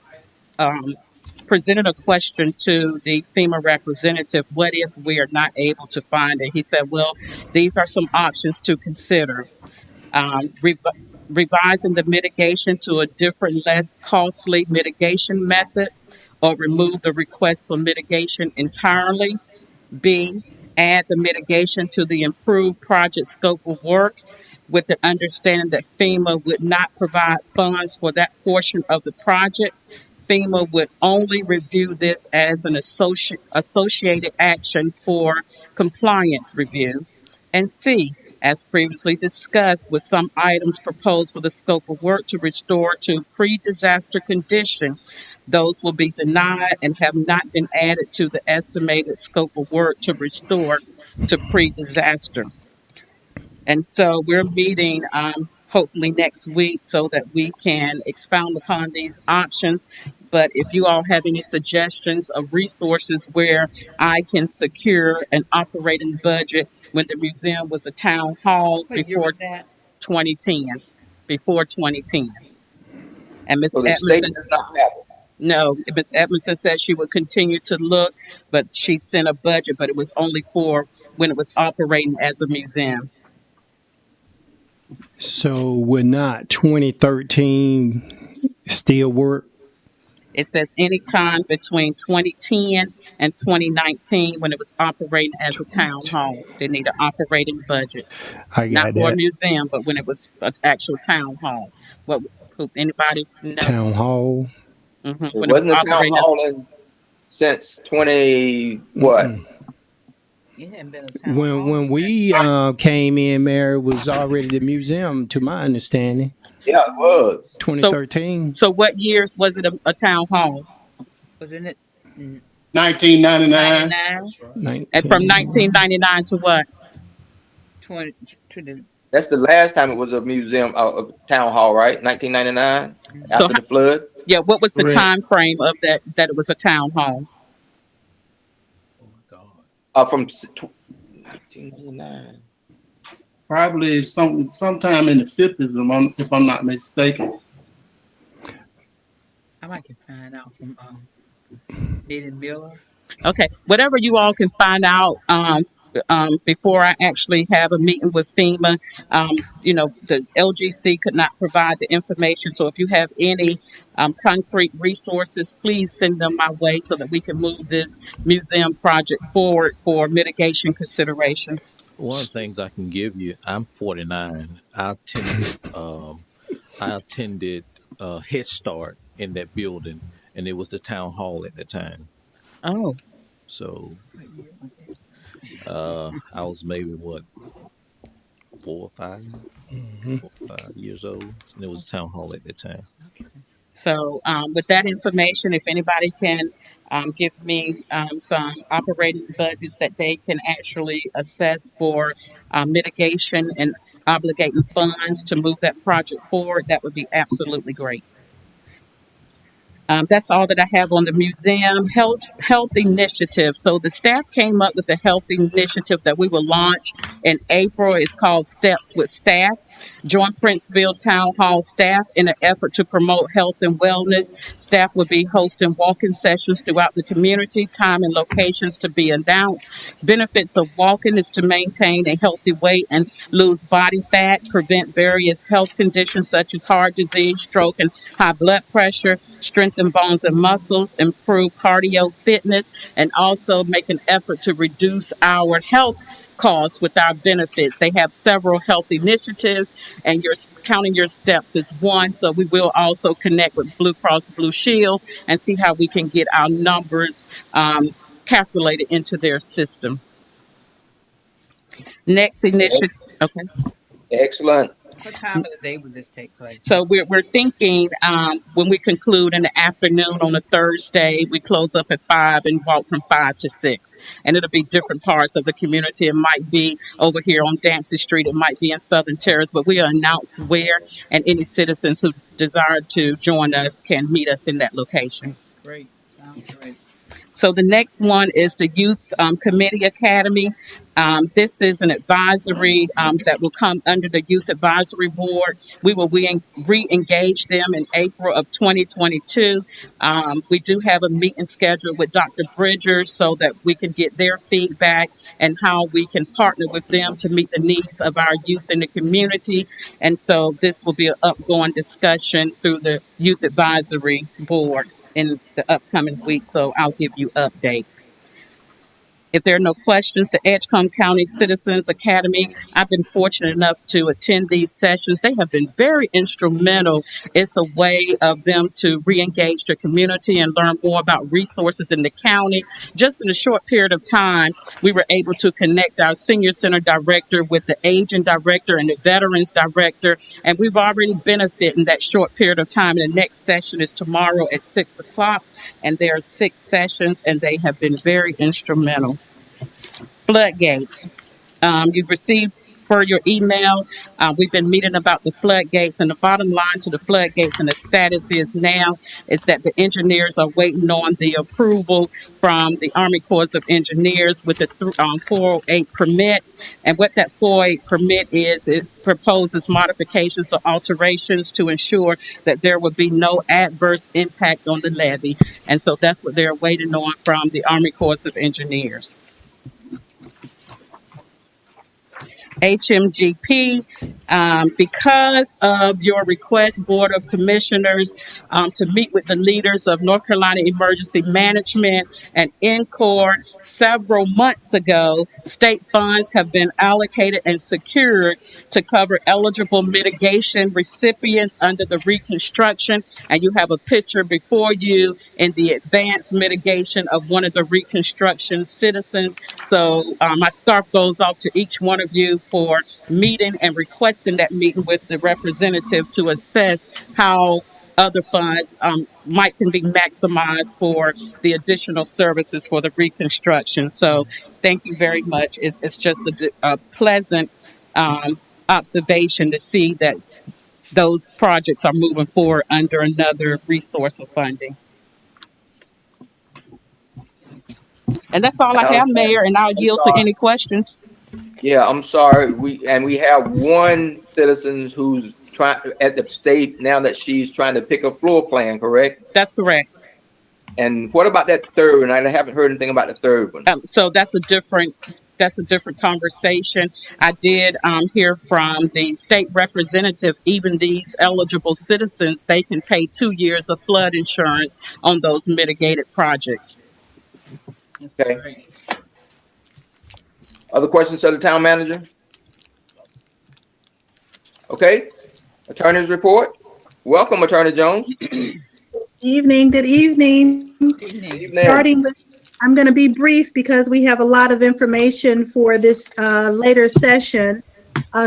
presented a question to the FEMA representative, what if we are not able to find it? He said, well, these are some options to consider. Revising the mitigation to a different, less costly mitigation method, or remove the request for mitigation entirely. B, add the mitigation to the improved project scope of work with the understanding that FEMA would not provide funds for that portion of the project. FEMA would only review this as an associated action for compliance review. And C, as previously discussed, with some items proposed for the scope of work to restore to pre-disaster condition, those will be denied and have not been added to the estimated scope of work to restore to pre-disaster. And so we're meeting hopefully next week so that we can expound upon these options. But if you all have any suggestions of resources where I can secure an operating budget when the museum was a town hall What year before was that? 2010, before 2010. And Ms. So the state Edmondson, does not have it. no, Ms. Edmondson said she would continue to look, but she sent a budget, but it was only for when it was operating as a museum. So would not 2013 still work? It says any time between 2010 and 2019 when it was operating as a town hall. They need an operating budget. I got Not for a that. museum, but when it was an actual town hall. What? Anybody know? Town hall. Hmm. It When it was wasn't a town operating as hall since 20 what? It hadn't been a town When hall when since- we came in, Mary, was already the museum, to my understanding. Yeah, it was. 2013. So what years was it a town hall? Wasn't it? 1999. 99? And from 1999 to what? 20 to the That's the last time it was a museum, a town hall, right? 1999, after the flood. Yeah, what was the Correct. time frame of that it was a town hall? From 1999. Probably sometime in the 50s, if I'm not mistaken. I might can find out from Eddie Miller. Okay, whatever you all can find out before I actually have a meeting with FEMA. The LGC could not provide the information. So if you have any concrete resources, please send them my way so that we can move this museum project forward for mitigation consideration. One of the things I can give you, I'm 49. I attended Head Start in that building, and it was the town hall at that time. Oh, So I was maybe what 4 or 5 years old, and it was a town hall at that time. so with that information, if anybody can give me some operating budgets that they can actually assess for mitigation and obligating funds to move that project forward, that would be absolutely great. That's all that I have on the museum health initiative. So the staff came up with a health initiative that we will launch in April. It's called Steps with Staff. Join Princeville Town Hall staff in an effort to promote health and wellness. Staff will be hosting walking sessions throughout the community. Time and locations to be announced. Benefits of walking is to maintain a healthy weight and lose body fat, prevent various health conditions such as heart disease, stroke, and high blood pressure, strengthen bones and muscles, improve cardio fitness, and also make an effort to reduce our health costs with our benefits. They have several health initiatives, and your counting your steps is one. So we will also connect with Blue Cross Blue Shield and see how we can get our numbers calculated into their system. Next initiative. Okay. Excellent. What time of the day would this take place? So we're thinking when we conclude in the afternoon on a Thursday, we close up at 5 and walk from 5 to 6. And it'll be different parts of the community. It might be over here on Dancy Street. It might be in Southern Terrace, but we'll announce where, and any citizens who desire to join us can meet us in that location. Great. Sounds great. So the next one is the Youth Committee Academy. This is an advisory that will come under the Youth Advisory Board. We will re-engage them in April of 2022. We do have a meeting scheduled with Dr. Bridgers so that we can get their feedback and how we can partner with them to meet the needs of our youth in the community. And so this will be an upgoing discussion through the Youth Advisory Board in the upcoming weeks, so I'll give you updates. If there are no questions, the Edgecombe County Citizens Academy, I've been fortunate enough to attend these sessions. They have been very instrumental. It's a way of them to re-engage their community and learn more about resources in the county. Just in a short period of time, we were able to connect our senior center director with the aging director and the veterans director, and we've already benefited in that short period of time. And the next session is tomorrow at 6 o'clock, and there are 6 sessions, and they have been very instrumental. Floodgates. You've received for your email. We've been meeting about the floodgates, and the bottom line to the floodgates and the status is that the engineers are waiting on the approval from the Army Corps of Engineers with the 408 permit. And what that 408 permit is, it proposes modifications or alterations to ensure that there will be no adverse impact on the levee. And so that's what they're waiting on from the Army Corps of Engineers. HMGP, because of your request, Board of Commissioners, to meet with the leaders of North Carolina Emergency Management and NCORE several months ago, state funds have been allocated and secured to cover eligible mitigation recipients under the reconstruction. And you have a picture before you in the advanced mitigation of one of the reconstruction citizens. So my scarf goes off to each one of you for meeting and requesting that meeting with the representative to assess how other funds can be maximized for the additional services for the reconstruction. So thank you very much. It's just a pleasant observation to see that those projects are moving forward under another resource of funding. And that's all I have, Mayor, and I'll yield to any questions. Yeah, I'm sorry. We have one citizen who's trying at the state now that she's trying to pick a floor plan, correct? That's correct. And what about that third one? I haven't heard anything about the third one. So that's a different that's a different conversation. I did hear from the state representative, even these eligible citizens, they can pay 2 years of flood insurance on those mitigated projects. That's Okay. great. Other questions to the town manager? Okay. Attorney's report. Welcome, Attorney Jones. Evening, good evening. Good evening. Starting with, I'm going to be brief because we have a lot of information for this later session.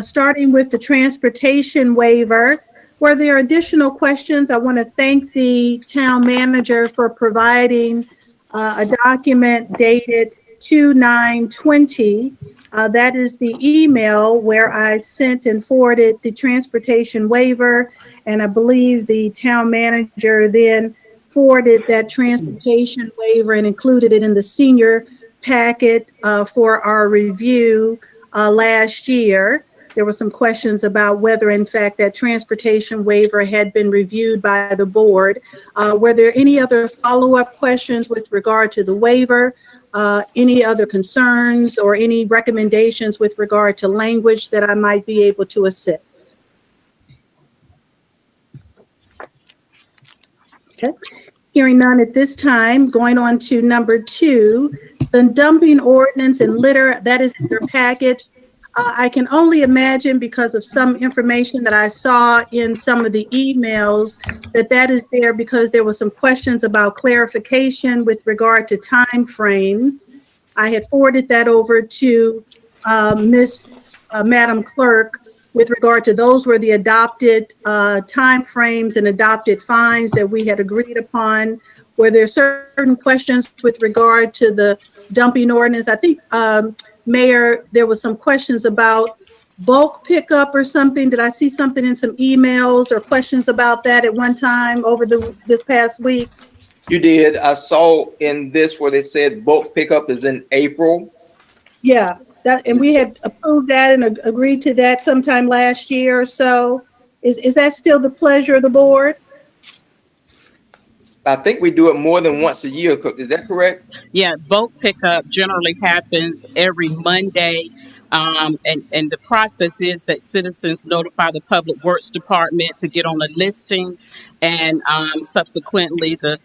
Starting with the transportation waiver. Were there additional questions? I want to thank the town manager for providing a document dated 2/9/20. That is the email where I sent and forwarded the transportation waiver, and I believe the town manager then forwarded that transportation waiver and included it in the senior packet for our review last year. There were some questions about whether, in fact, that transportation waiver had been reviewed by the board. Were there any other follow-up questions with regard to the waiver? Any other concerns or any recommendations with regard to language that I might be able to assist? Okay. Hearing none at this time, going on to number 2, the dumping ordinance and litter, that is in your package. I can only imagine, because of some information that I saw in some of the emails, that is there because there were some questions about clarification with regard to time frames. I had forwarded that over to Madam Clerk with regard to those were the adopted time frames and adopted fines that we had agreed upon. Were there certain questions with regard to the dumping ordinance? I think, Mayor, there was some questions about bulk pickup or something. Did I see something in some emails or questions about that at one time over this past week? You did. I saw in this where they said bulk pickup is in April. Yeah, and we had approved that and agreed to that sometime last year or so. Is that still the pleasure of the board? I think we do it more than once a year. Is that correct? Yeah, bulk pickup generally happens every Monday. And the process is that citizens notify the Public Works Department to get on a listing, and subsequently the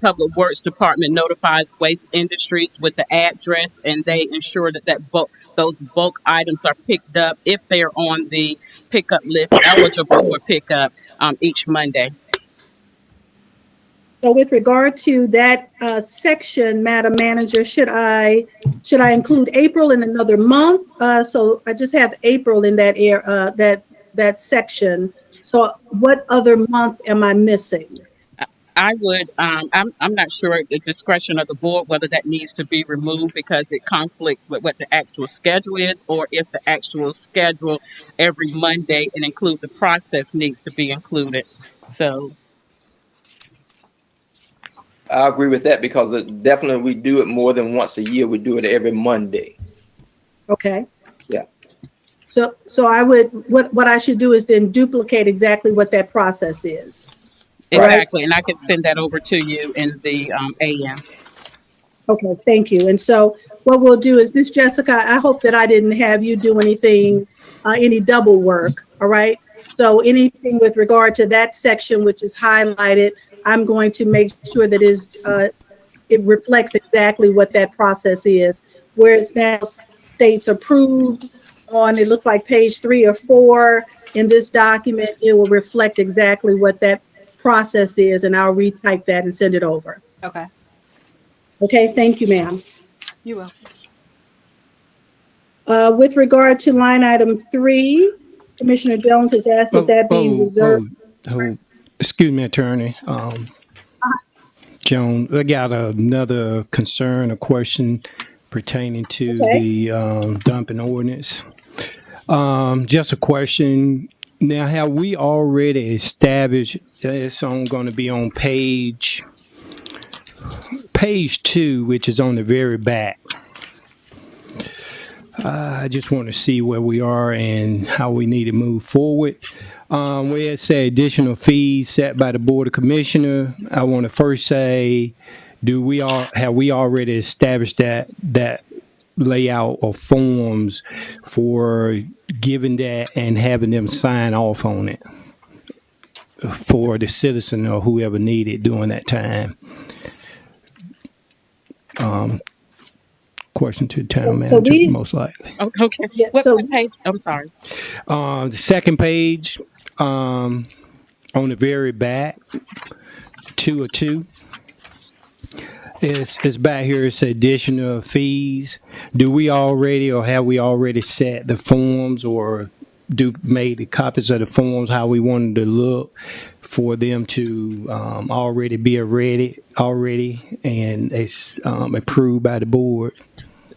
Public Works Department notifies Waste Industries with the address, and they ensure that those bulk items are picked up if they're on the pickup list eligible for pickup each Monday. So with regard to that section, Madam Manager, should I include April in another month? So I just have April in that section. So what other month am I missing? I would, I'm not sure at the discretion of the board whether that needs to be removed because it conflicts with what the actual schedule is, or if the actual schedule every Monday and include the process needs to be included. So I agree with that because definitely we do it more than once a year. We do it every Monday. Okay. Yeah. So I would, what I should do is then duplicate exactly what that process is. exactly, and I can send that over to you in the AM. Okay, thank you. And so what we'll do is, Ms. Jessica, I hope that I didn't have you do anything, any double work, all right? So anything with regard to that section, which is highlighted, I'm going to make sure that it reflects exactly what that process is. Whereas now states approved on, it looks like page 3 or 4 in this document, it will reflect exactly what that process is, and I'll retype that and send it over. Okay. Okay, thank you, ma'am. You will. With regard to line item 3, Commissioner Jones has asked that be reserved. Excuse me, Attorney Jones. I got another concern, a question pertaining to the dumping ordinance. Just a question. Now, have we already established, it's going to be on page 2, which is on the very back. I just want to see where we are and how we need to move forward. Where it says additional fees set by the Board of Commissioners, I want to first say, have we already established that layout of forms for giving that and having them sign off on it for the citizen or whoever needed during that time. Question to the town manager, most likely. Okay. What page? I'm sorry. The second page, on the very back, 202. It's back here. It's additional fees. Do we already, or have we already set the forms, or made the copies of the forms how we wanted to look for them to already be already and it's approved by the board?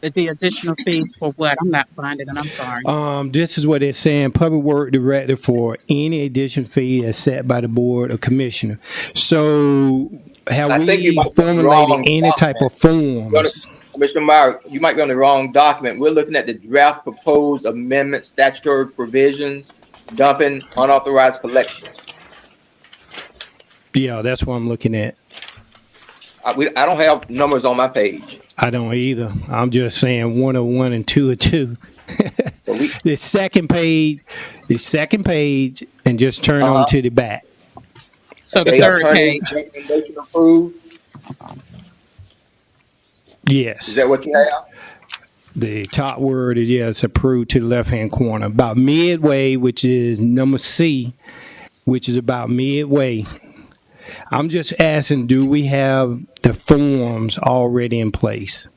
The additional fees for what? I'm not finding it. I'm sorry. This is what it's saying. Public Work Director for any additional fee as set by the board or commissioner. So have we formulated any type of forms? Commissioner Meyer, you might be on the wrong document. We're looking at the draft proposed amendment statutory provisions, dumping unauthorized collection. Yeah, that's what I'm looking at. I don't have numbers on my page. I don't either. I'm just saying 101 and 202. The second page, and just turn on to the back. So the third page. Recommendation approved. Yes. Is that what you have? The top word is, yes, approved to the left-hand corner. About midway, which is number C, which is about midway. I'm just asking, do we have the forms already in place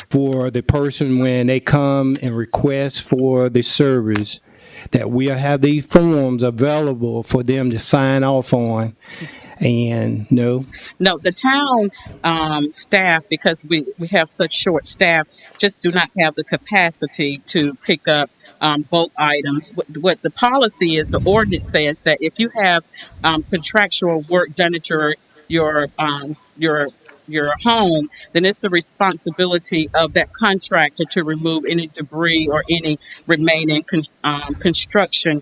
for the person when they come and request for the service, that we'll have these forms available for them to sign off on? And no, the town staff, because we have such short staff, just do not have the capacity to pick up bulk items. What the policy is, the ordinance says that if you have contractual work done at your home, then it's the responsibility of that contractor to remove any debris or any remaining construction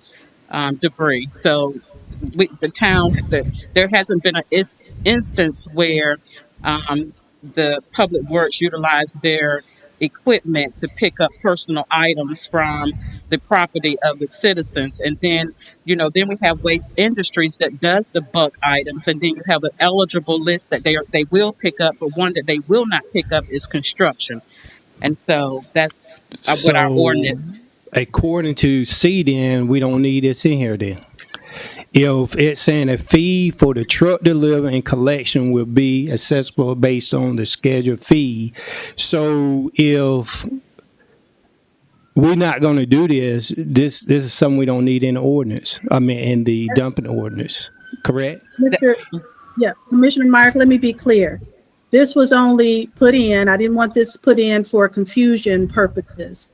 debris. So there hasn't been an instance where the public works utilized their equipment to pick up personal items from the property of the citizens. And then, then we have Waste Industries that does the bulk items, and then you have an eligible list that they will pick up, but one that they will not pick up is construction. And so that's what our ordinance. According to C, then we don't need this in here then. If it's saying a fee for the truck delivery and collection will be accessible based on the scheduled fee. So if we're not going to do this is something we don't need in the ordinance. I mean, in the dumping ordinance, correct? Commissioner Mark, let me be clear. This was only put in, I didn't want this put in for confusion purposes.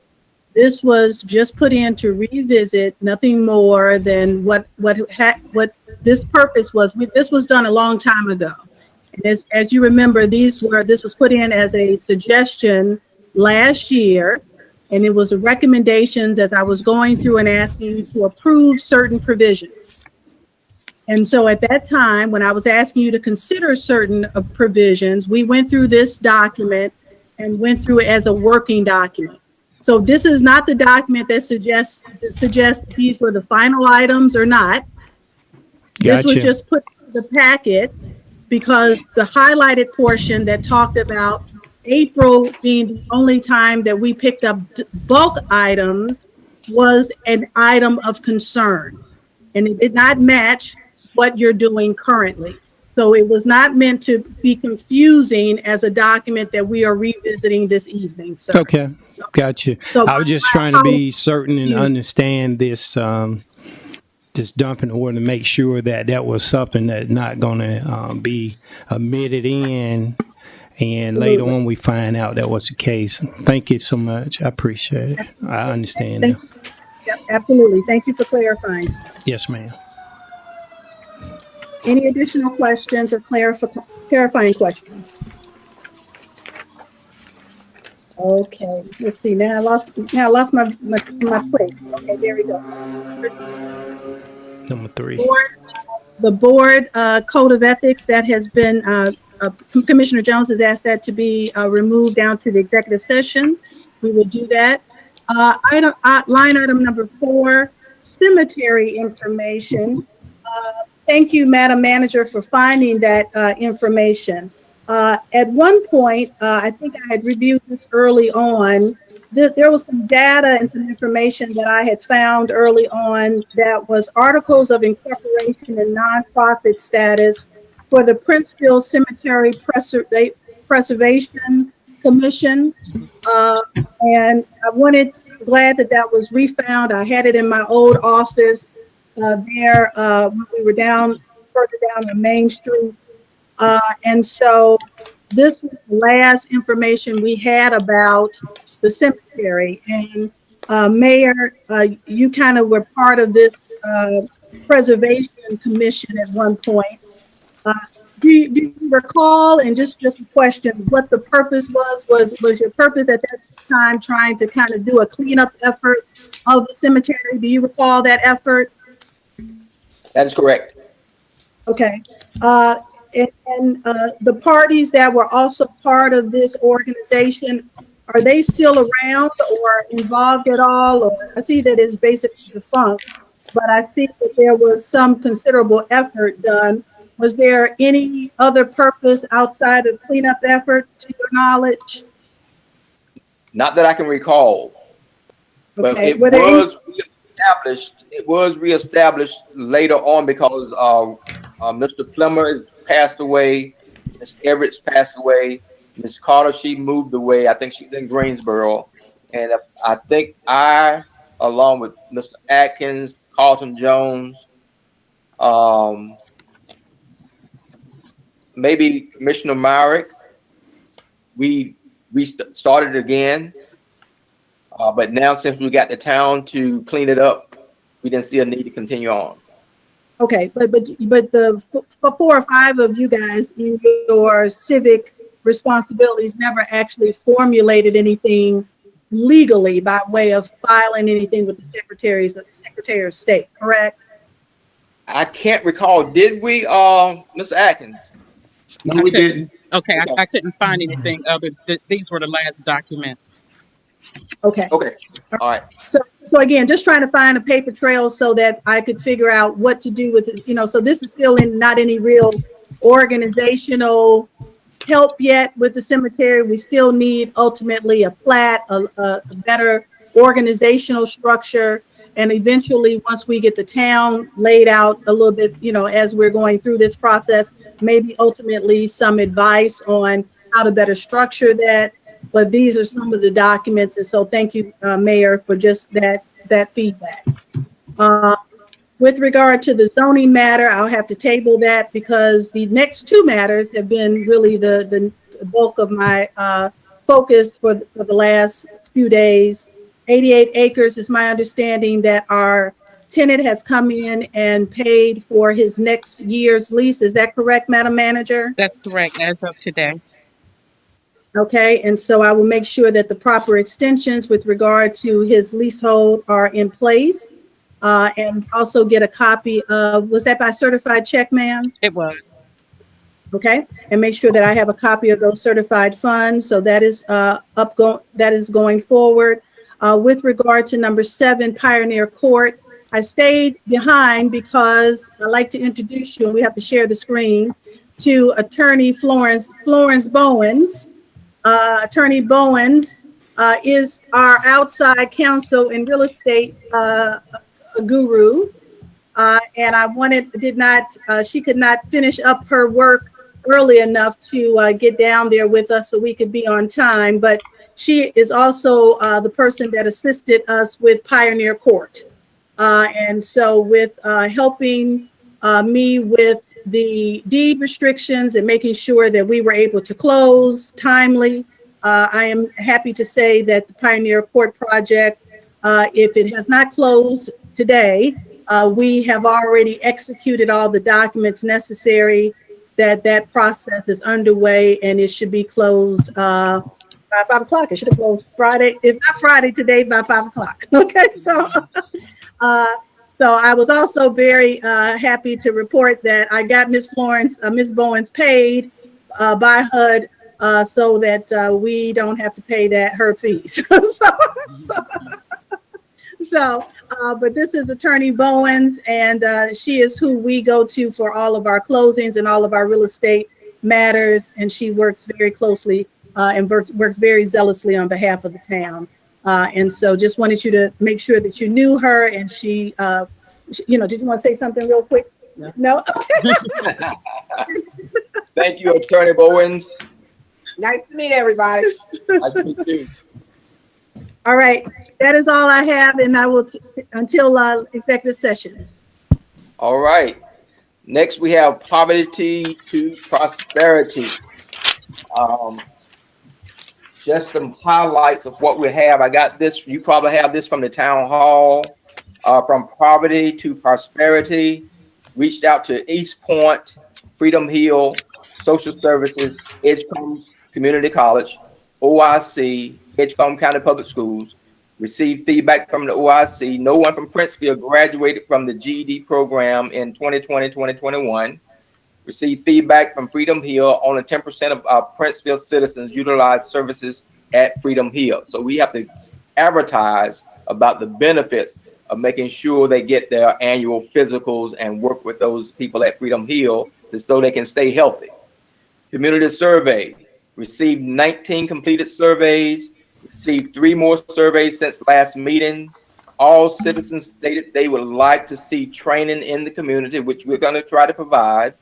This was just put in to revisit, nothing more than what this purpose was. This was done a long time ago. And as you remember, this was put in as a suggestion last year, and it was recommendations as I was going through and asking you to approve certain provisions. And so at that time, when I was asking you to consider certain provisions, we went through this document and went through it as a working document. So this is not the document that suggests these were the final items or not. Gotcha. This was just put in the packet because the highlighted portion that talked about April being the only time that we picked up bulk items was an item of concern. And it did not match what you're doing currently. So it was not meant to be confusing as a document that we are revisiting this evening, sir. Okay, gotcha. So I was just trying to be certain and understand this this dumping order to make sure that was something that's not going to be omitted in, and later on we find out that was the case. Thank you so much. I appreciate it. I understand. Yep, absolutely. Thank you for clarifying. Yes, ma'am. Any additional questions or clarifying questions? Okay, let's see. Now I lost my place. Okay, there we go. Number 3. The board code of ethics that has been Commissioner Jones has asked that to be removed down to the executive session. We will do that. Line item number 4, cemetery information. Thank you, Madam Manager, for finding that information. At one point, I think I had reviewed this early on. There was some data and some information that I had found early on that was articles of incorporation and nonprofit status for the Princeville Cemetery Preservation Commission. And glad that that was refound. I had it in my old office there when we were further down on Main Street. And so this was the last information we had about the cemetery. And Mayor, you kind of were part of this preservation commission at one point. Do you recall, and just a question, what the purpose was? Was your purpose at that time trying to kind of do a cleanup effort of the cemetery? Do you recall that effort? That is correct. Okay. And the parties that were also part of this organization, are they still around or involved at all? Or I see that it's basically defunct, but I see that there was some considerable effort done. Was there any other purpose outside of cleanup effort, to your knowledge? Not that I can recall, but Okay. it was reestablished later on because Mr. Plummer has passed away, Ms. Everett's passed away, Ms. Carter, she moved away. I think she's in Greensboro, and I think along with Mr. Atkins, Carlton Jones, maybe Commissioner Myrick, we started again. But now, since we got the town to clean it up, we didn't see a need to continue on. Okay, but the 4 or 5 of you guys in your civic responsibilities never actually formulated anything legally by way of filing anything with the Secretary of State, correct? I can't recall. Did we, Mr. Atkins? No, we didn't. Okay, I couldn't find anything other. These were the last documents. Okay. Okay. All right. So again, just trying to find a paper trail so that I could figure out what to do with it. So this is still not any real organizational help yet with the cemetery. We still need ultimately a plat, a better organizational structure. And eventually, once we get the town laid out a little bit, as we're going through this process, maybe ultimately some advice on how to better structure that. But these are some of the documents. And so thank you, Mayor, for just that feedback. With regard to the zoning matter, I'll have to table that because the next 2 matters have been really the bulk of my focus for the last few days. 88 acres is my understanding that our tenant has come in and paid for his next year's lease. Is that correct, Madam Manager? That's correct, as of today. Okay, and so I will make sure that the proper extensions with regard to his leasehold are in place. And also get a copy of, was that by certified check, ma'am? It was. Okay, and make sure that I have a copy of those certified funds. So that is going forward. With regard to number 7, Pioneer Court, I stayed behind because I like to introduce you, and we have to share the screen, to Attorney Florence Bowens. Attorney Bowens is our outside counsel in real estate guru. And she could not finish up her work early enough to get down there with us so we could be on time. But she is also the person that assisted us with Pioneer Court. And so with helping me with the deed restrictions and making sure that we were able to close timely, I am happy to say that the Pioneer Court project, if it has not closed today, we have already executed all the documents necessary. That process is underway and it should be closed by 5 o'clock. It should have closed Friday, if not Friday, today by 5 o'clock. Okay, so I was also very happy to report that I got Ms. Bowens paid by HUD so that we don't have to pay her fees. But this is Attorney Bowens, and she is who we go to for all of our closings and all of our real estate matters, and she works very closely and works very zealously on behalf of the town. And so just wanted you to make sure that you knew her, and she did you want to say something real quick? No? Thank you, Attorney Bowens. Nice to meet everybody. Nice to meet you. All right, that is all I have, and I will until executive session. All right. Next, we have poverty to prosperity. Just some highlights of what we have. I got this. You probably have this from the town hall. From poverty to prosperity. Reached out to East Point, Freedom Hill, Social Services, Edgecombe Community College, OIC, Edgecombe County Public Schools. Received feedback from the OIC. No one from Princeville graduated from the GED program in 2020-2021. Received feedback from Freedom Hill. Only 10% of our Princeville citizens utilize services at Freedom Hill. So we have to advertise about the benefits of making sure they get their annual physicals and work with those people at Freedom Hill so they can stay healthy. Community survey. Received 19 completed surveys. Received 3 more surveys since last meeting. All citizens stated they would like to see training in the community, which we're going to try to provide.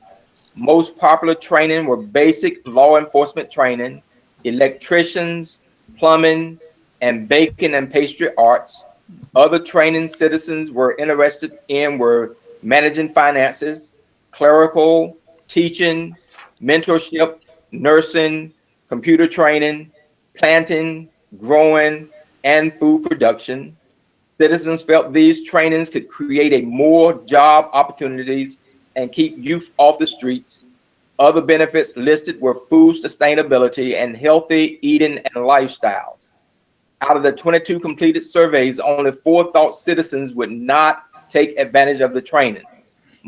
Most popular training were basic law enforcement training, electricians, plumbing, and baking and pastry arts. Other training citizens were interested in were managing finances, clerical, teaching, mentorship, nursing, computer training, planting, growing, and food production. Citizens felt these trainings could create more job opportunities and keep youth off the streets. Other benefits listed were food sustainability and healthy eating and lifestyles. Out of the 22 completed surveys, only 4 thought citizens would not take advantage of the training.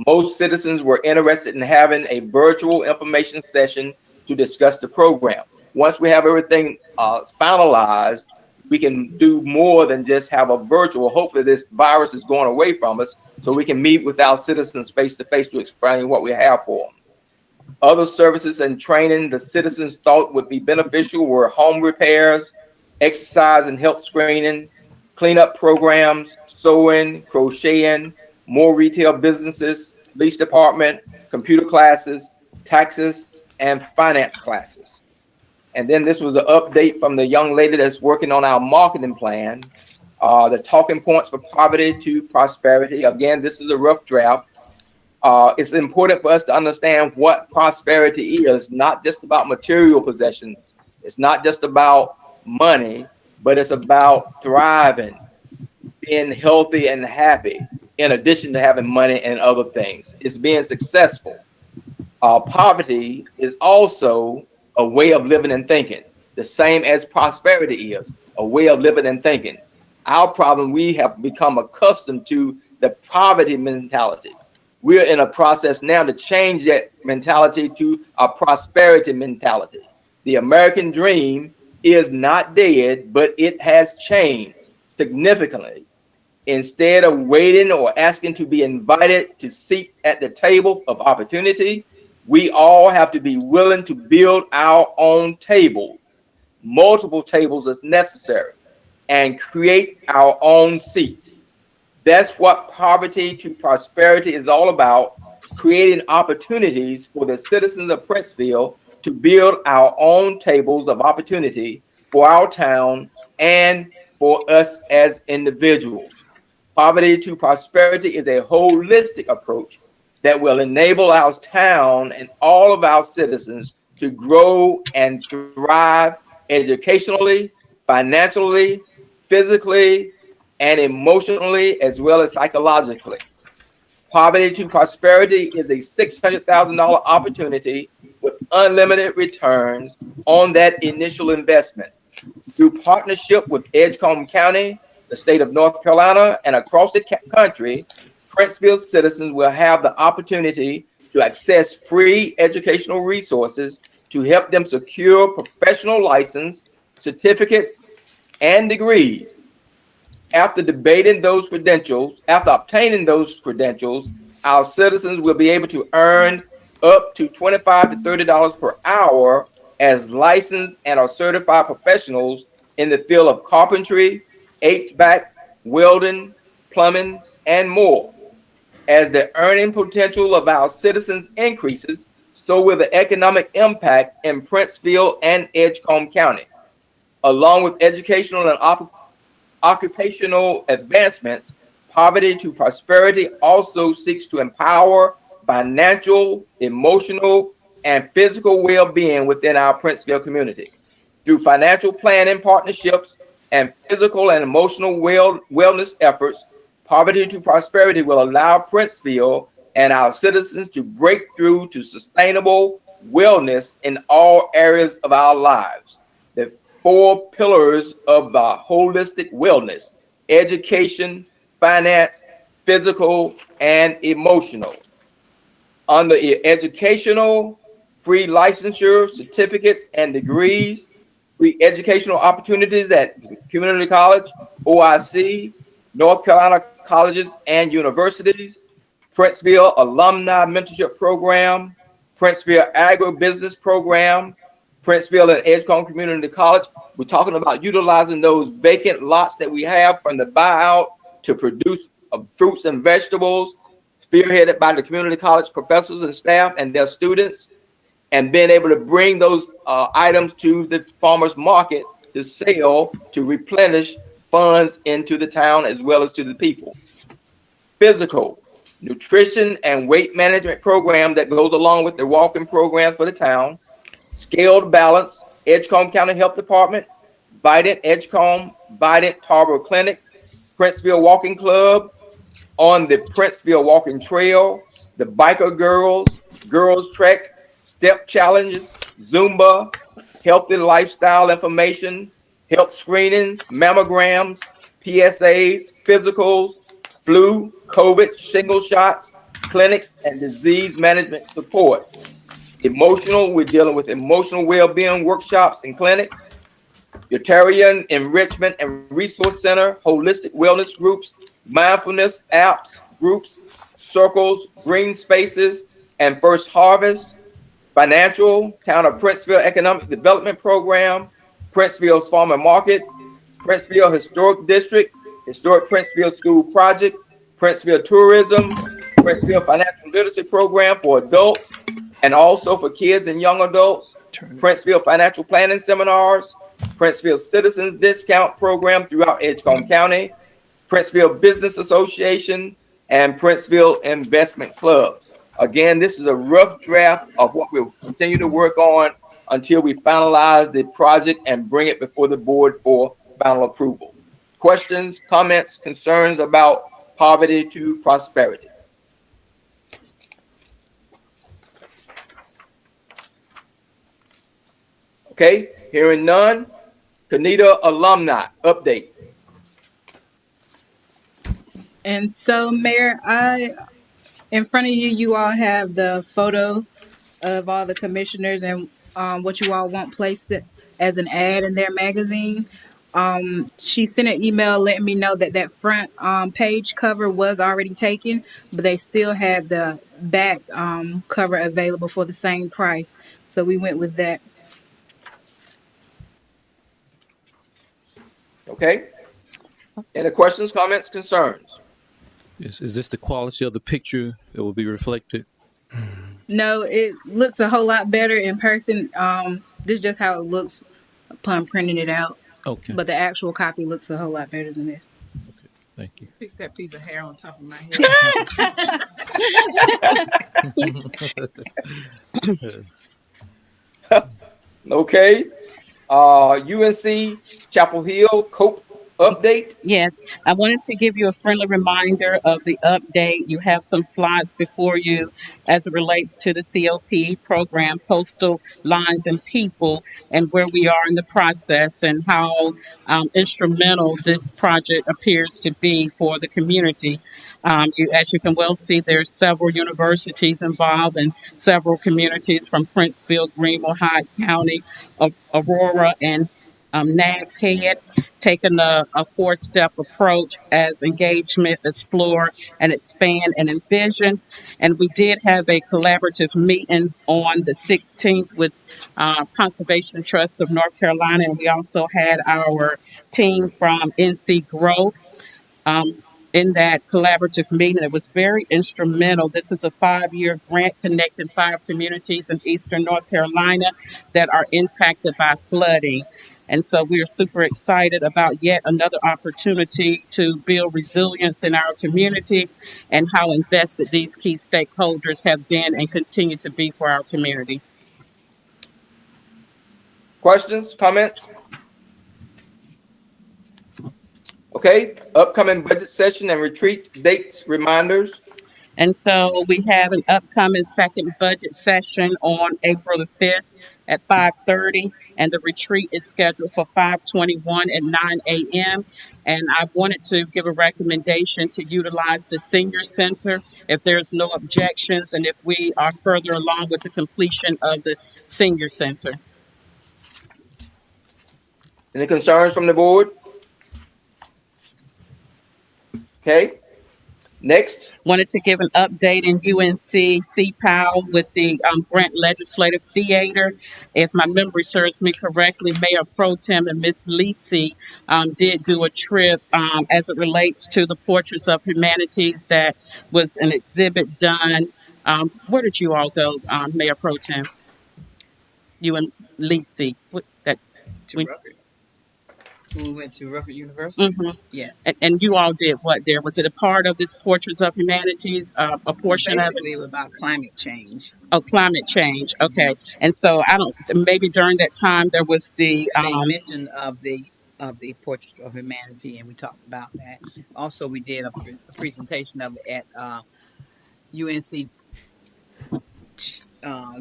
Most citizens were interested in having a virtual information session to discuss the program. Once we have everything finalized, we can do more than just have a virtual. Hopefully this virus is going away from us so we can meet with our citizens face to face to explain what we have for them. Other services and training the citizens thought would be beneficial were home repairs, exercise and health screening, cleanup programs, sewing, crocheting, more retail businesses, police department, computer classes, taxes, and finance classes. And then this was an update from the young lady that's working on our marketing plan. The talking points for poverty to prosperity. Again, this is a rough draft. It's important for us to understand what prosperity is, not just about material possessions. It's not just about money, but it's about thriving, being healthy and happy, in addition to having money and other things. It's being successful. Poverty is also a way of living and thinking, the same as prosperity is a way of living and thinking. Our problem, we have become accustomed to the poverty mentality. We're in a process now to change that mentality to a prosperity mentality. The American dream is not dead, but it has changed significantly. Instead of waiting or asking to be invited to seats at the table of opportunity, we all have to be willing to build our own table, multiple tables as necessary, and create our own seats. That's what poverty to prosperity is all about, creating opportunities for the citizens of Princeville to build our own tables of opportunity for our town and for us as individuals. Poverty to prosperity is a holistic approach that will enable our town and all of our citizens to grow and thrive educationally, financially, physically, and emotionally, as well as psychologically. Poverty to prosperity is a $600,000 opportunity with unlimited returns on that initial investment. Through partnership with Edgecombe County, the state of North Carolina, and across the country, Princeville citizens will have the opportunity to access free educational resources to help them secure professional license, certificates, and degrees. After obtaining those credentials, our citizens will be able to earn up to $25 to $30 per hour as licensed and or certified professionals in the field of carpentry, HVAC, welding, plumbing, and more. As the earning potential of our citizens increases, so will the economic impact in Princeville and Edgecombe County. Along with educational and occupational advancements, Poverty to Prosperity also seeks to empower financial, emotional, and physical well-being within our Princeville community. Through financial planning partnerships and physical and emotional wellness efforts, Poverty to Prosperity will allow Princeville and our citizens to break through to sustainable wellness in all areas of our lives. The 4 pillars of the holistic wellness: education, finance, physical, and emotional. Under educational, free licensure, certificates, and degrees, free educational opportunities at community college, OIC, North Carolina colleges and universities, Princeville Alumni Mentorship Program, Princeville Agribusiness Program, Princeville and Edgecombe Community College. We're talking about utilizing those vacant lots that we have from the buyout to produce fruits and vegetables, spearheaded by the community college professors and staff and their students, and being able to bring those items to the farmers market to sell, to replenish funds into the town as well as to the people. Physical, nutrition and weight management program that goes along with the walking program for the town. Scaled Balance, Edgecombe County Health Department, Vidant Edgecombe, Vidant Tarboro Clinic, Princeville Walking Club, on the Princeville Walking Trail, the Biker Girls, Girls Trek, Step Challenges, Zumba, healthy lifestyle information, health screenings, mammograms, PSAs, physicals, flu, COVID, shingle shots, clinics, and disease management support. Emotional, we're dealing with emotional well-being workshops and clinics. Utilitarian Enrichment and Resource Center, holistic wellness groups, mindfulness apps, groups, circles, green spaces, and First Harvest. Financial, Town of Princeville Economic Development Program, Princeville's Farmer Market, Princeville Historic District, Historic Princeville School Project, Princeville Tourism, Princeville Financial Literacy Program for adults and also for kids and young adults, Princeville Financial Planning Seminars, Princeville Citizens Discount Program throughout Edgecombe County, Princeville Business Association, and Princeville Investment Clubs. Again, this is a rough draft of what we'll continue to work on until we finalize the project and bring it before the board for final approval. Questions, comments, concerns about Poverty to Prosperity? Okay, hearing none. Kanita Alumni update. And so, Mayor, in front of you, you all have the photo of all the commissioners and what you all want placed as an ad in their magazine. She sent an email letting me know that front page cover was already taken, but they still had the back cover available for the same price. So we went with that. Okay. Any questions, comments, concerns? Yes. Is this the quality of the picture that will be reflected? No, it looks a whole lot better in person. This is just how it looks upon printing it out. Okay. But the actual copy looks a whole lot better than this. Okay. Thank you. Fix that piece of hair on top of my head. Okay. UNC Chapel Hill Cope update. Yes, I wanted to give you a friendly reminder of the update. You have some slides before you as it relates to the COP program, Postal Lines and People, and where we are in the process and how instrumental this project appears to be for the community. As you can well see, there's several universities involved and several communities from Princeville, Greenville, Hyde County, Aurora, and Nags Head, taking a four-step approach as engagement, explore, and expand and envision. And we did have a collaborative meeting on the 16th with Conservation Trust of North Carolina, and we also had our team from NC Growth in that collaborative meeting. It was very instrumental. This is a 5-year grant connecting 5 communities in eastern North Carolina that are impacted by flooding. And so we are super excited about yet another opportunity to build resilience in our community and how invested these key stakeholders have been and continue to be for our community. Questions, comments? Okay, upcoming budget session and retreat dates, reminders. And so we have an upcoming second budget session on April the 5th at 5:30, and the retreat is scheduled for 5:21 at 9 a.m. And I wanted to give a recommendation to utilize the senior center if there's no objections and if we are further along with the completion of the senior center. Any concerns from the board? Okay. Next. Wanted to give an update in UNC CPAL with the Grant Legislative Theater. If my memory serves me correctly, Mayor Pro Tem and Miss Lisi did do a trip as it relates to the Portraits of Humanities. That was an exhibit done. Where did you all go, Mayor Pro Tem? You and Lisi. We went to Rufford University. Mm-hmm. Yes. And you all did what there? Was it a part of this Portraits of Humanities, a portion Basically, of it? it was about climate change. Oh, climate change. Okay. And so maybe during that time there was the They mentioned of the Portrait of Humanity, and we talked about that. Also, we did a presentation of it at UNC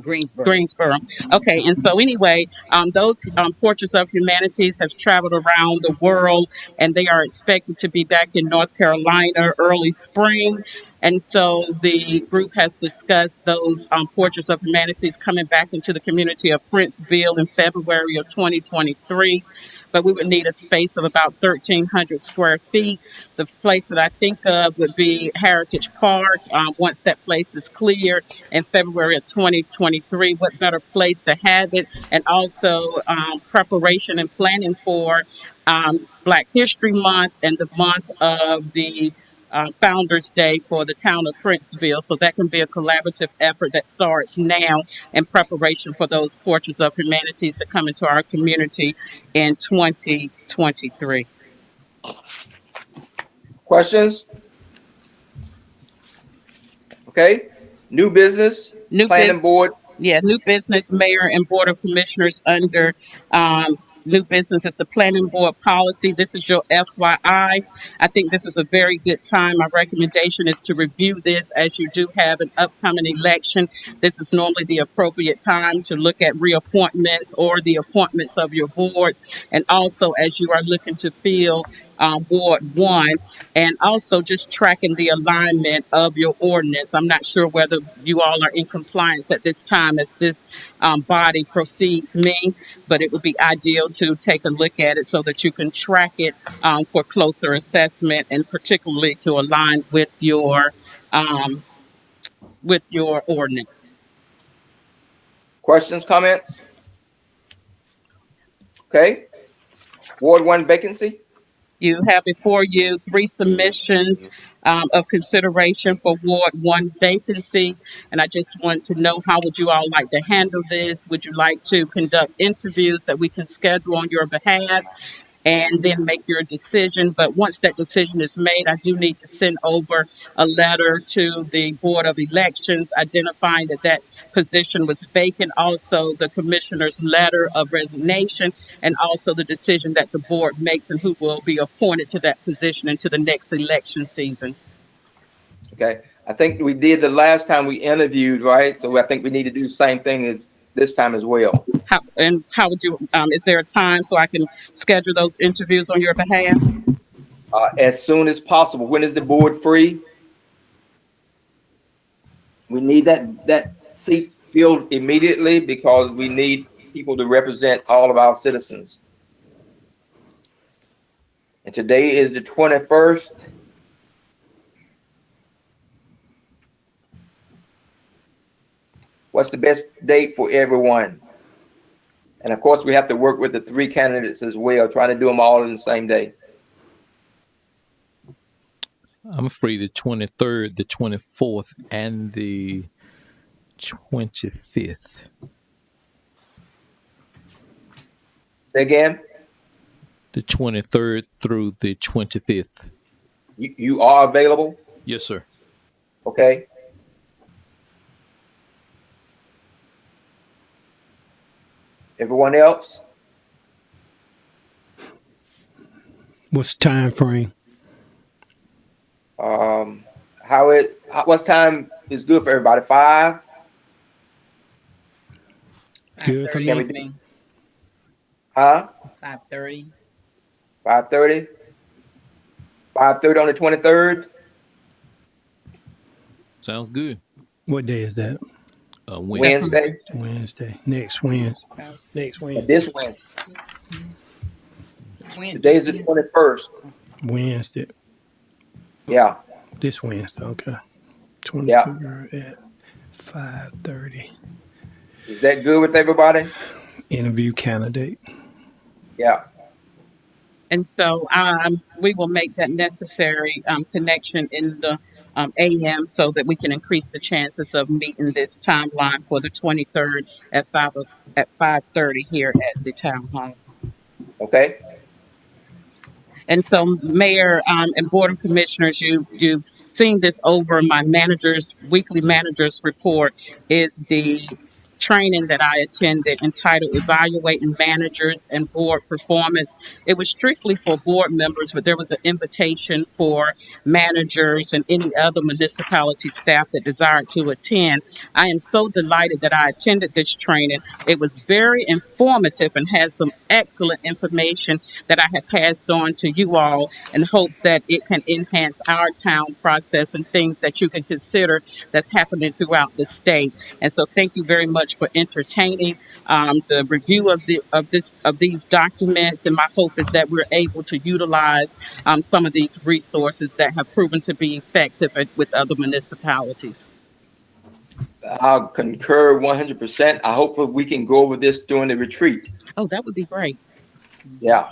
Greensboro. Okay, and so anyway, those Portraits of Humanities have traveled around the world, and they are expected to be back in North Carolina early spring. And so the group has discussed those Portraits of Humanities coming back into the community of Princeville in February of 2023. But we would need a space of about 1,300 square feet. The place that I think of would be Heritage Park. Once that place is clear in February of 2023, what better place to have it? And also preparation and planning for Black History Month and the month of the Founders Day for the town of Princeville. So that can be a collaborative effort that starts now in preparation for those Portraits of Humanities to come into our community in 2023. Questions? Okay. New business. Planning board. Yeah, new business, mayor and board of commissioners under new business is the planning board policy. This is your FYI. I think this is a very good time. My recommendation is to review this as you do have an upcoming election. This is normally the appropriate time to look at reappointments or the appointments of your boards. And also as you are looking to fill Ward 1, and also just tracking the alignment of your ordinance. I'm not sure whether you all are in compliance at this time as this body proceeds me, but it would be ideal to take a look at it so that you can track it for closer assessment and particularly to align with your ordinance. Questions, comments? Okay. Ward 1 vacancy. You have before you 3 submissions of consideration for Ward 1 vacancies. And I just want to know, how would you all like to handle this? Would you like to conduct interviews that we can schedule on your behalf? and then make your decision. But once that decision is made, I do need to send over a letter to the Board of Elections identifying that that position was vacant, also the commissioner's letter of resignation, and also the decision that the board makes and who will be appointed to that position into the next election season. Okay, I think we did the last time we interviewed, right? So I think we need to do the same thing as this time as well. How would you, is there a time so I can schedule those interviews on your behalf? As soon as possible. When is the board free? We need that seat filled immediately because we need people to represent all of our citizens. And today is the 21st. What's the best date for everyone? And of course, we have to work with the 3 candidates as well, trying to do them all in the same day. I'm free the 23rd, the 24th, and the 25th. Say again? The 23rd through the 25th. You are available? Yes, sir. Okay. Everyone else? What's the time frame? What's time is good for everybody? 5? Good for me. Huh? 5:30. 5:30? 5:30 on the 23rd? Sounds good. What day is that? Wednesday. Wednesday. Next Wednesday. Next Wednesday. This Wednesday. Today is the 21st. Wednesday. Yeah. This Wednesday. Okay. 23rd at 5:30. Is that good with everybody? Interview candidate. Yeah. And so we will make that necessary connection in the AM so that we can increase the chances of meeting this timeline for the 23rd at 5:30 here at the town hall. Okay. And so, Mayor and Board of Commissioners, you've seen this over my weekly manager's report is the training that I attended entitled Evaluating Managers and Board Performance. It was strictly for board members, but there was an invitation for managers and any other municipality staff that desired to attend. I am so delighted that I attended this training. It was very informative and has some excellent information that I have passed on to you all in hopes that it can enhance our town process and things that you can consider that's happening throughout the state. And so thank you very much for entertaining the review of these documents. And my hope is that we're able to utilize some of these resources that have proven to be effective with other municipalities. I concur 100%. I hope we can go over this during the retreat. Oh, that would be great. Yeah.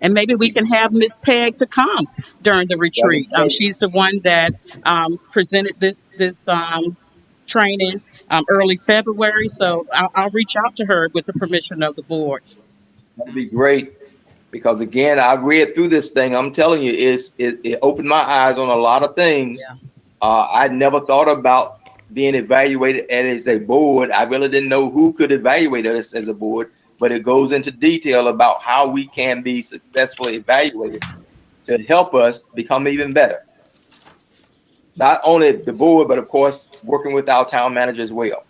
And maybe we can have Miss Peg to come during the retreat. She's the one that presented this training early February. So I'll reach out to her with the permission of the board. That'd be great. Because again, I read through this thing. I'm telling you, it opened my eyes on a lot of things. Yeah. I never thought about being evaluated as a board. I really didn't know who could evaluate us as a board, but it goes into detail about how we can be successfully evaluated to help us become even better. Not only the board, but of course, working with our town manager as well.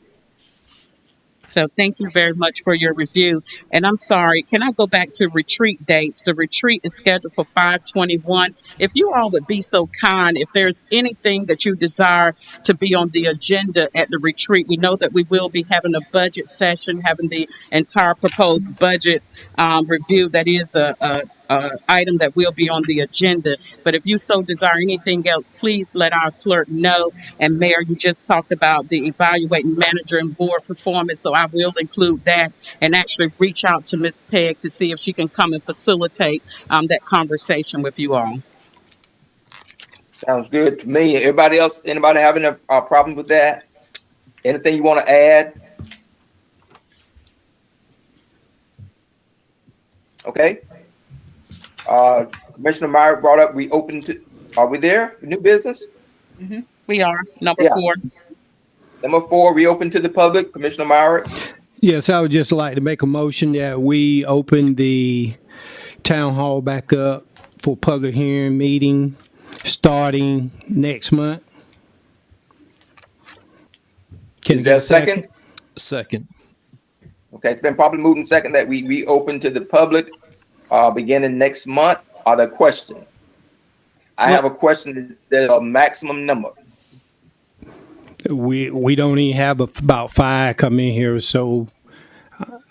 So thank you very much for your review. And I'm sorry, can I go back to retreat dates? The retreat is scheduled for 5/21. If you all would be so kind, if there's anything that you desire to be on the agenda at the retreat, we know that we will be having a budget session, having the entire proposed budget review. That is a item that will be on the agenda. But if you so desire anything else, please let our clerk know. And Mayor, you just talked about the evaluating manager and board performance, so I will include that and actually reach out to Ms. Peg to see if she can come and facilitate that conversation with you all. Sounds good to me. Everybody else, anybody having a problem with that? Anything you want to add? Okay. Commissioner Meyer brought up, we open to, are we there? New business? We are number Yeah. 4. Number 4, reopen to the public. Commissioner Meyer. Yes, I would just like to make a motion that we open the town hall back up for public hearing meeting starting next month. Can Is I there get a second? Second. Okay, it's been probably moved and second that we reopen to the public beginning next month. Are there questions? I have a question. Is there a maximum number? We don't even have about 5 come in here, so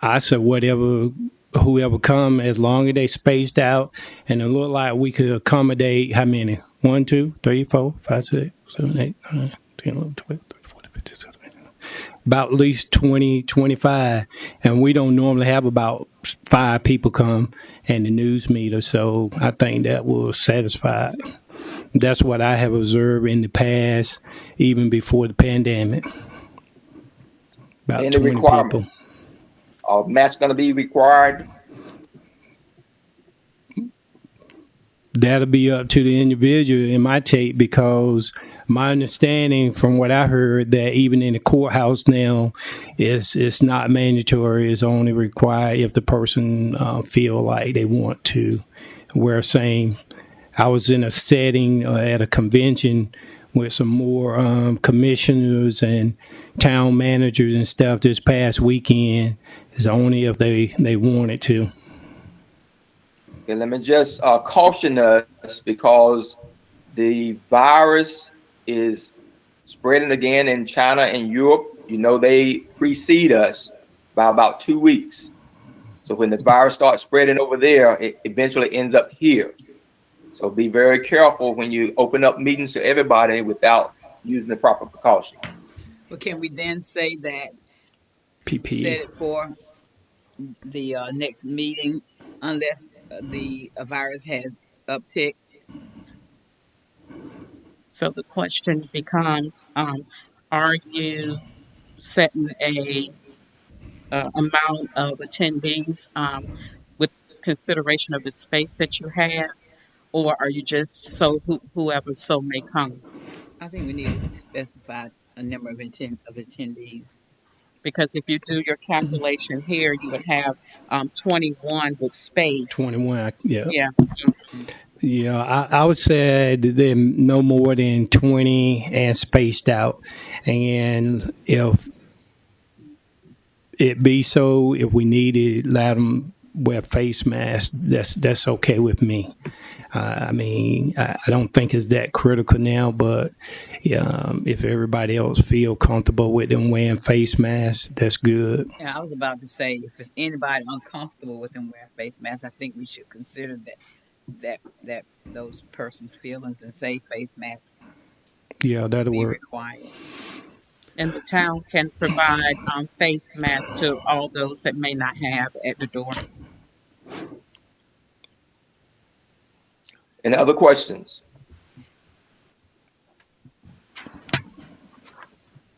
I said whoever come, as long as they spaced out, and it looked like we could accommodate how many? 1, 2, 3, 4, 5, 6, 7, 8, 9, 10, 11, 12, 13, 14, 15, 16, 17. About at least 20, 25, and we don't normally have about 5 people come and the news meter, so I think that will satisfy. That's what I have observed in the past, even before the pandemic. About Any 20 requirements? people. Are masks going to be required? That'll be up to the individual in my take, because my understanding from what I heard that even in the courthouse now, it's not mandatory. It's only required if the person feel like they want to. Wear same. I was in a setting at a convention with some more commissioners and town managers and stuff this past weekend. It's only if they wanted to. Okay, let me just caution us, because the virus is spreading again in China and Europe. You know, they precede us by about 2 weeks. So when the virus starts spreading over there, it eventually ends up here. So be very careful when you open up meetings to everybody without using the proper precaution. But can we then say that PPE. set it for the next meeting unless the virus has uptick? So the question becomes, are you setting a amount of attendees with consideration of the space that you have, or are you just whoever so may come? I think we need to specify a number of attendees. Because if you do your calculation here, you would have 21 with space. 21, yeah. Yeah. Yeah, I would say that they're no more than 20 and spaced out. And if it be so, if we needed, let them wear face masks, that's okay with me. I mean, I don't think it's that critical now, but if everybody else feel comfortable with them wearing face masks, that's good. Yeah, I was about to say, if it's anybody uncomfortable with them wearing face masks, I think we should consider that those persons' feelings and say face masks Yeah, that'll be work. required. And the town can provide face masks to all those that may not have at the door. Any other questions?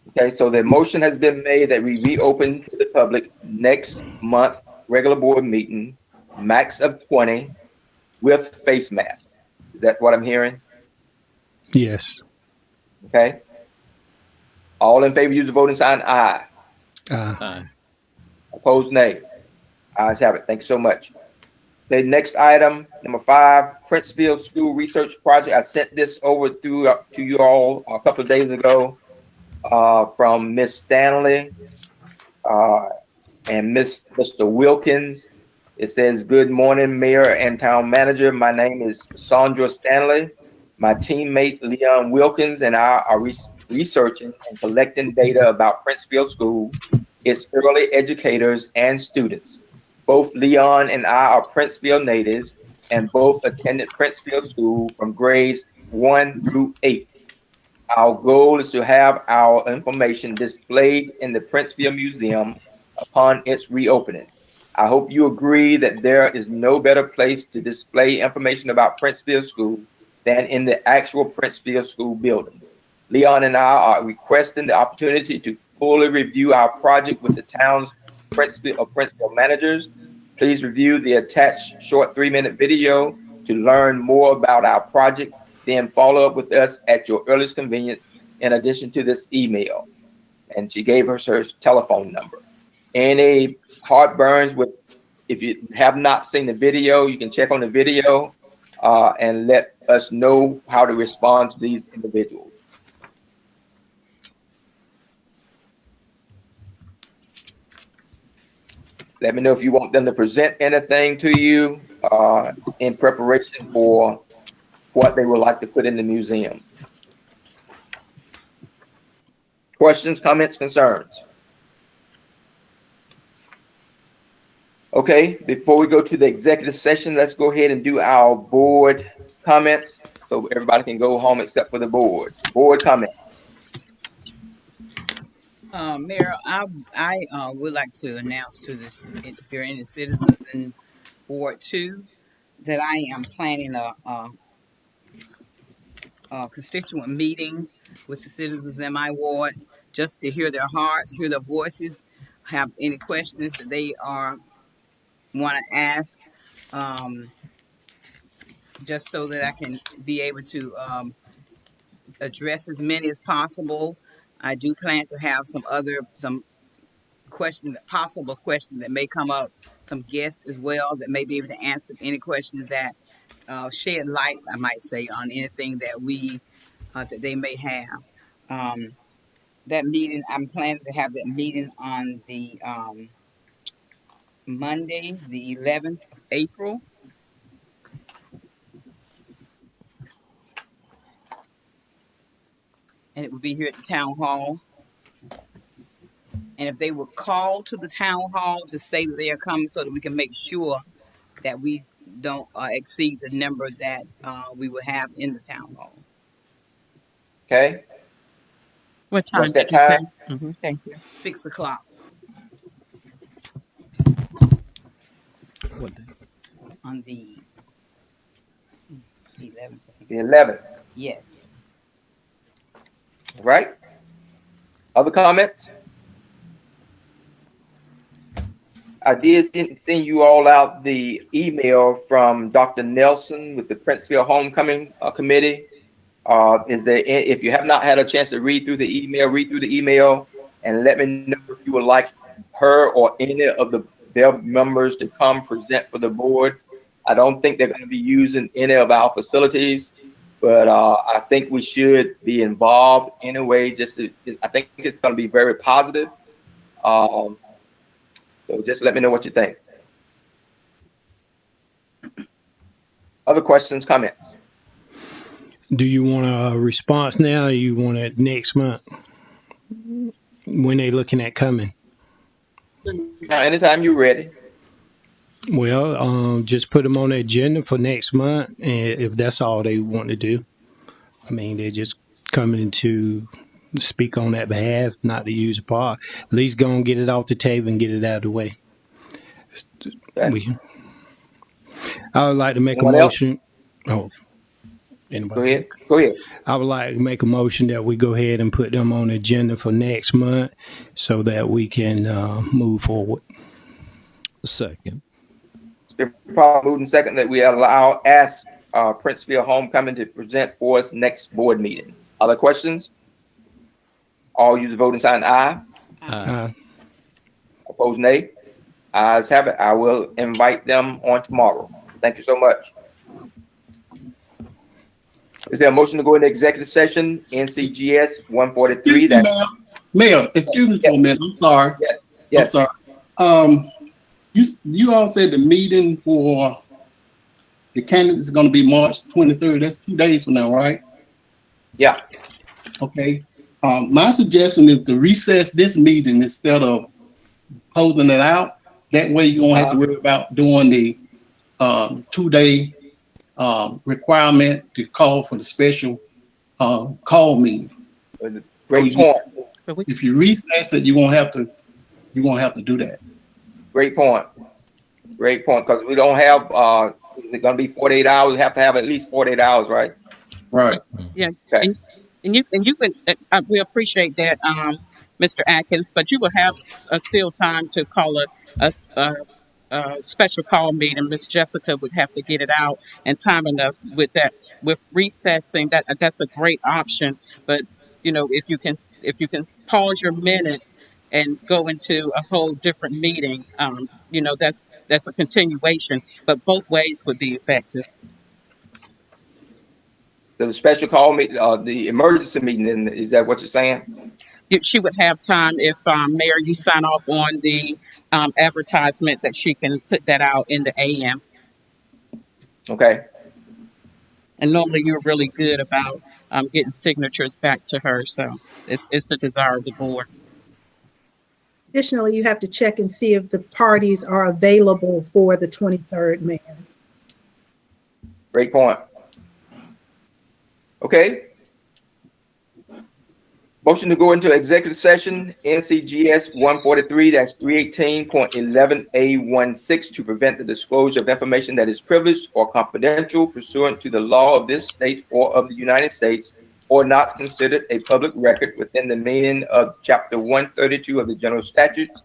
Okay, so the motion has been made that we reopen to the public next month, regular board meeting, max of 20 with face mask. Is that what I'm hearing? Yes. Okay. All in favor, use the voting sign aye. Aye. Opposed, nay. Ayes have it. Thank you so much. The next item, number 5, Princeville School Research Project. I sent this over to you all a couple of days ago from Miss Stanley and Mr. Wilkins. It says, "Good morning, Mayor and Town Manager. My name is Sandra Stanley. My teammate Leon Wilkins and I are researching and collecting data about Princeville School, its early educators and students. Both Leon and I are Princeville natives and both attended Princeville School from grades 1 through 8. Our goal is to have our information displayed in the Princeville Museum upon its reopening. I hope you agree that there is no better place to display information about Princeville School than in the actual Princeville School building. Leon and I are requesting the opportunity to fully review our project with the town's Princeville managers. Please review the attached short 3-minute video to learn more about our project, then follow up with us at your earliest convenience in addition to this email. And she gave us her telephone number. Any heartburns with, if you have not seen the video, you can check on the video and let us know how to respond to these individuals. Let me know if you want them to present anything to you in preparation for what they would like to put in the museum. Questions, comments, concerns? Okay, before we go to the executive session, let's go ahead and do our board comments so everybody can go home except for the board. Board comments. Mayor, I would like to announce to this, if there are any citizens in Ward 2, that I am planning a constituent meeting with the citizens in my ward, just to hear their hearts, hear their voices, have any questions that they want to ask, just so that I can be able to address as many as possible. I do plan to have some possible questions that may come up, some guests as well that may be able to answer any questions that shed light, I might say, on anything that that they may have. That meeting, I'm planning to have that meeting on the Monday, the 11th of April. And it will be here at the town hall. And if they would call to the town hall to say that they are coming, so that we can make sure that we don't exceed the number that we will have in the town hall. Okay. What time What's that did you say? time? Thank you. 6 o'clock. What day? On the 11th. The 11th. Yes. Right. Other comments? I did send you all out the email from Dr. Nelson with the Princeville Homecoming Committee. If you have not had a chance to read through the email and let me know if you would like her or any of their members to come present for the board. I don't think they're going to be using any of our facilities, but I think we should be involved anyway. I think it's going to be very positive. So just let me know what you think. Other questions, comments? Do you want a response now, or you want it next month when they looking at coming? Anytime you're ready. Well, just put them on the agenda for next month, and if that's all they want to do. I mean, they're just coming to speak on that behalf, not to use a part. At least go and get it off the table and get it out of the way. Okay. I would like to make Anyone a else? motion. Oh, anybody? Go ahead. I would like to make a motion that we go ahead and put them on the agenda for next month so that we can move forward. Second. It's been probably moved in second that we ask Princeville Homecoming to present for us next board meeting. Other questions? All use the voting sign aye. Aye. Opposed, nay. Ayes have it. I will invite them on tomorrow. Thank you so much. Is there a motion to go into executive session? NCGS 143. Mayor, excuse me for a minute. I'm sorry. Yes. I'm sorry. You all said the meeting for the candidates is going to be March 23rd. That's 2 days from now, right? Yeah. Okay. My suggestion is to recess this meeting instead of closing it out. That way you don't have to worry about doing the 2-day requirement to call for the special call meeting. Great point. If you recess it, you won't have to do that. Great point. Great point. Because we don't have is it going to be 48 hours? We have to have at least 48 hours, right? Right. Yeah. Okay. And you can we appreciate that, Mr. Atkins, but you will have still time to call a special call meeting, Miss Jessica would have to get it out in time enough with that. With recessing, that's a great option. But if you can pause your minutes and go into a whole different meeting, that's a continuation. But both ways would be effective. The special call meeting, the emergency meeting, is that what you're saying? She would have time if Mayor, you sign off on the advertisement that she can put that out in the AM. Okay. And normally you're really good about getting signatures back to her. So it's the desire of the board. Additionally, you have to check and see if the parties are available for the 23rd, Mayor. Great point. Okay. Motion to go into executive session, NCGS 143-318.11A16 to prevent the disclosure of information that is privileged or confidential pursuant to the law of this state or of the United States, or not considered a public record within the meaning of Chapter 132 of the General Statutes,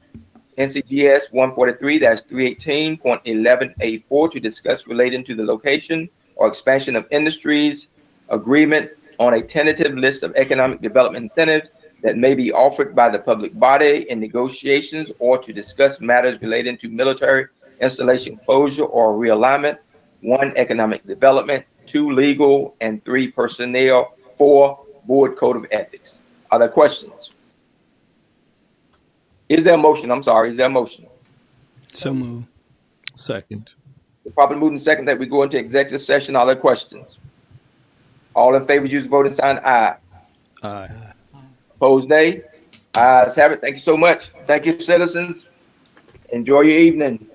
NCGS 143-318.11A4 to discuss relating to the location or expansion of industries, agreement on a tentative list of economic development incentives that may be offered by the public body in negotiations, or to discuss matters relating to military installation closure or realignment. 1, economic development. 2, legal. And 3, personnel. 4, board code of ethics. Are there questions? Is there a motion? I'm sorry. Is there a motion? So moved. Second. Probably moving second that we go into executive session. Are there questions? All in favor, use the voting sign aye. Aye. Opposed, nay. Ayes have it. Thank you so much. Thank you, citizens. Enjoy your evening.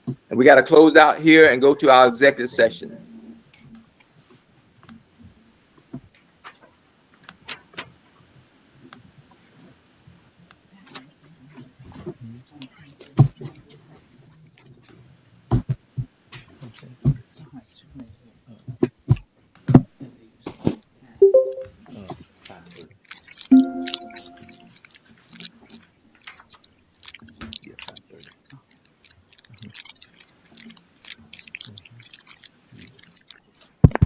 And we got to close out here and go to our executive session.